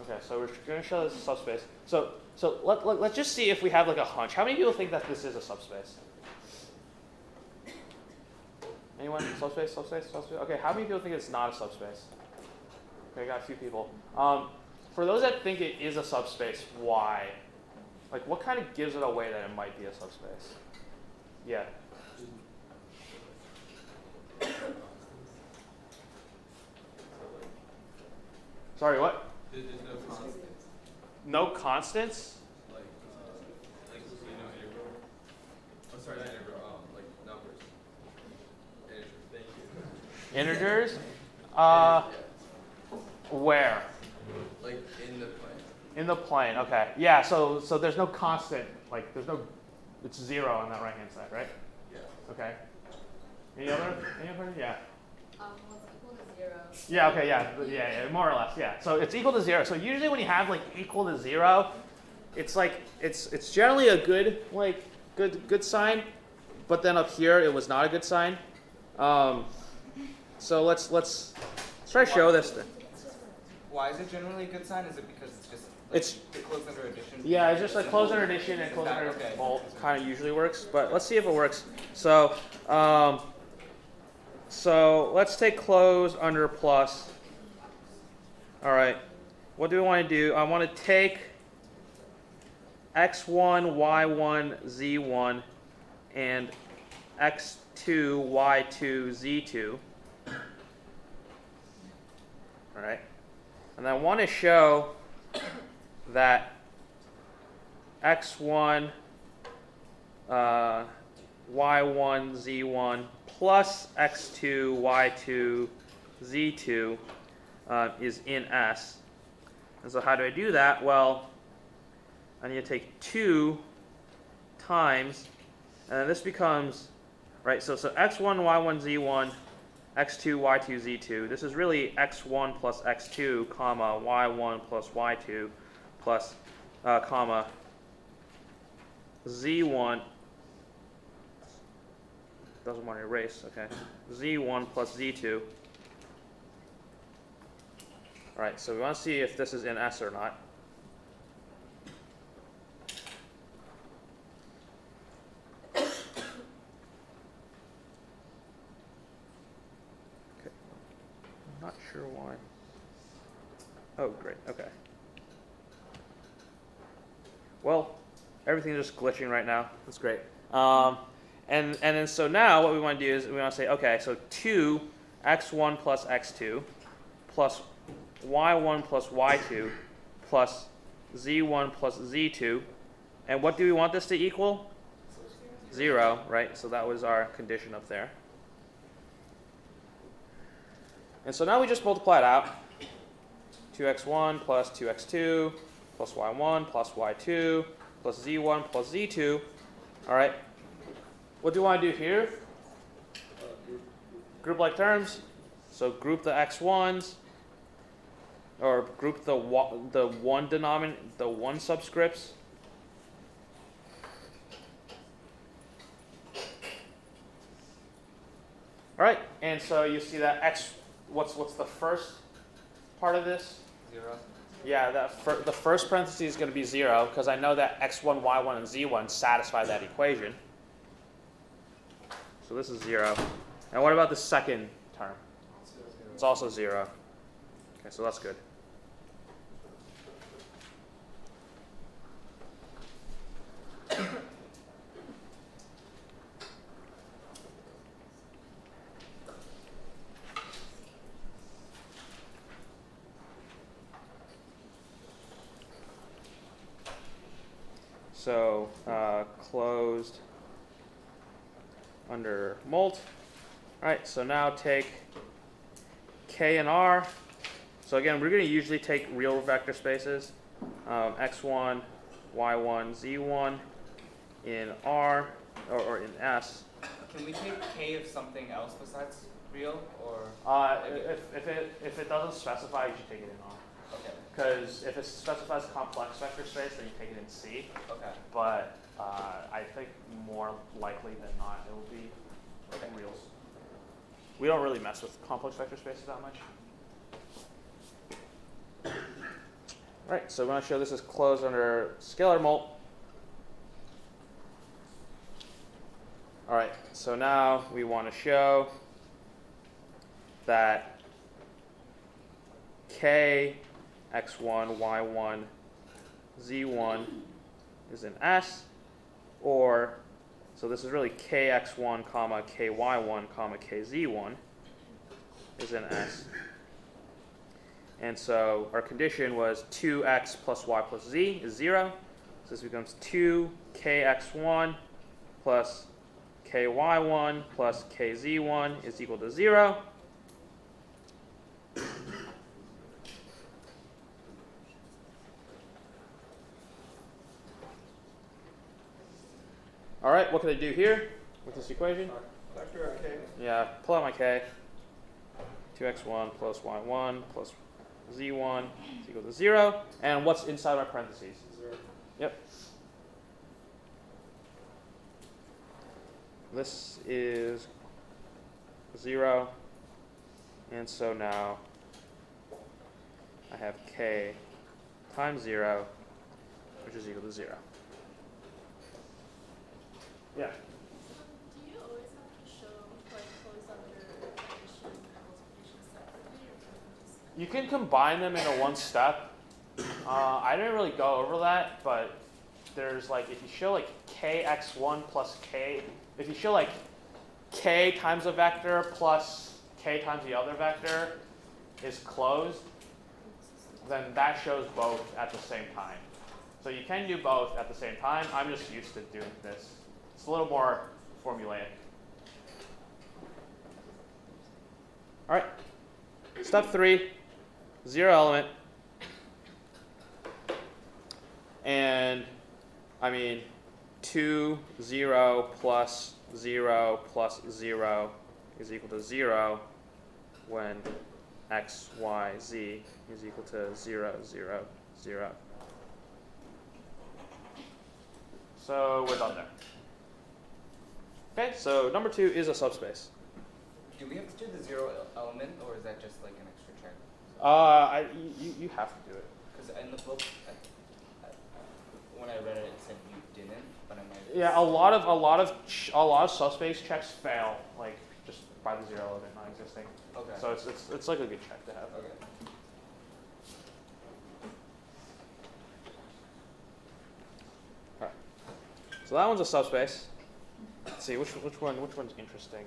Okay, so we're going to show this as a subspace. So let's just see if we have like a hunch. How many people think that this is a subspace? Anyone? Subspace? Okay, how many people think it's not a subspace? Okay, got a few people. For those that think it is a subspace, why? Like, what kind of gives it away that it might be a subspace? Yeah. Sorry, what? There's no constants. No constants? Like integral. Oh, sorry, not integral. Like numbers. Integer. Thank you. Integers? Where? Like in the plane. In the plane, okay. Yeah, so there's no constant, like there's no, it's 0 on that right-hand side, right? Yeah. Okay. Any other? Yeah. Well, it's equal to 0. Yeah, okay, yeah, more or less, yeah. So it's equal to 0. So usually when you have like equal to 0, it's like, it's generally a good, like, good sign, but then up here it was not a good sign. So let's try to show this thing. Why is it generally a good sign? Is it because it's just the closed under addition? Yeah, it's just like closed under addition and closed under mult kind of usually works, but let's see if it works. So so let's take close under plus. All right, what do we want to do? I want to take x1, y1, z1, and x2, y2, z2. All right, and I want to show that x1, y1, z1 plus x2, y2, z2 is in S. And so how do I do that? Well, I need to take 2 times, and then this becomes, right, so x1, y1, z1, x2, y2, z2. This is really x1 plus x2, comma, y1 plus y2 plus, comma, z1, doesn't want to erase, okay, z1 plus z2. All right, so we want to see if this is in S or not. Not sure why. Oh, great. Okay. Well, everything's just glitching right now. That's great. And then so now what we want to do is we want to say, okay, so 2 x1 plus x2 plus y1 plus y2 plus z1 plus z2. And what do we want this to equal? 0, right? So that was our condition up there. And so now we just multiply it out. 2x1 plus 2x2 plus y1 plus y2 plus z1 plus z2. All right. What do you want to do here? Group like terms. So group the x1s, or group the one subscripts. All right, and so you see that x. What's the first part of this? 0. Yeah, the first parenthesis is going to be 0 because I know that x1, y1, and z1 satisfy that equation. So this is 0. And what about the second term? It's also 0. Okay, so that's good. So closed under mult. All right, so now take K and R. So again, we're going to usually take real vector spaces, x1, y1, z1 in R or in S. Can we take K of something else besides real, or? If it doesn't specify, you should take it in R. Okay. Because if it specifies complex vector space, then you take it in C. Okay. But I think more likely than not, it will be reals. We don't really mess with complex vector spaces that much. All right, so we want to show this is closed under scalar mult. All right, so now we want to show that K, x1, y1, z1 is in S, or, so this is really kx1, comma, ky1, comma, kz1 is in S. And so our condition was 2x plus y plus z is 0. So this becomes 2kx1 plus ky1 plus kz1 is equal to 0. right, what can I do here with this equation? Factor of k. Yeah, pull out my k. 2x1 plus y1 plus z1 is equal to 0. And what's inside my parentheses? 0. Yep. This is 0. And so now I have k times 0, which is equal to 0. Yeah. Do you always have to show like horizontal addition and multiplication separately, or can you just? You can combine them into one step. I didn't really go over that, but there's like, if you show like kx1 plus k, if you show like k times a vector plus k times the other vector is closed, then that shows both at the same time. So you can do both at the same time. I'm just used to doing this. It's a little more formulaic. All right. Step 3, 0 element. And I mean 2, 0 plus 0 plus 0 is equal to 0 when x, y, z is equal to 0, 0, 0. So we're done there. Okay, so number 2 is a subspace. Do we have to do the 0 element, or is that just like an extra check? You have to do it. Because in the book, when I read it, it said you didn't, but I might. Yeah, a lot of subspace checks fail, like just by the 0 element not existing. Okay. So it's like a good check to have. Okay. All right. So that one's a subspace. Let's see which one's interesting.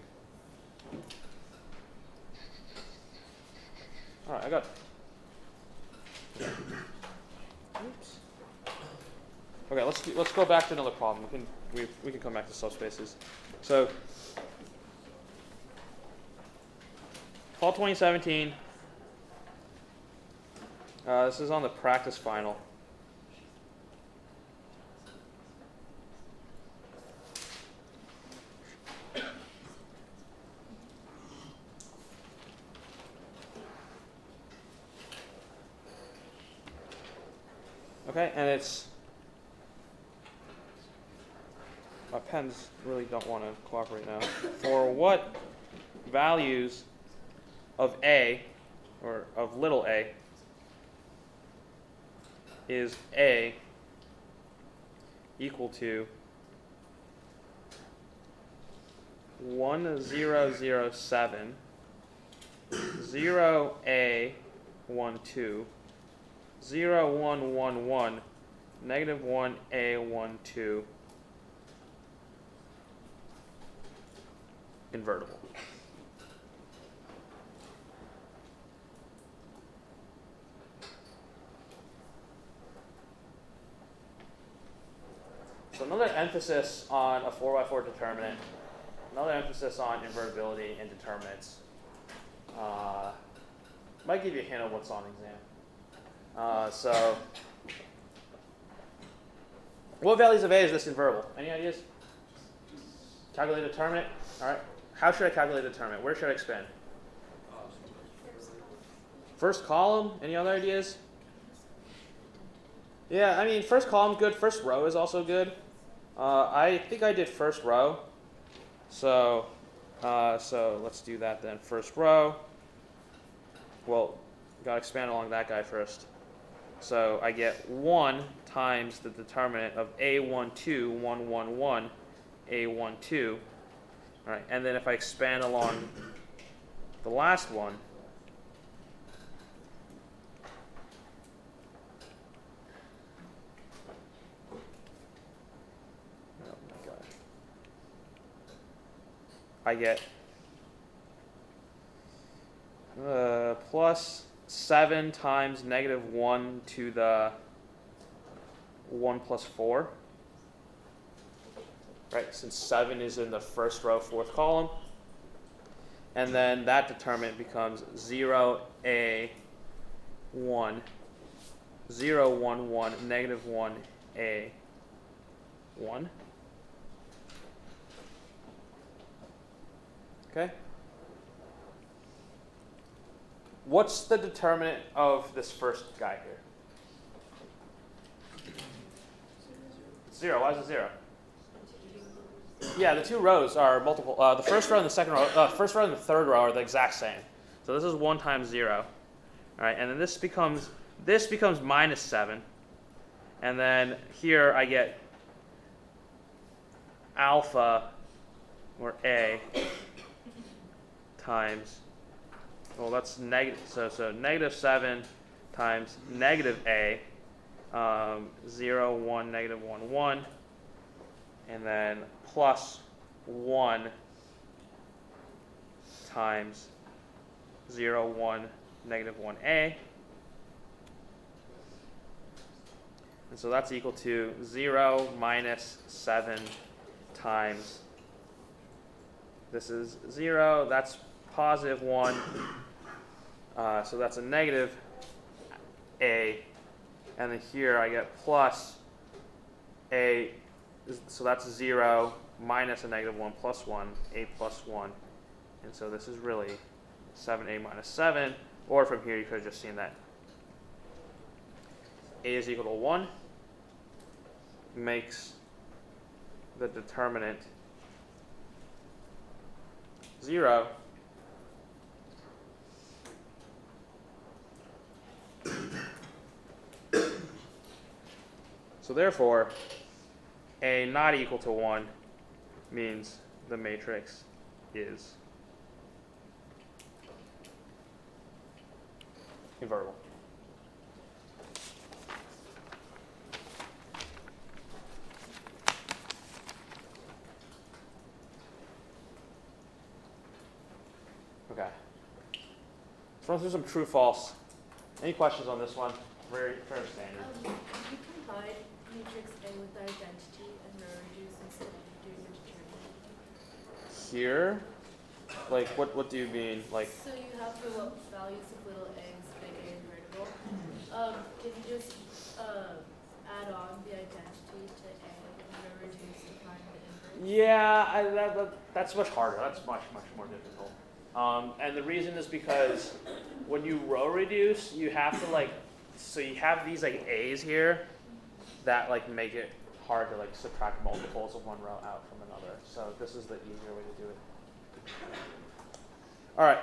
All right, I got. Oops. Okay, let's go back to another problem. We can come back to subspaces. So, fall 2017. This is on the practice final. Okay, and it's, my pens really don't want to cooperate now. For what values of a, or of little a, is a equal to 1007, 0a12, 0111, negative 1a12, invertible. So another emphasis on a 4x4 determinant, another emphasis on invertibility in determinants. Might give you a hint of what's on exam. So, what values of a is this invertible? Any ideas? Calculate determinant. All right. How should I calculate determinant? Where should I expand? First column. Any other ideas? Yeah, I mean, first column good. First row is also good. I think I did first row. So let's do that then. First row. Well, got to expand along that guy first. So I get 1 times the determinant of A12, 111, A12. All right, and then if I expand along the last one, oh my God, I get plus 7 times negative 1 to the 1 plus 4. Right, since 7 is in the first row, fourth column. And then that determinant becomes 0a1, 0, 1, 1, negative 1a1. Okay. What's the determinant of this first guy here? 0. Why is it 0? Yeah, the two rows are multiple. The first row and the second row, first row and the third row are the exact same. So this is 1 times 0. All right, and then this becomes minus 7. And then here I get alpha, or a, times, well, that's negative. So negative 7 times negative a, 0, 1, negative 1, 1, and then plus 1 times 0, 1, negative 1a. And so that's equal to 0 minus 7 times, this is 0, that's positive 1, so that's a negative a, and then here I get plus a, so that's 0 minus a negative 1 plus 1, a plus 1, and so this is really 7a minus 7, or from here you could have just seen that a is equal to 1, makes the determinant 0. So therefore, a not equal to 1 means the matrix is invertible. Okay. So let's do some true false. Any questions on this one? Very standard. If you combine matrix A with the identity and row reduce instead of doing the determinant. Here? Like what do you mean? Like So you have the values of little a and big A invertible. Can you just add on the identity to A and row reduce to find the inverse? yeah, that's much harder. That's much more difficult. And the reason is because when you row reduce, you have to so you have these A's here that make it hard to subtract multiples of one row out from another. So this is the easier way to do it. All right.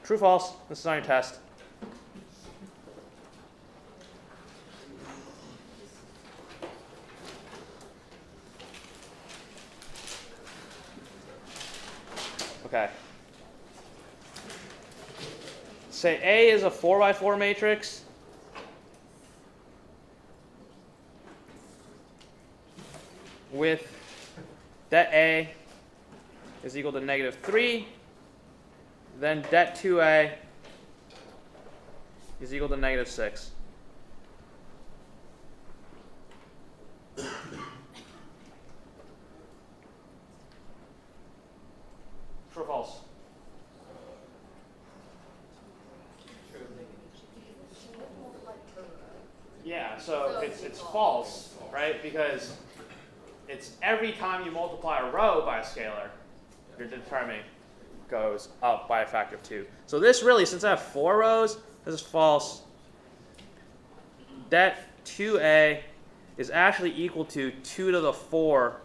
True, false. This is on your test. Okay. Say A is a 4x4 matrix. With det A is equal to negative 3. Then det 2A is equal to negative 6. True or false? Yeah, so it's false, right? Because it's every time you multiply a row by a scalar, your determinant goes up by a factor of 2. So this really, since I have 4 rows, this is false. Det 2A is actually equal to 2 to the 4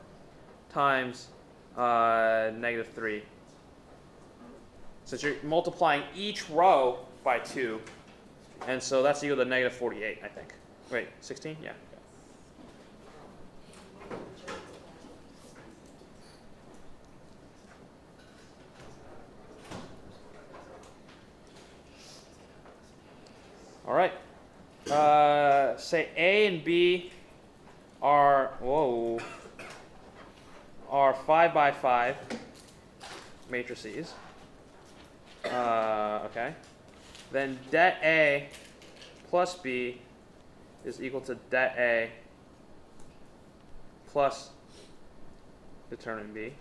times negative 3. Since you're multiplying each row by 2, and so that's equal to negative 48, I think. Wait, 16? Yeah. All right. Say A and B are 5 by 5 matrices. Okay. Then det A plus B is equal to det A plus determinant B.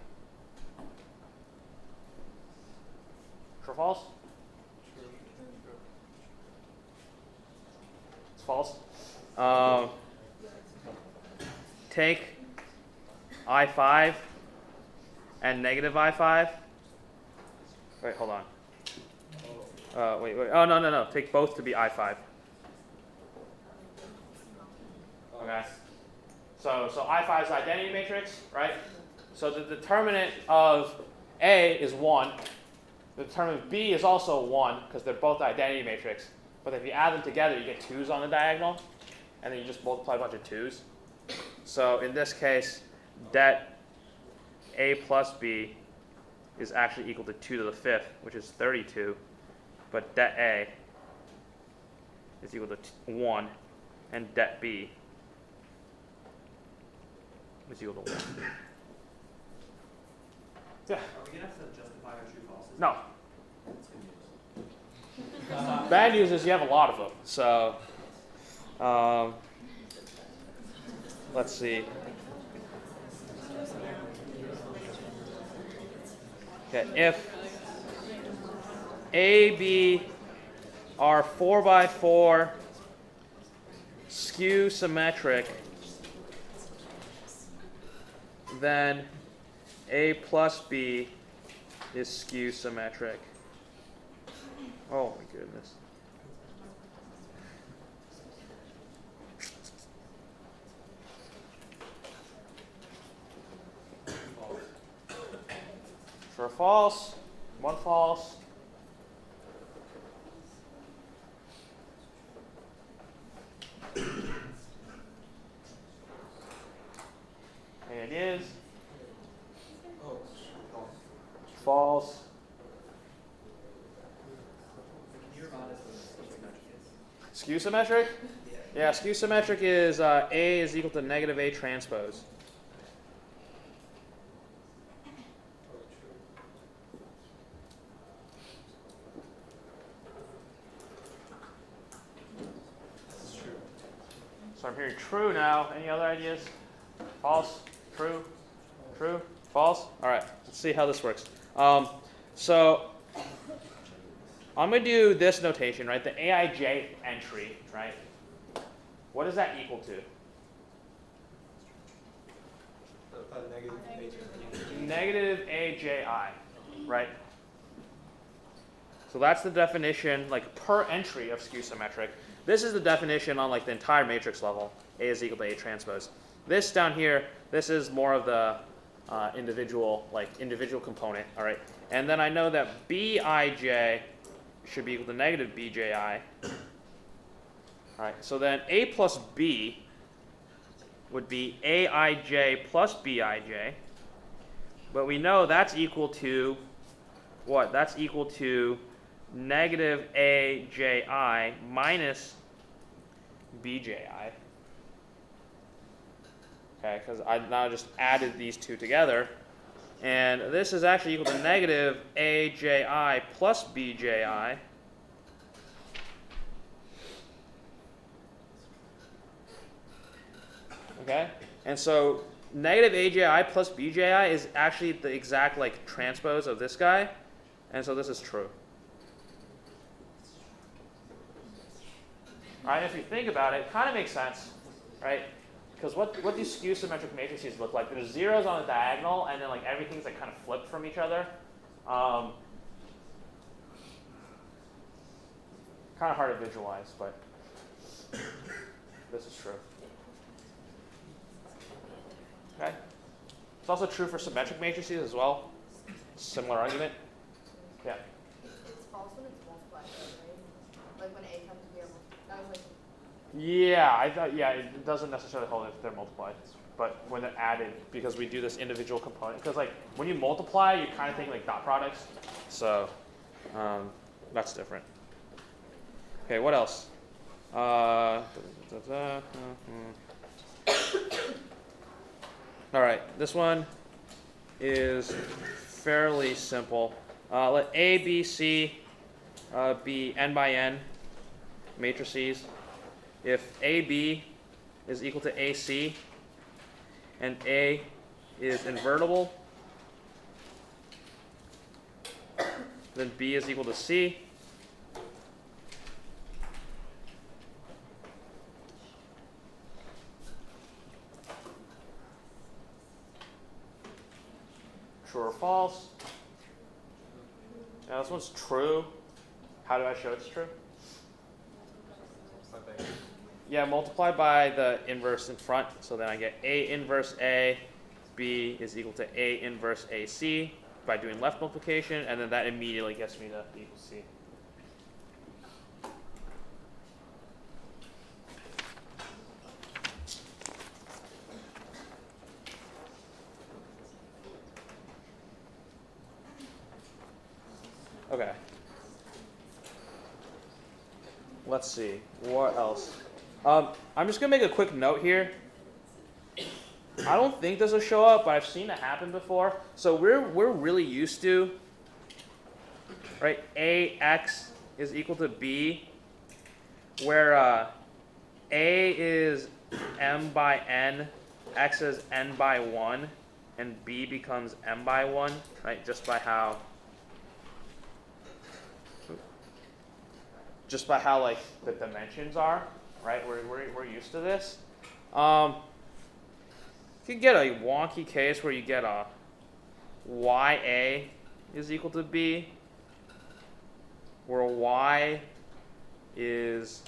True or false? It's false. Take I5 and negative I5 Wait, hold on. Wait. Oh, no. Take both to be I5. Okay. So I5 is the identity matrix, right? So the determinant of A is 1. The determinant of B is also 1 because they're both the identity matrix. But if you add them together, you get 2's on the diagonal. And then you just multiply a bunch of 2's. So in this case, that A plus B is actually equal to 2 to the 5th, which is 32. But det A is equal to 1, and det B is equal to 1. Yeah? Are we going to have to justify our true falses? No. That's good news. Bad news is you have a lot of them. So let's see. Okay, if A, B are 4x4 skew symmetric, then A plus B is skew symmetric. Oh my goodness. For a false, one false. And it is false. Can you remind us what skew symmetric is? Skew symmetric? Yeah, skew symmetric is A is equal to negative A transpose. So I'm hearing true now. Any other ideas? False? True? True? False? All right. Let's see how this works. So I'm going to do this notation, right? The Aij entry, right? What is that equal to? Negative Aji, right? So that's the definition, like per entry of skew symmetric. This is the definition on like the entire matrix level. A is equal to A transpose. This down here, this is more of the individual component. All right, and then I know that Bij should be equal to negative Bji. All right, so then A plus B would be Aij plus Bij, but we know that's equal to what? That's equal to negative Aji minus Bji. Okay, because I now just added these two together. And this is actually equal to negative Aji plus Bji. Okay, and so negative Aji plus Bji is actually the exact like transpose of this guy. And so this is true. All right, if you think about it, it kind of makes sense, right? Because what do skew symmetric matrices look like? There's zeros on the diagonal, and then like everything's like kind of flipped from each other. Kind of hard to visualize, but this is true. Okay. It's also true for symmetric matrices as well. Similar argument. Yeah. It's false when it's multiplied, right? Like when A comes to be that was like. Yeah, I thought. Yeah, it doesn't necessarily hold if they're multiplied, but when they're added, because we do this individual component. Because like when you multiply, you're kind of thinking like dot products, so that's different. Okay, what else? All right, this one is fairly simple. Let A, B, C be n by n matrices. If AB is equal to AC and A is invertible, then B is equal to C. True or false? Now this one's true. How do I show it's true? Yeah, multiply by the inverse in front. So then I get A inverse A, B is equal to A inverse AC by doing left multiplication, and then that immediately gets me to B equals C. Okay. Let's see. What else? I'm just going to make a quick note here. I don't think this will show up, but I've seen it happen before. So we're really used to, right, AX is equal to B, where A is M by N, X is N by 1, and B becomes M by 1, right, just by how like the dimensions are, right? We're used to this. You could get a wonky case where you get a YA is equal to B, where Y is,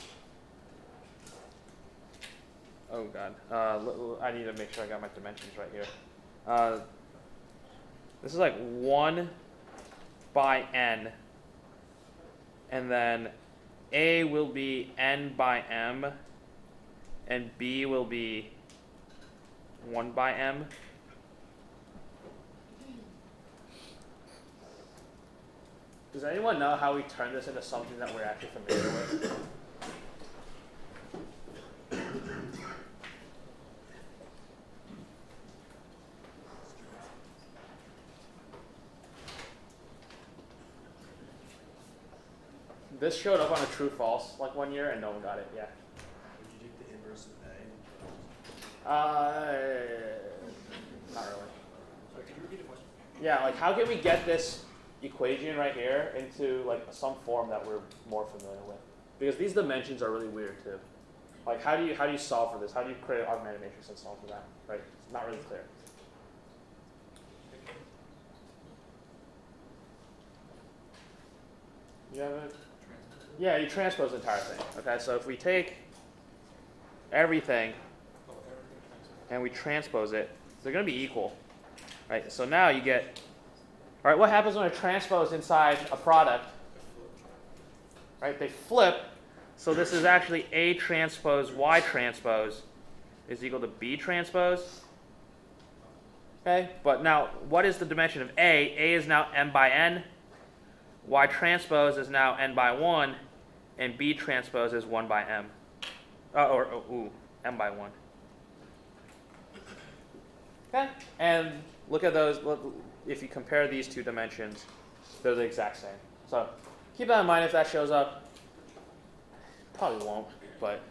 oh god, I need to make sure I got my dimensions right here. This is like 1 by N, and then A will be N by M, and B will be 1 by M. Does anyone know how we turn this into something that we're actually familiar with? This showed up on a true false like one year and no one got it. Yeah. Would you take the inverse of A? Not really. Sorry, could you repeat the question? Yeah, like how can we get this equation right here into like some form that we're more familiar with? Because these dimensions are really weird too. Like how do you solve for this? How do you create an augmented matrix and solve for that? Right? It's not really clear. You have it? Yeah, you transpose the entire thing. Okay, so if we take everything and we transpose it, they're going to be equal. Right? So now you get, all right, what happens when I transpose inside a product? Right? They flip. So this is actually A transpose Y transpose is equal to B transpose. Okay? But now, what is the dimension of A? A is now M by N. Y transpose is now N by 1. And B transpose is 1 by M. M by 1. Okay? And look at those. If you compare these two dimensions, they're the exact same. So keep that in mind if that shows up. Probably won't, but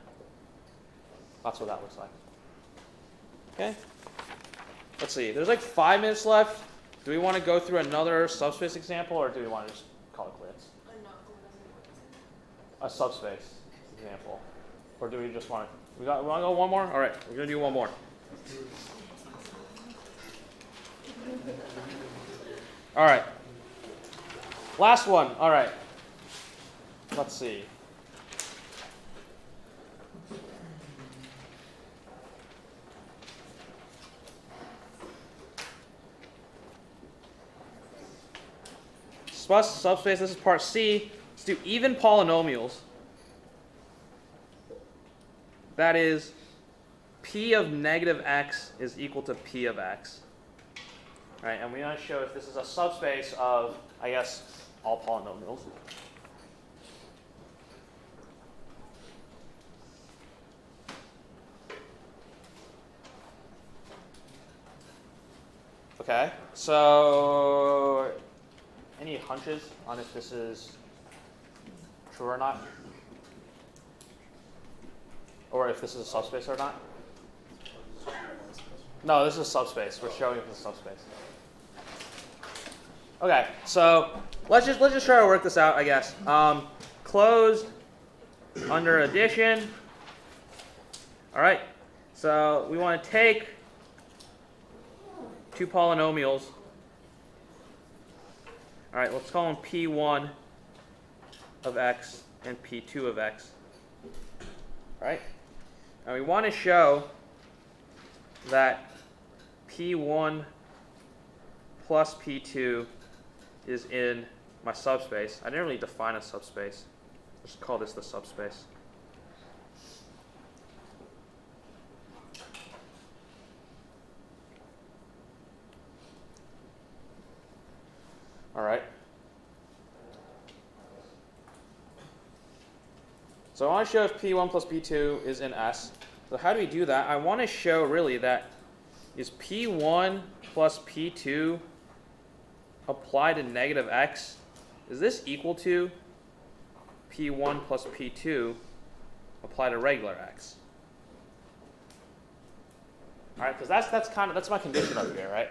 that's what that looks like. Okay? Let's see. There's like 5 minutes left. Do we want to go through another subspace example, or do we want to just call it quits? A subspace example. Or do we just want to... We want to go one more? All right. We're going to do one more. All right. Last one. All right. Let's see. Subspace, this is part C. Let's do even polynomials. That is, P of negative x is equal to P of x. All right, and we want to show if this is a subspace of, I guess, all polynomials. Okay, so any hunches on if this is true or not? Or if this is a subspace or not? No, this is a subspace. We're showing if it's a subspace. Okay, so let's just try to work this out, I guess. Closed under addition. All right, so we want to take two polynomials. All right, let's call them P1 of x and P2 of x. All right? And we want to show that P1 plus P2 is in my subspace. I didn't really define a subspace. Let's call this the subspace. All right. So I want to show if P1 plus P2 is in S. So how do we do that? I want to show really that is P1 plus P2 applied to negative x, is this equal to P1 plus P2 applied to regular x? All right, because that's my condition up here, right?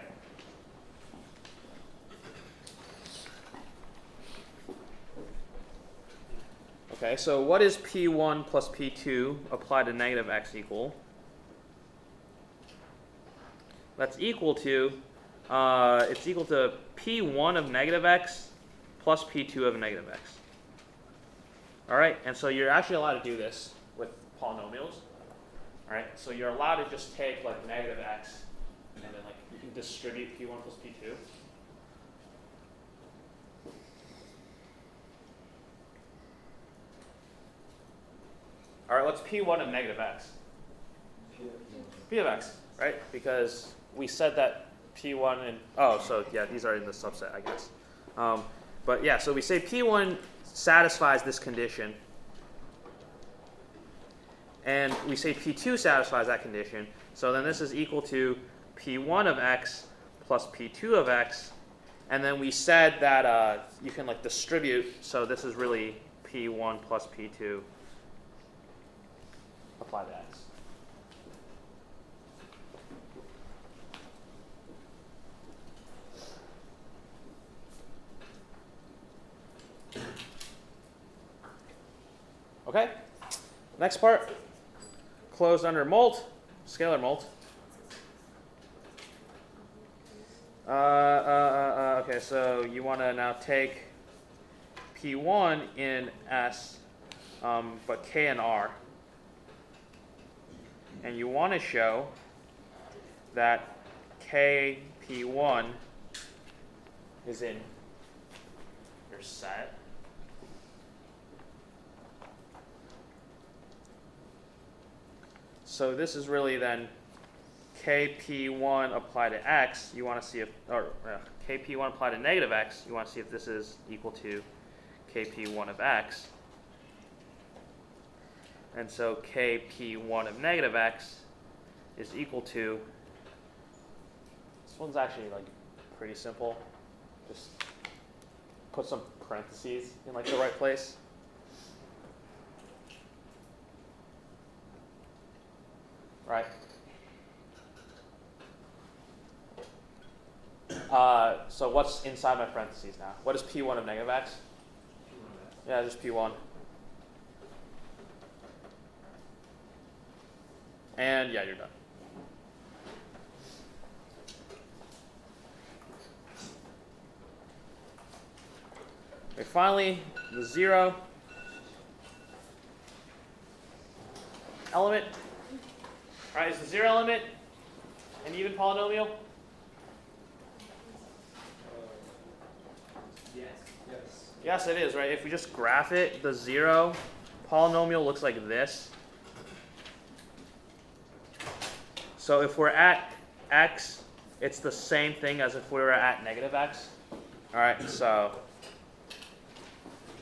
Okay, so what is P1 plus P2 applied to negative x equal? That's equal to, it's equal to P1 of negative x plus P2 of negative x. All right, and so you're actually allowed to do this with polynomials. All right, so you're allowed to just take like negative x and then like you can distribute P1 plus P2. All right, what's P1 of negative x? P of x, right? Because we said that P1 and, oh, so yeah, these are in the subset, I guess. But yeah, so we say P1 satisfies this condition. And we say P2 satisfies that condition. So then this is equal to P1 of x plus P2 of x. And then we said that you can like distribute. So this is really P1 plus P2 applied to x. Okay, next part, closed under mult, scalar mult. Okay, so you want to now take P1 in S, but K and R. And you want to show that KP1 is in your set. So this is really then KP1 applied to x. You want to see if, or KP1 applied to negative x. You want to see if this is equal to KP1 of x. And so KP1 of negative x is equal to, this one's actually like pretty simple. Just put some parentheses in like the right place. Right. So what's inside my parentheses now? What is P1 of negative x? Yeah, just P1. And yeah, you're done. Okay, finally, the zero element. All right, is the zero element an even polynomial? Yes. Yes, it is, right? If we just graph it, the zero polynomial looks like this. So if we're at x, it's the same thing as if we were at negative x. All right, so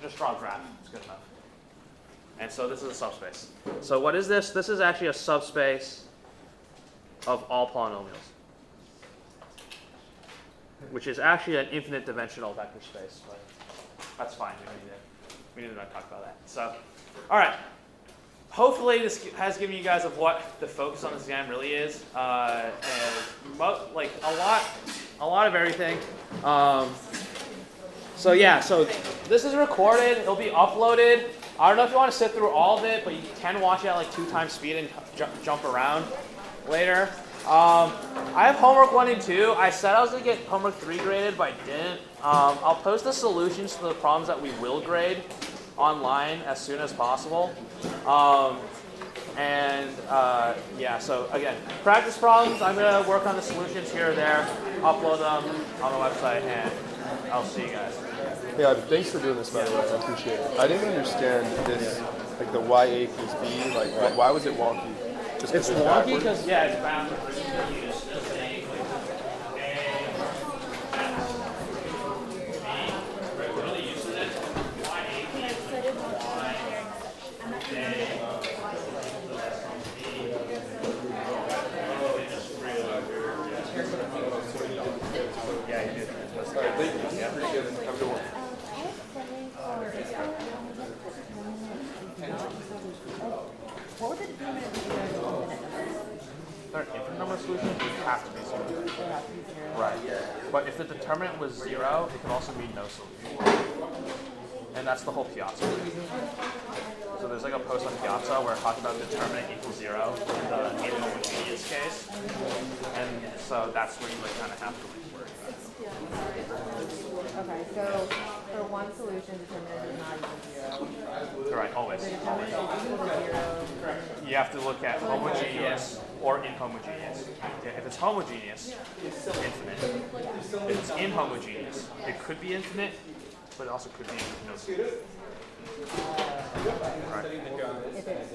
just draw a graph. It's good enough. And so this is a subspace. So what is this? This is actually a subspace of all polynomials, which is actually an infinite dimensional vector space. But that's fine. We need to not talk about that. So, all right. Hopefully this has given you guys of what the focus on this exam really is, and like a lot of everything. So yeah, so this is recorded. It'll be uploaded. I don't know if you want to sit through all of it, but you can watch it at like 2 times speed and jump around later. I have homework 1 and 2. I said I was going to get homework 3 graded, but I didn't. I'll post the solutions to the problems that we will grade online as soon as possible. Yeah, so again, practice problems, I'm going to work on the solutions here or there, upload them on the website, and I'll see you guys. Yeah, thanks for doing this, by the way. I appreciate it. I didn't understand this, like the YA equals B. Like, why was it wonky? Just It's wonky because, yeah, it's backwards. What would the determinant be there? They're an infinite number solution, it have to be 0. Right. But if the determinant was 0, it can also mean no solution. And that's the whole Piazza. So there's like a post on Piazza where it talks about determinant equals 0 in the inhomogeneous case. And so that's where you like kind of have to like work. Okay, so for one solution, determinant is not equal to 0. Right, always. The determinant is equal to 0. You have to look at homogeneous or inhomogeneous. If it's homogeneous, it's infinite. If it's inhomogeneous, it could be infinite, but it also could be no. Right. Okay, that makes sense.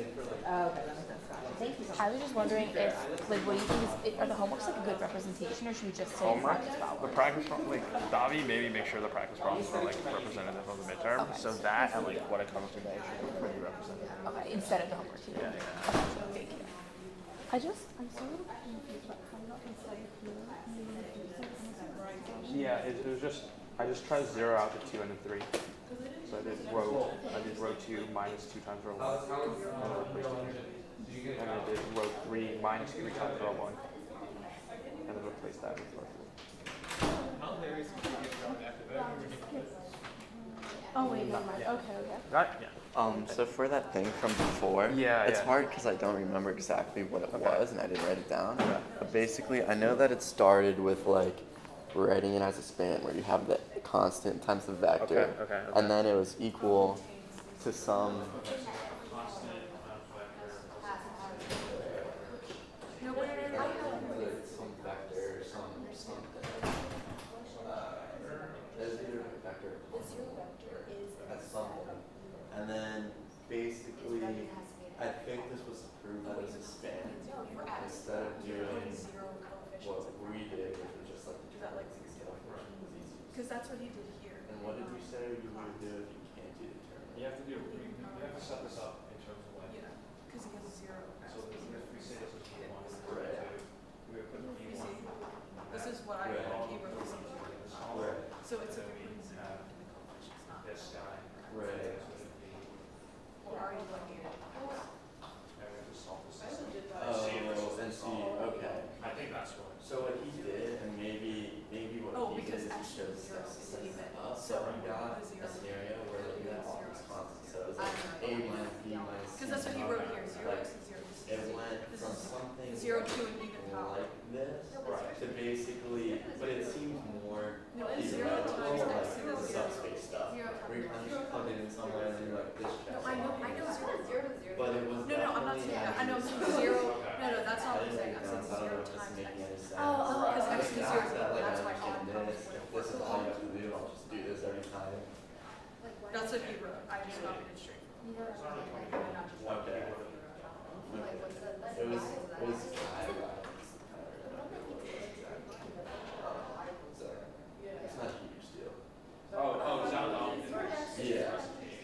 Thank you. I was just wondering if, like, what do you think is, are the homeworks like a good representation, or should we just say Homework? practice The problems? practice problem, like Davi, maybe make sure the practice problems are like representative of the midterm. Okay. So that and like what it comes to should be pretty representative. Okay, instead of the homework. Yeah. Thank you. I'm so a little confused about how not inside here. Yeah, it was just I just tried to zero out the 2 and the 3. So I did row 2 minus 2 times row 1, and then replaced it here. And I did row 3 minus 3 times row 1, and then replaced that with row 3. Oh wait, never mind. Okay. Right? Yeah. So for that thing from before, it's hard because I don't remember exactly what it was and I didn't write it down. But basically, I know that it started with like writing it as a span where you have the constant times the vector, and then it was equal to some. Some vector, something. There's either a vector or that's something. And then basically, I think this was to prove that it was a span instead of doing what we did, which was just like the Because that's what he did here. And what did we say you would do if you can't do the term? You have to set this up in terms of like. Yeah, because he has 0. So if we say this is P1, we would put P1. This is what I wrote. He wrote this. So it's a This guy. Right. Or are you looking at it? Oh, and see, okay. I think that's what. So what he did, and maybe what he did is he showed steps to set that up. So he got a scenario where he had all these constants. So it was like A minus B minus C. Because that's what he wrote here. 0 Like, x is 0. it went from something 0 to an even power. like this to basically, but it seems more No, it's 0 theoretical, times like x the is 0. subspace stuff. Where you kind of just plug it in somewhere and then you're like, this checks. No, I know 0 to 0. But it was No, I'm not saying that. I know I'm saying 0. No, that's not what I'm saying. I'm saying 0 times x. Because x is 0 to 0. That's why all this is all you have to do. I'll just do this every time. That's what he wrote. I just copied it straight. Okay. It was so it's not a huge deal. Oh, is that what?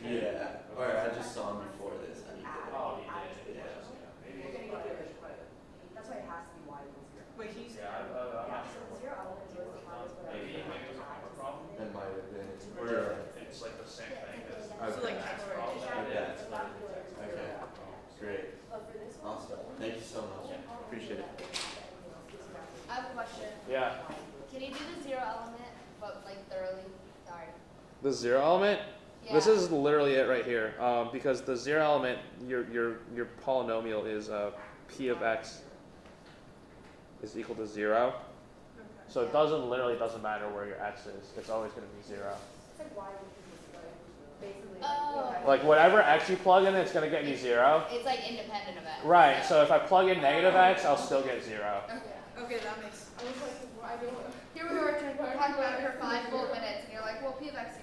Yeah. Or I just saw him before this and he did it. Oh, he did. Yeah. That's why it has to be y equals 0. Wait, he's. I'm not sure. Maybe it was a homework problem. It might have been. Where it's like the same thing as. So like, Okay. Great. Awesome. Thank you so much. Appreciate it. I have a question. Yeah. Can you do the 0 element, but like thoroughly? Sorry. The 0 element? Yeah. This is literally it right here. Because the 0 element, your polynomial is P of x is equal to 0. So it literally doesn't matter where your x is. It's always going to be 0. It's like why would you just like basically Like whatever x you plug in, it's going to get you 0. It's like independent of x. Right. So if I plug in negative x, I'll still get 0. Okay, that makes. I was like, why do Here we were talking about it for 5 full minutes, and you're like, well, p of x